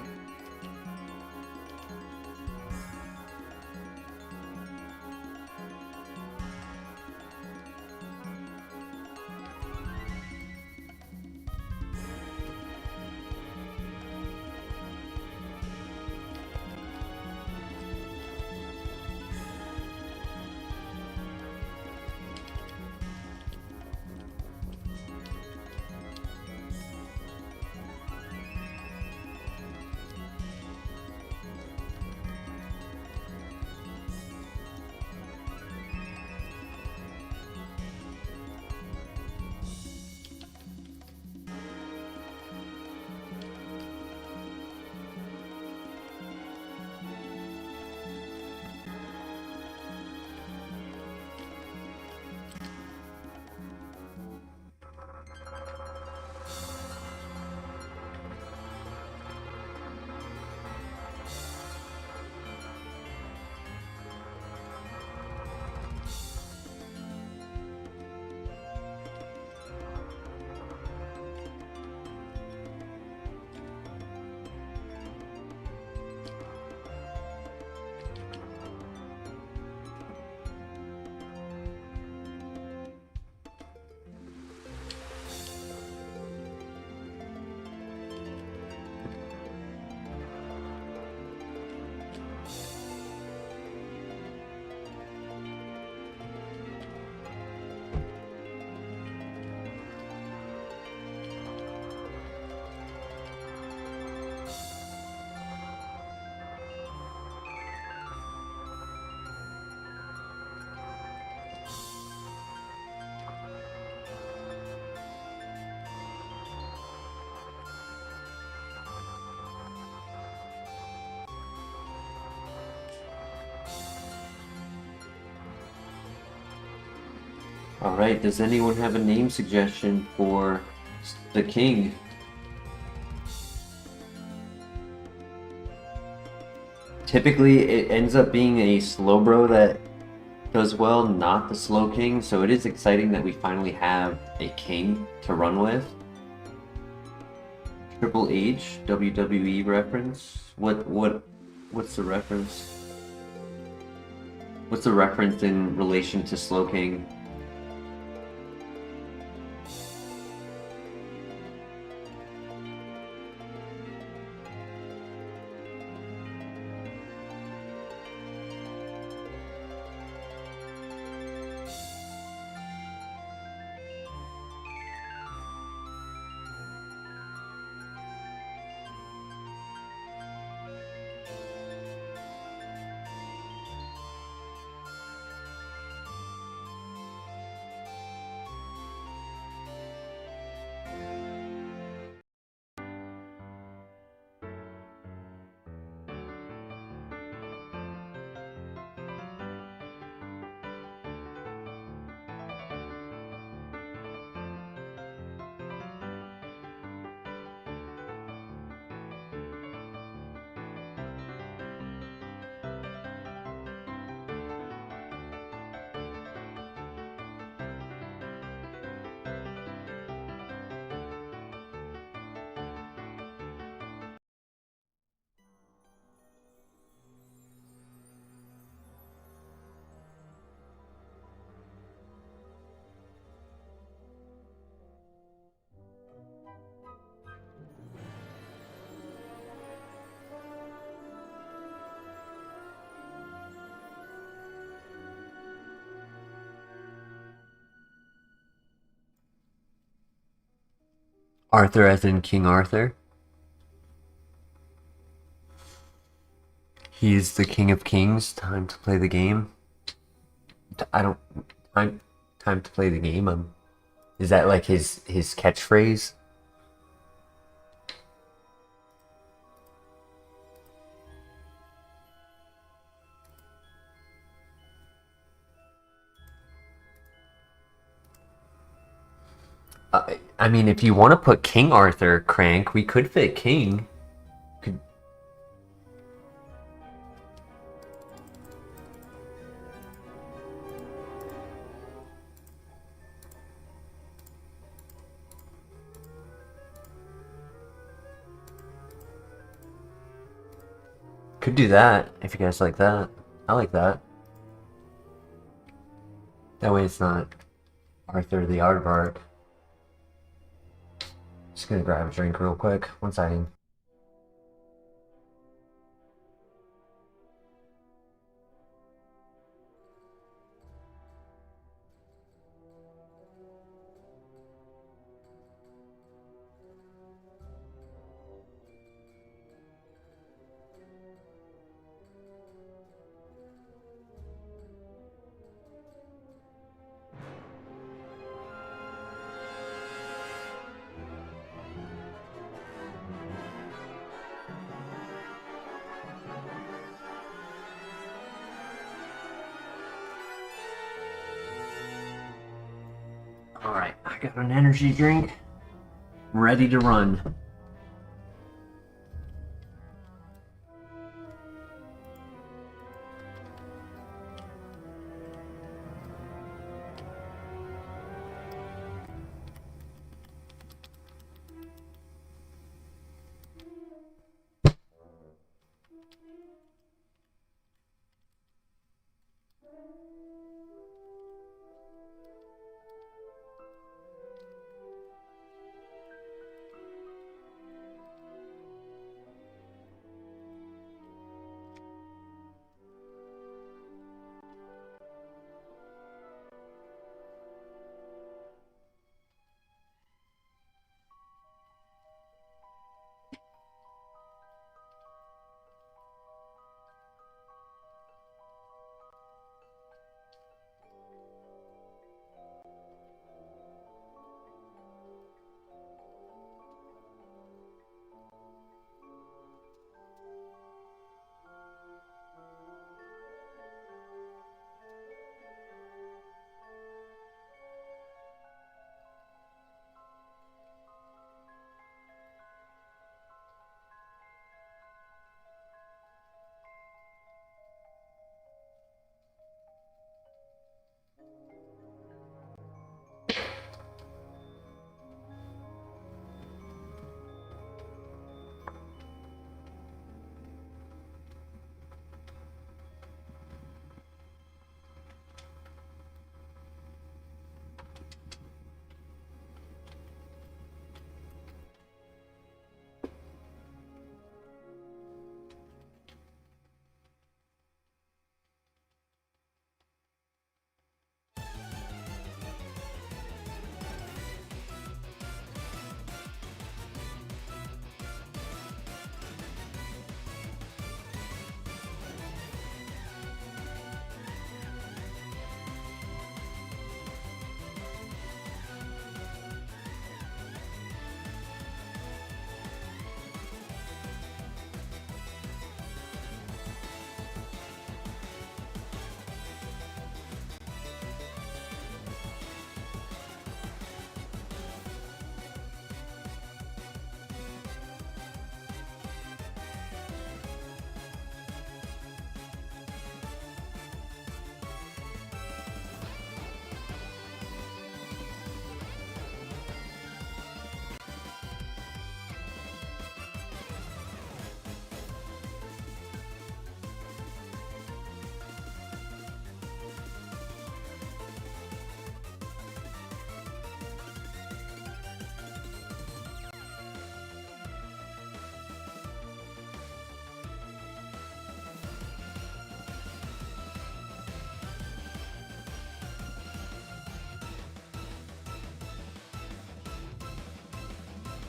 Alright, does anyone have a name suggestion for the king? Typically, it ends up being a Slowbro that does well, not the Slow King, so it is exciting that we finally have a king to run with. Triple H, WWE reference? What's the reference? What's the reference in relation to Slow King? Arthur as in King Arthur. He's the King of Kings. Time to play the game. I don't... Time to play the game. Is that like his catchphrase? I mean, if you want to put King Arthur, Crank, we could fit King. Could... Could do that if you guys like that. I like that. That way it's not Arthur the Aardvark. Just gonna grab a drink real quick. One second. Alright, I got an energy drink. Ready to run.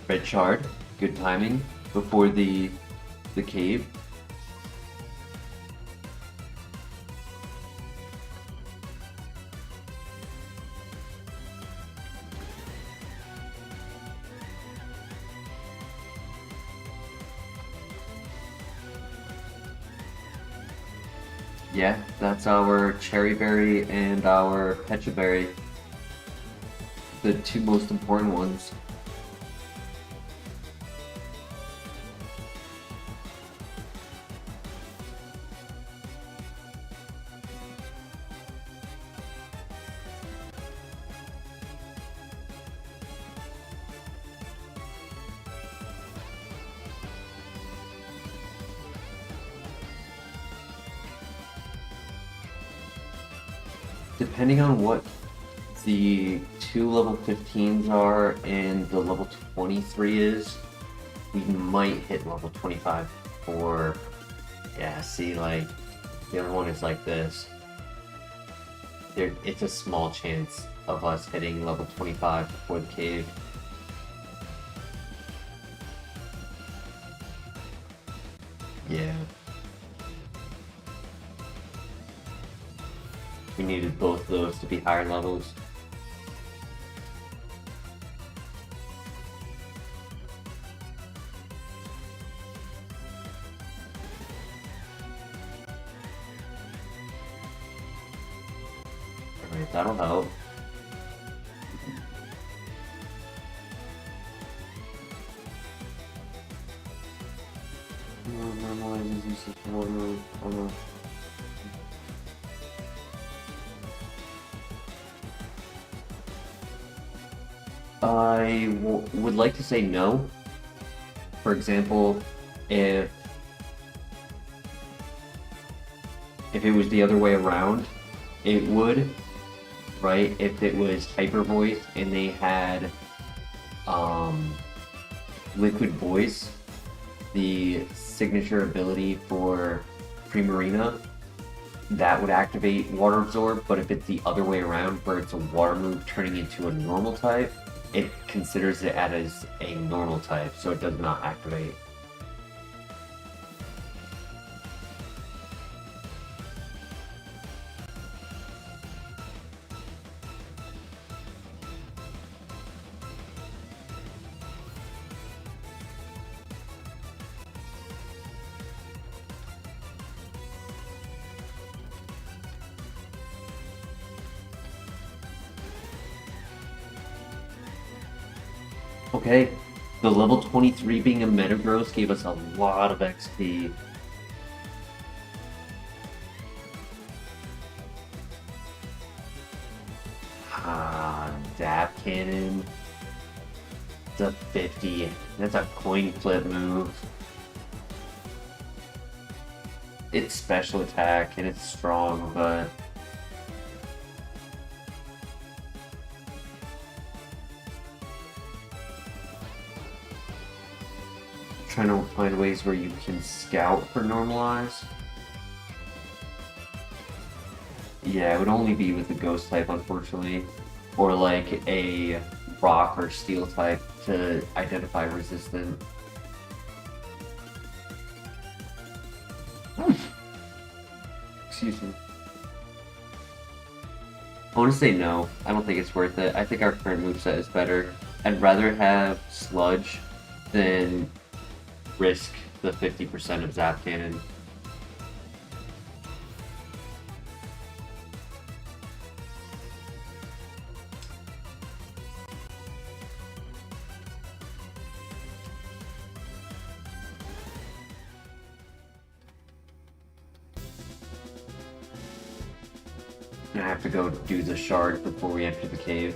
Red shard, good timing before the cave. Yeah, that's our cherry berry and our pecha berry. The two most important ones. Depending on what the two level 15s are and the level 23 is, we might hit level 25 for, yeah, see, like, the other one is like this. It's a small chance of us hitting level 25 before the cave. Yeah. We needed both of those to be higher levels. Alright, that'll help. Normalizes use of water. Oh no. Would like to say no. For example, if it was the other way around, it would, right? If it was Hyper Voice and they had Liquid Voice, the signature ability for Primarina, that would activate Water Absorb, but if it's the other way around, where it's a water move turning into a normal type, it considers it as a normal type, so it does not activate. Okay, the level 23 being a Metagross gave us a lot of XP. Zap Cannon. It's a 50. That's a coin flip move. It's special attack and it's strong, but trying to find ways where you can scout for normalize. Yeah, it would only be with the ghost type, unfortunately, or like a rock or steel type to identify resistant. Excuse me. I want to say no. I don't think it's worth it. I think our current moveset is better. I'd rather have Sludge than risk the 50% of Zap Cannon. I have to go do the shard before we enter the cave.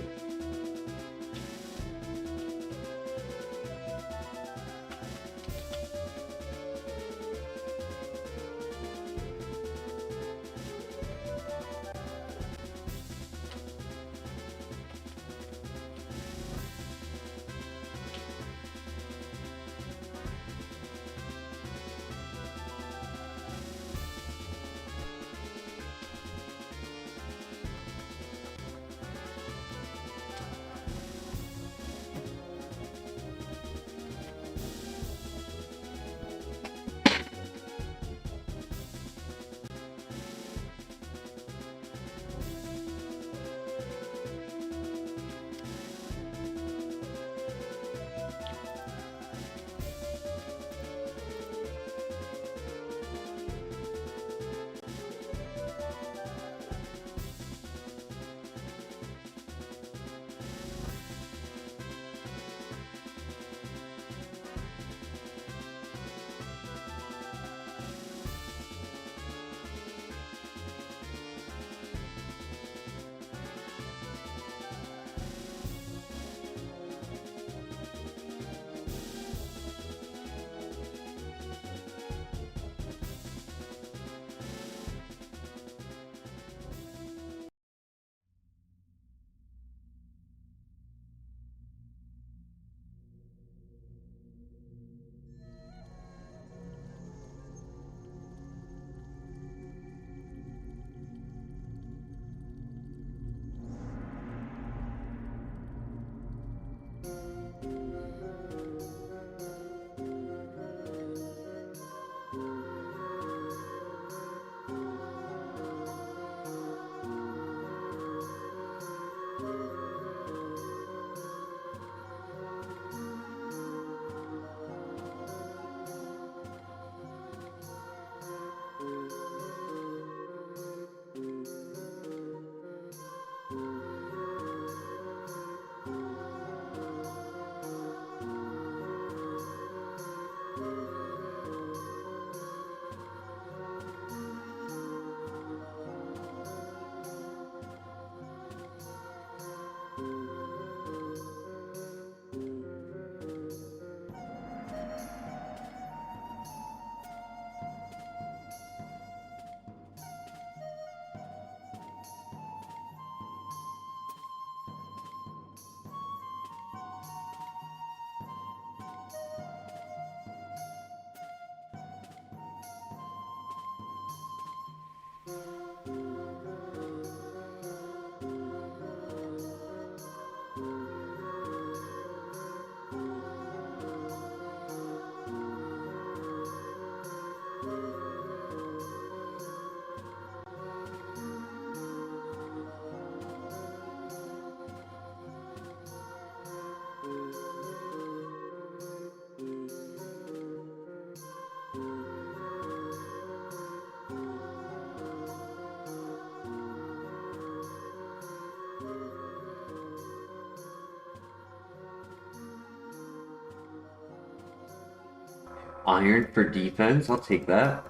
Iron for defense, I'll take that.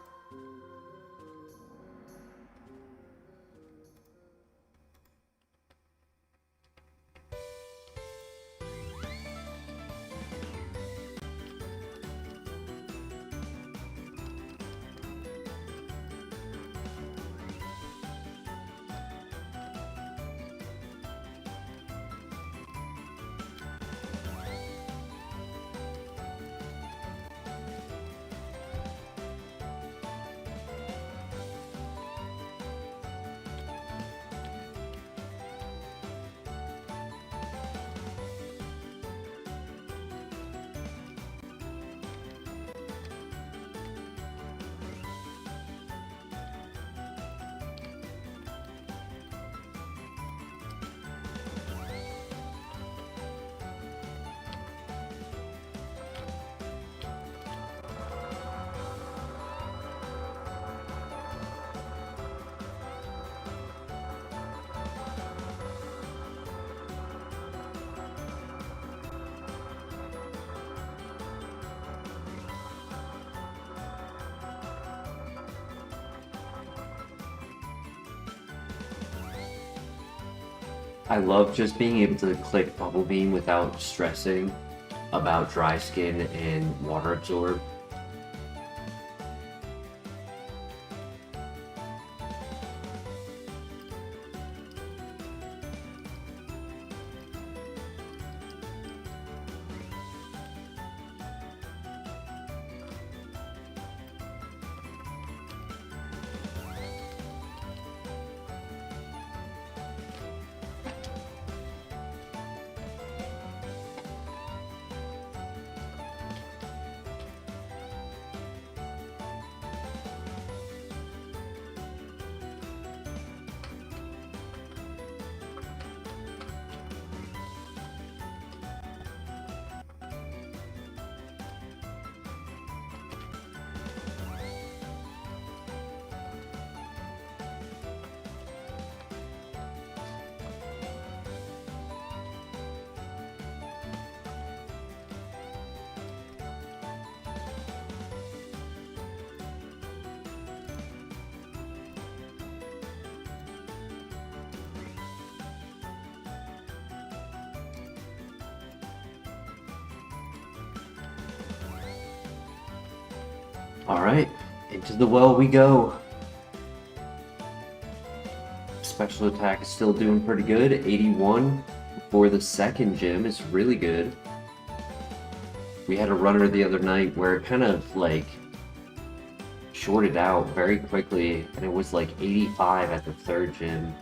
I love just being able to click Bubble Beam without stressing about dry skin and water absorb. Alright, into the well we go. Special attack is still doing pretty good. 81 for the second gym is really good. We had a runner the other night where it kind of like shorted out very quickly, and it was like 85 at the third gym.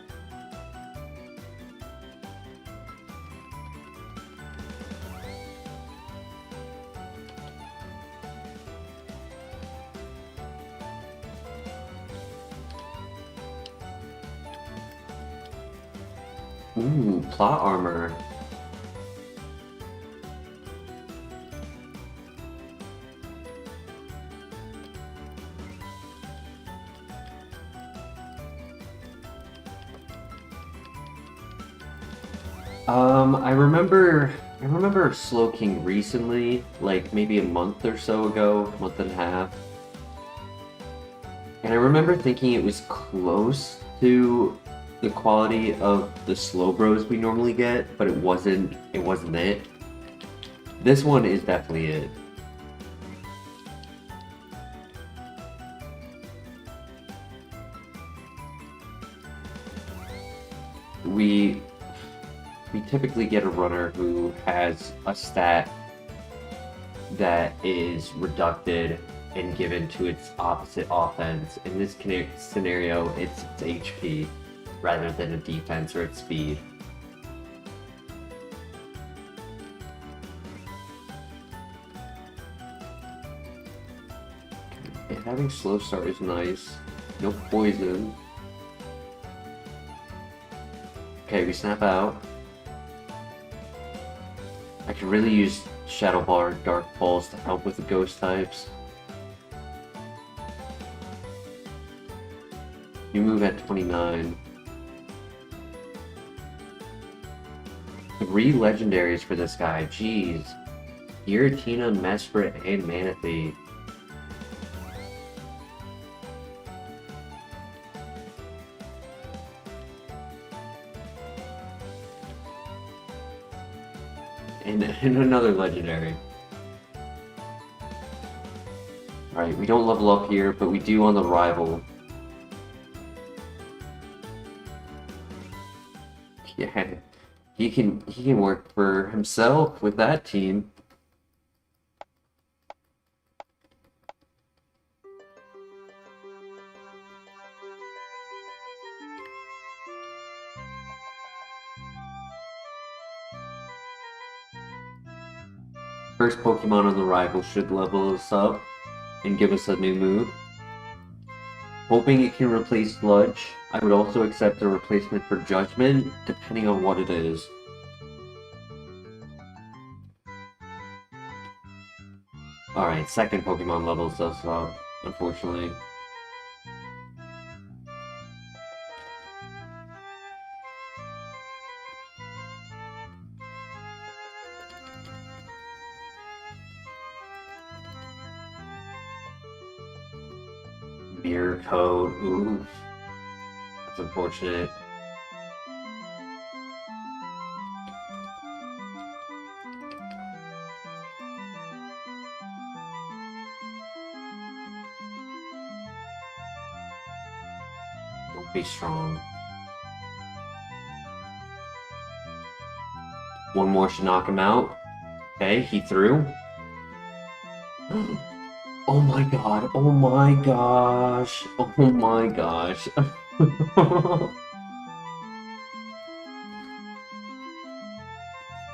Ooh, plot armor. I remember Slowking recently, like maybe a month or so ago, month and a half. And I remember thinking it was close to the quality of the slow bros we normally get, but it wasn't it. This one is definitely it. We typically get a runner who has a stat that is reducted and given to its opposite offense. In this scenario, it's its HP rather than a defense or its speed. Okay, having slow start is nice. No poison. Okay, we snap out. I could really use Shadow Ball or Dark Pulse to help with the ghost types. You move at 29. 3 legendaries for this guy, jeez. Giratina, Mesprit, and Manaphy. And another legendary. Alright, we don't level up here, but we do on the rival. Yeah, he can work for himself with that team. First Pokemon on the rival should level us up and give us a new move. Hoping it can replace Sludge. I would also accept a replacement for Judgment, depending on what it is. Alright, second Pokemon levels us up, unfortunately. Mirror code, ooh. That's unfortunate. Don't be strong. One more should knock him out. Okay, he threw. Oh my god, oh my gosh, oh my gosh.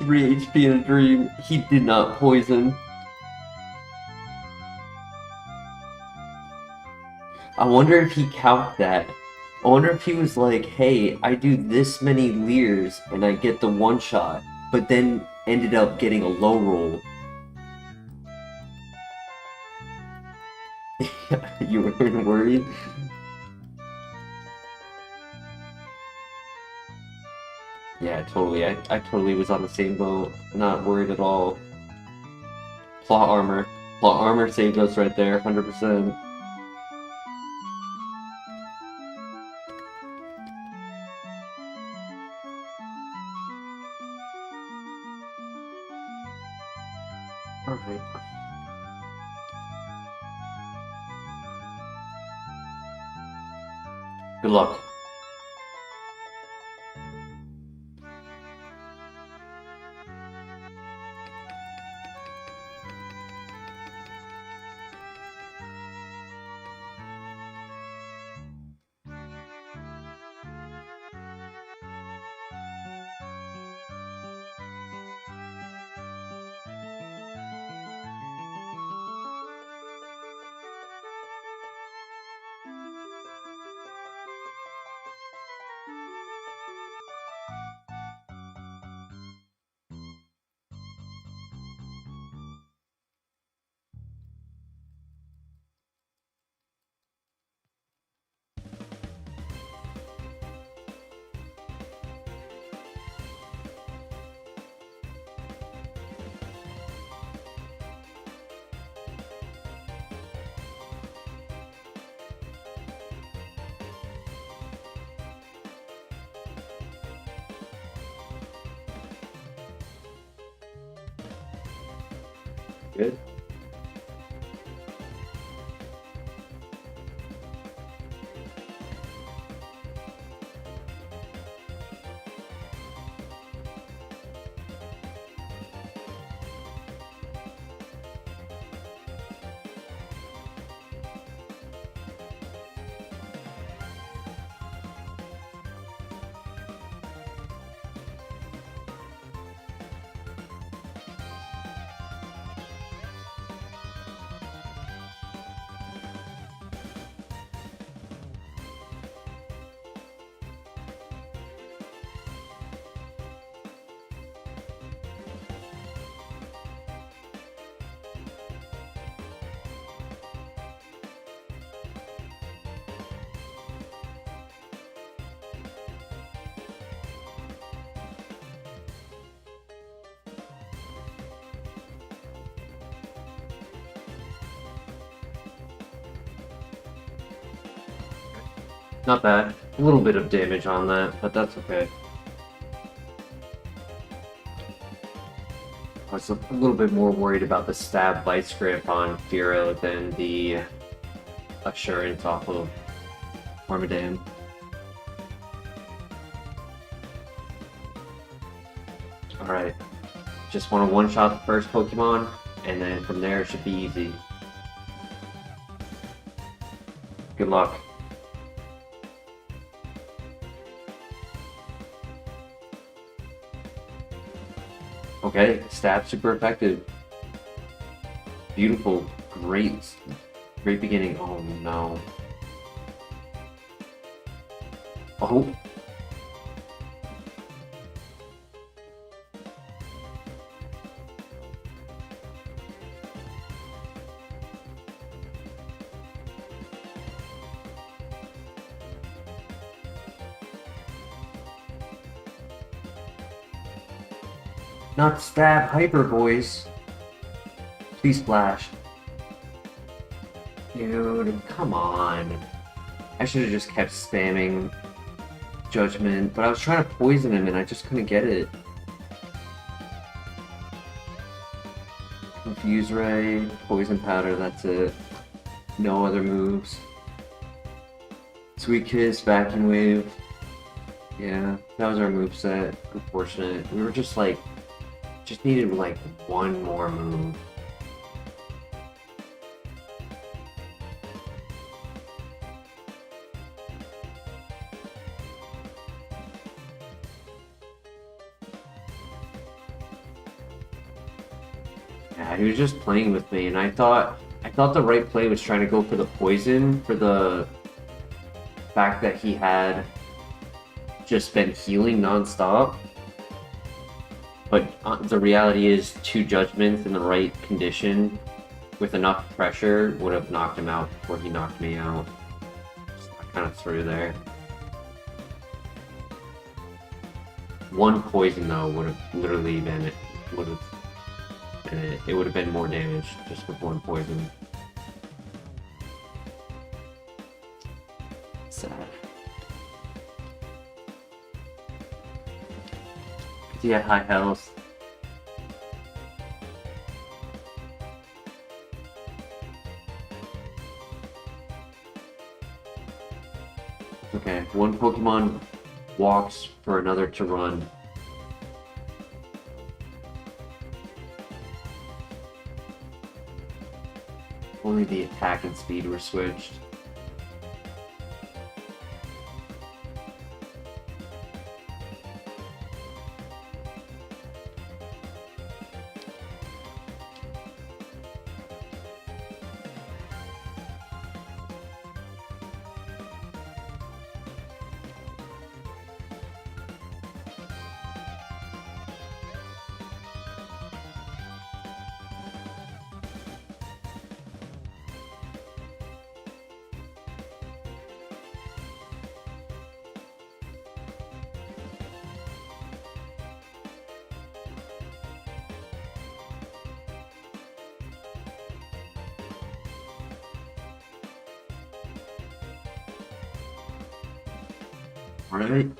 3 HP in a dream. He did not poison. I wonder if he counted that. I wonder if he was like, hey, I do this many Leers and I get the one shot, but then ended up getting a low roll. You weren't worried? Yeah, totally. I totally was on the same boat. Not worried at all. Plot armor. Plot armor saved us right there, 100%. Alright. Good luck. Good. Not bad. A little bit of damage on that, but that's okay. I was a little bit more worried about the stab vice grip on Firo than the assurance off of Armadan. Alright, just want to one-shot the first Pokemon, and then from there it should be easy. Good luck. Okay, stab super effective. Beautiful, great beginning. Oh no. Oh. Not stab hyper boys. Please splash. Dude, come on. I should have just kept spamming Judgment, but I was trying to poison him and I just couldn't get it. Confuse Ray, Poison Powder, that's it. No other moves. Sweet Kiss, Vacuum Wave. Yeah, that was our moveset. Unfortunate. We were just like, just needed like one more move. Yeah, he was just playing with me, and I thought the right play was trying to go for the poison for the fact that he had just been healing non-stop. But the reality is, 2 Judgments in the right condition with enough pressure would have knocked him out before he knocked me out. So I kind of threw there. 1 poison though would have literally been it. It would have been more damage just with 1 poison. Sad. Yeah, high health. Okay, 1 Pokemon walks for another to run. Only the attack and speed were switched. Alright.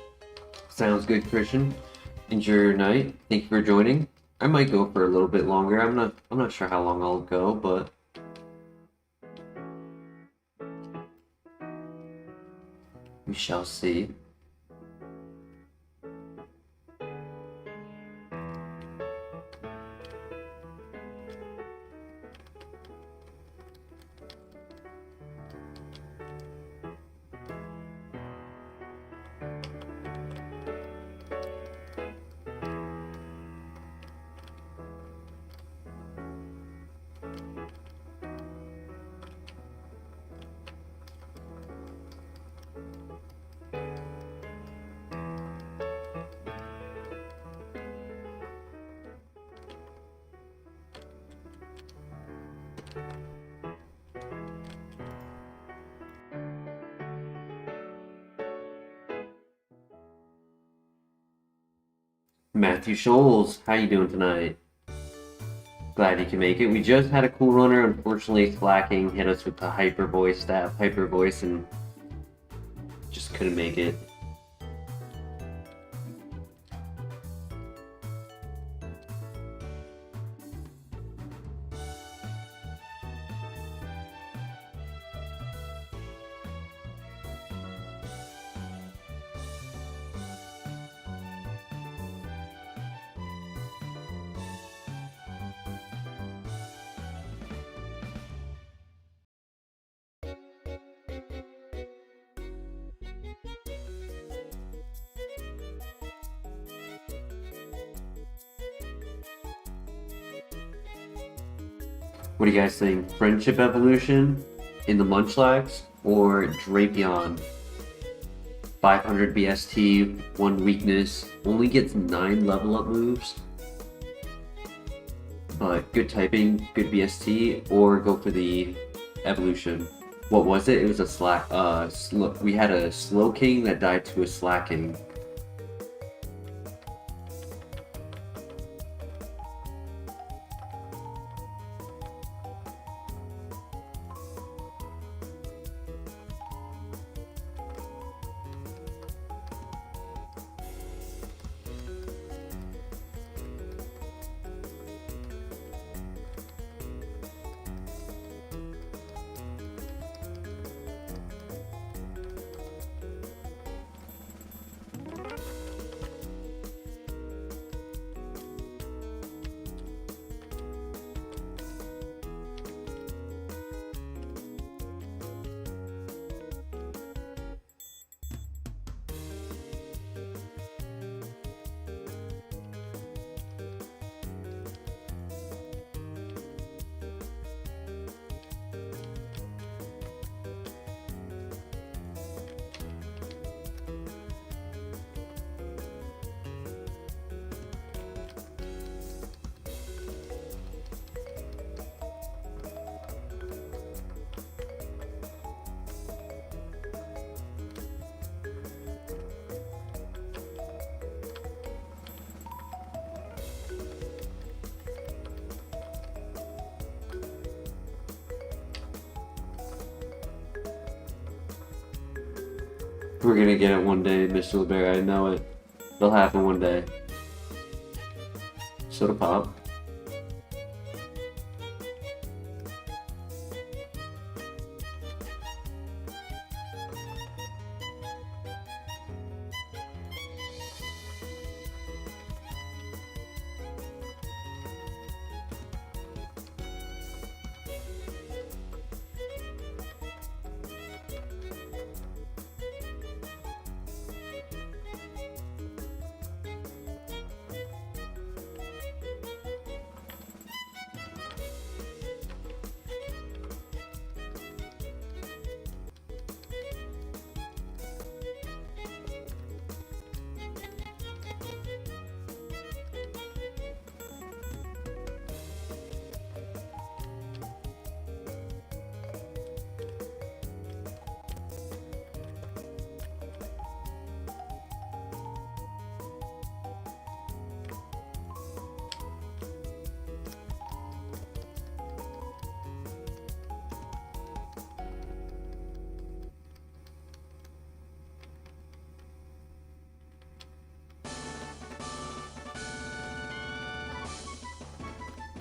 Sounds good, Christian. Enjoy your night. Thank you for joining. I might go for a little bit longer. I'm not sure how long I'll go, but we shall see. Matthew Scholes, how you doing tonight? Glad you can make it. We just had a cool runner, unfortunately Slacking hit us with the Hyper Voice staff, Hyper Voice, and just couldn't make it. What do you guys think? Friendship Evolution in the Munchlax or Drapion? 500 BST, 1 weakness, only gets 9 level up moves. But good typing, good BST, or go for the evolution. What was it? It was a slack. We had a slow king that died to a slacking. We're gonna get it one day, Mr. LeBear. I know it. It'll happen one day. Soda pop.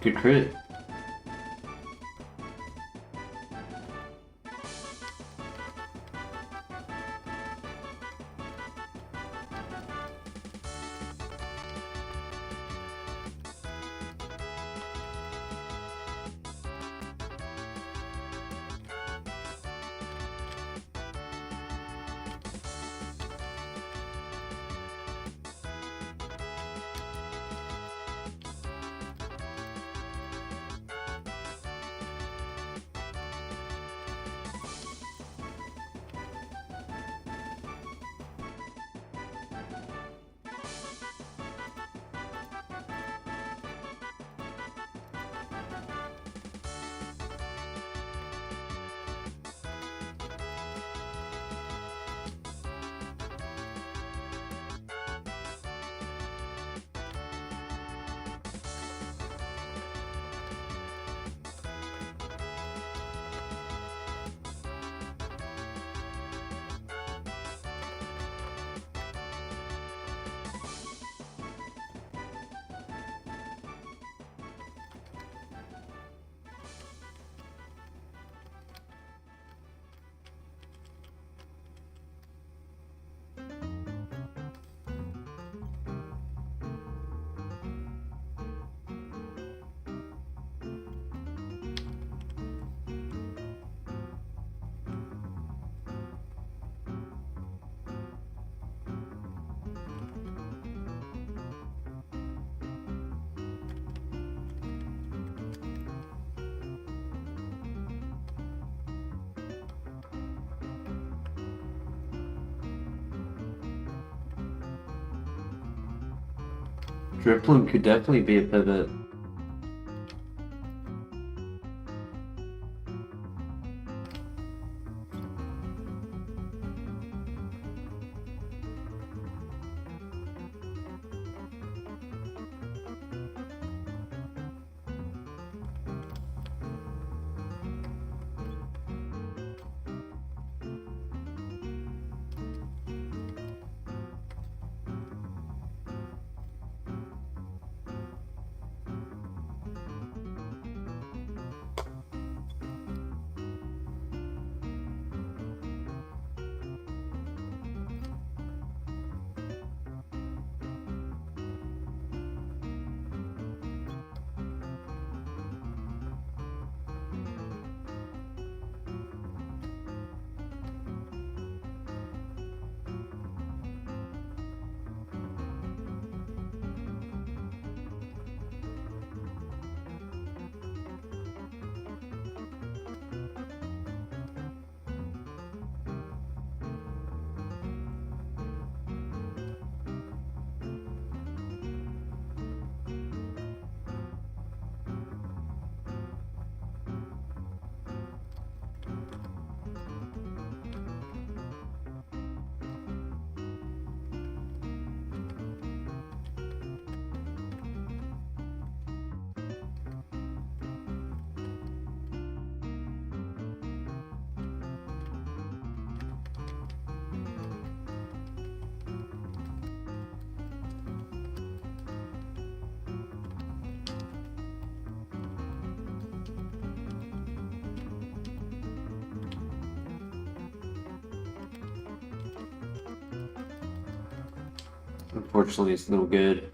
Good crit. Driploom could definitely be a pivot. Unfortunately, it's no good.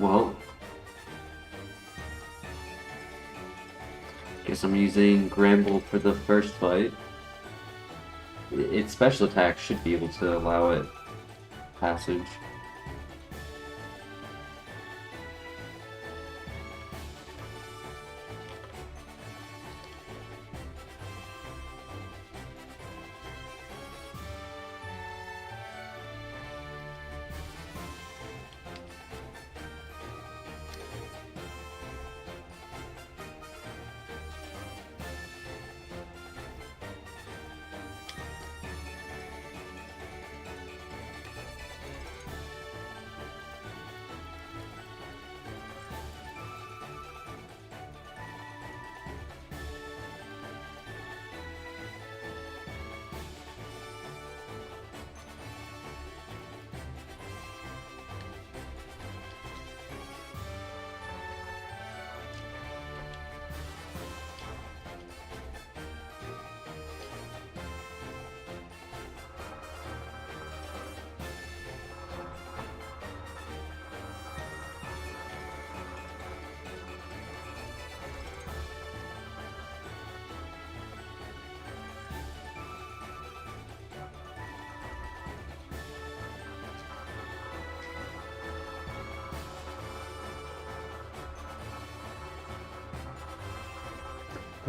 Well, guess I'm using Gramble for the first fight. Its special attack should be able to allow it passage.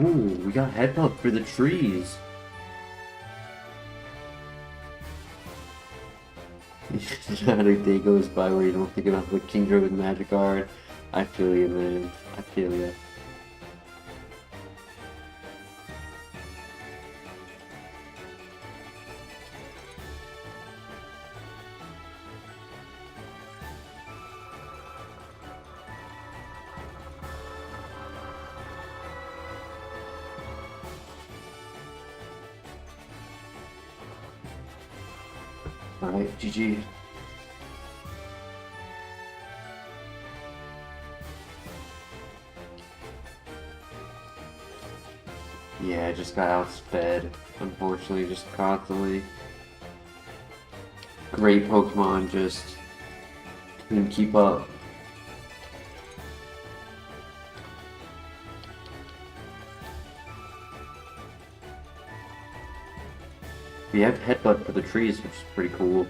Ooh, we got headbutt for the trees. Not a day goes by where you don't think about the Kingdra with Magic Guard. I feel you, man. I feel you. Alright, GG. Yeah, I just got outsped, unfortunately, just constantly. Great Pokemon, just couldn't keep up. We have headbutt for the trees, which is pretty cool.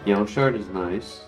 Yellow Shard is nice.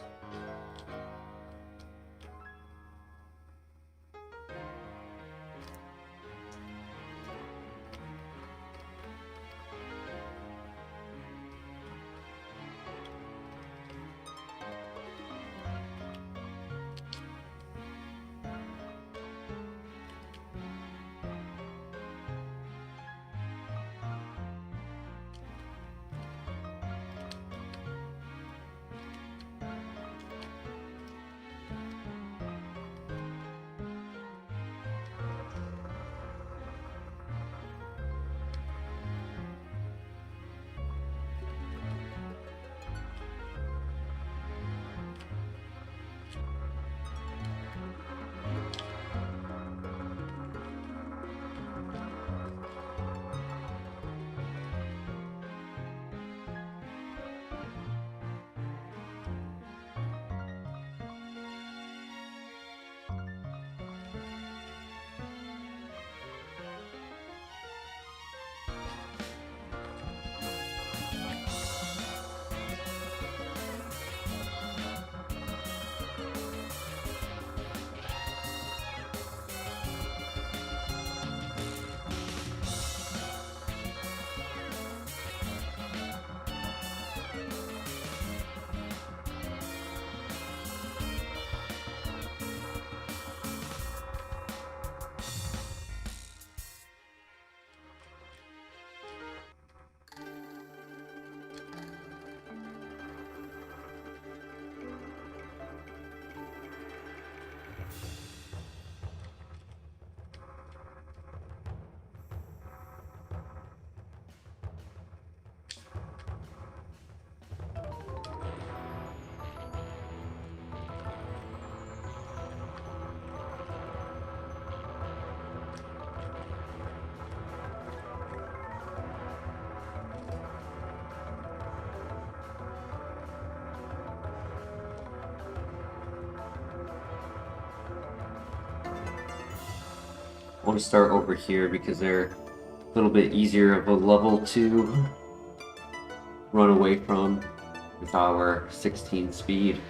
I want to start over here because they're a little bit easier of a level to run away from with our 16 speed.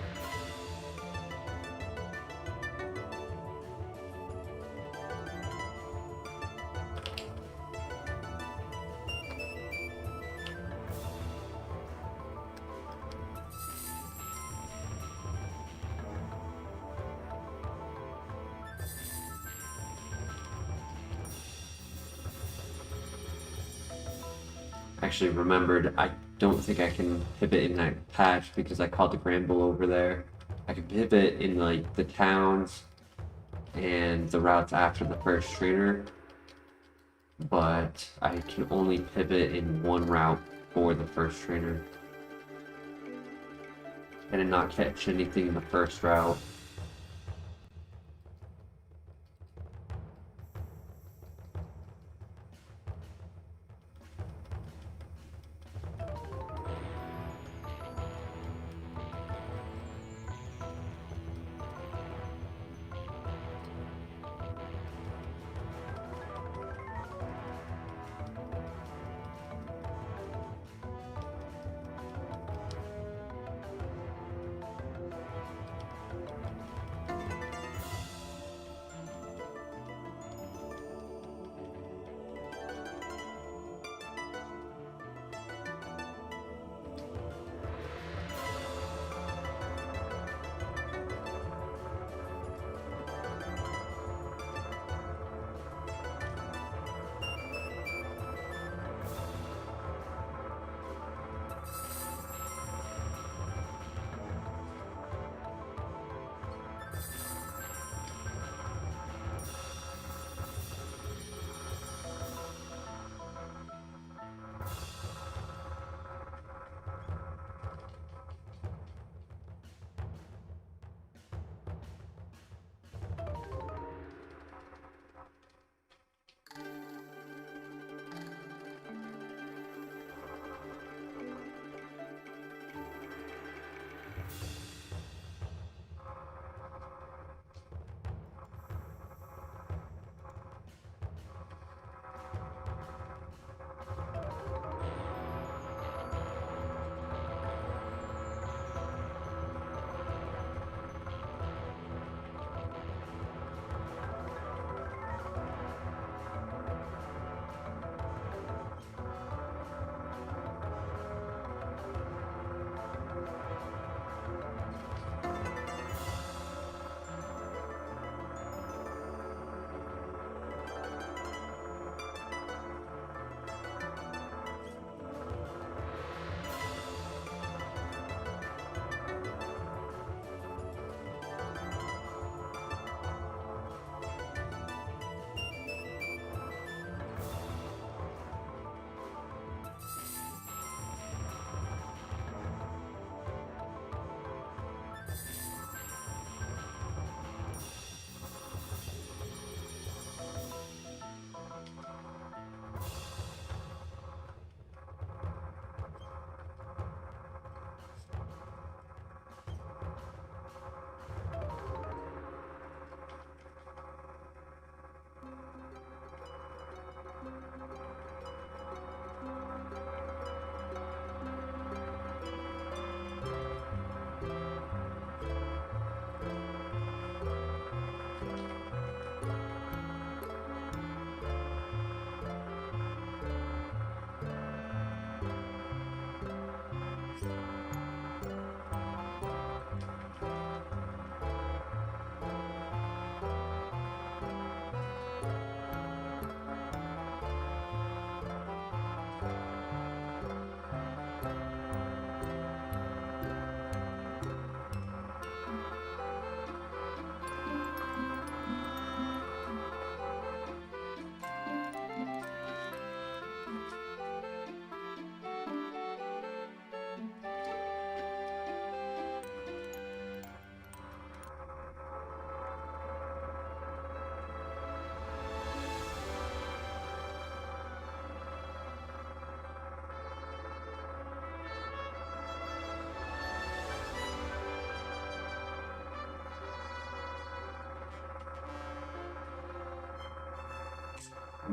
actually remembered, I don't think I can pivot in that patch because I caught the Granbull over there. I can pivot in like the towns and the routes after the first trainer, but I can only pivot in one route for the first trainer. I did not catch anything in the first route.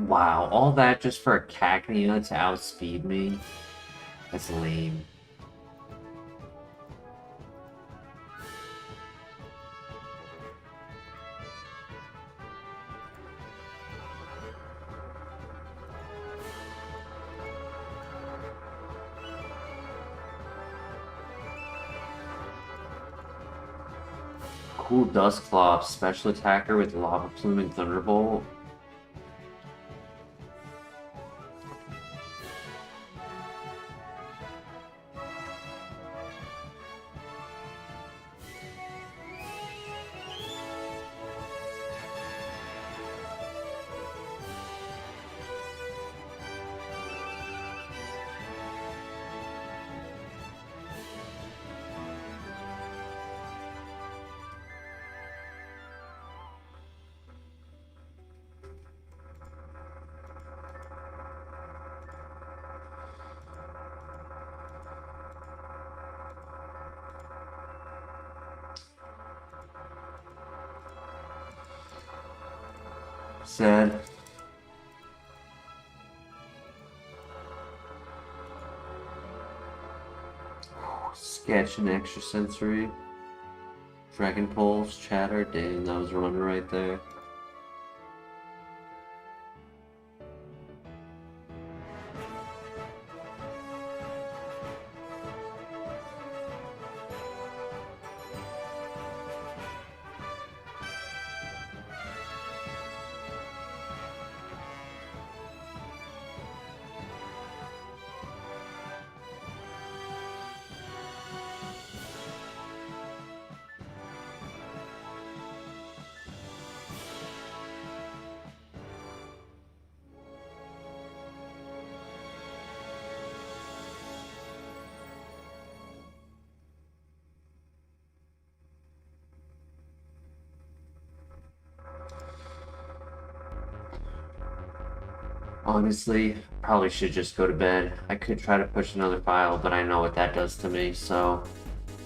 Wow, all that just for a Cacnea to outspeed me? That's lame. Cool Dusclops, special attacker with Lava Plume and Thunderbolt. Sad. Sketch and extrasensory. Dragon Pulse, Chatter, dang, that was running right there. Honestly, probably should just go to bed. I could try to push another file, but I know what that does to me, so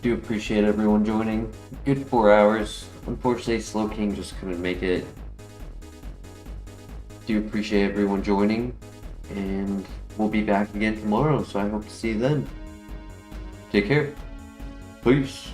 do appreciate everyone joining. Good 4 hours. Unfortunately, Slow King just couldn't make it. Do appreciate everyone joining, and we'll be back again tomorrow, so I hope to see you then. Take care. Peace.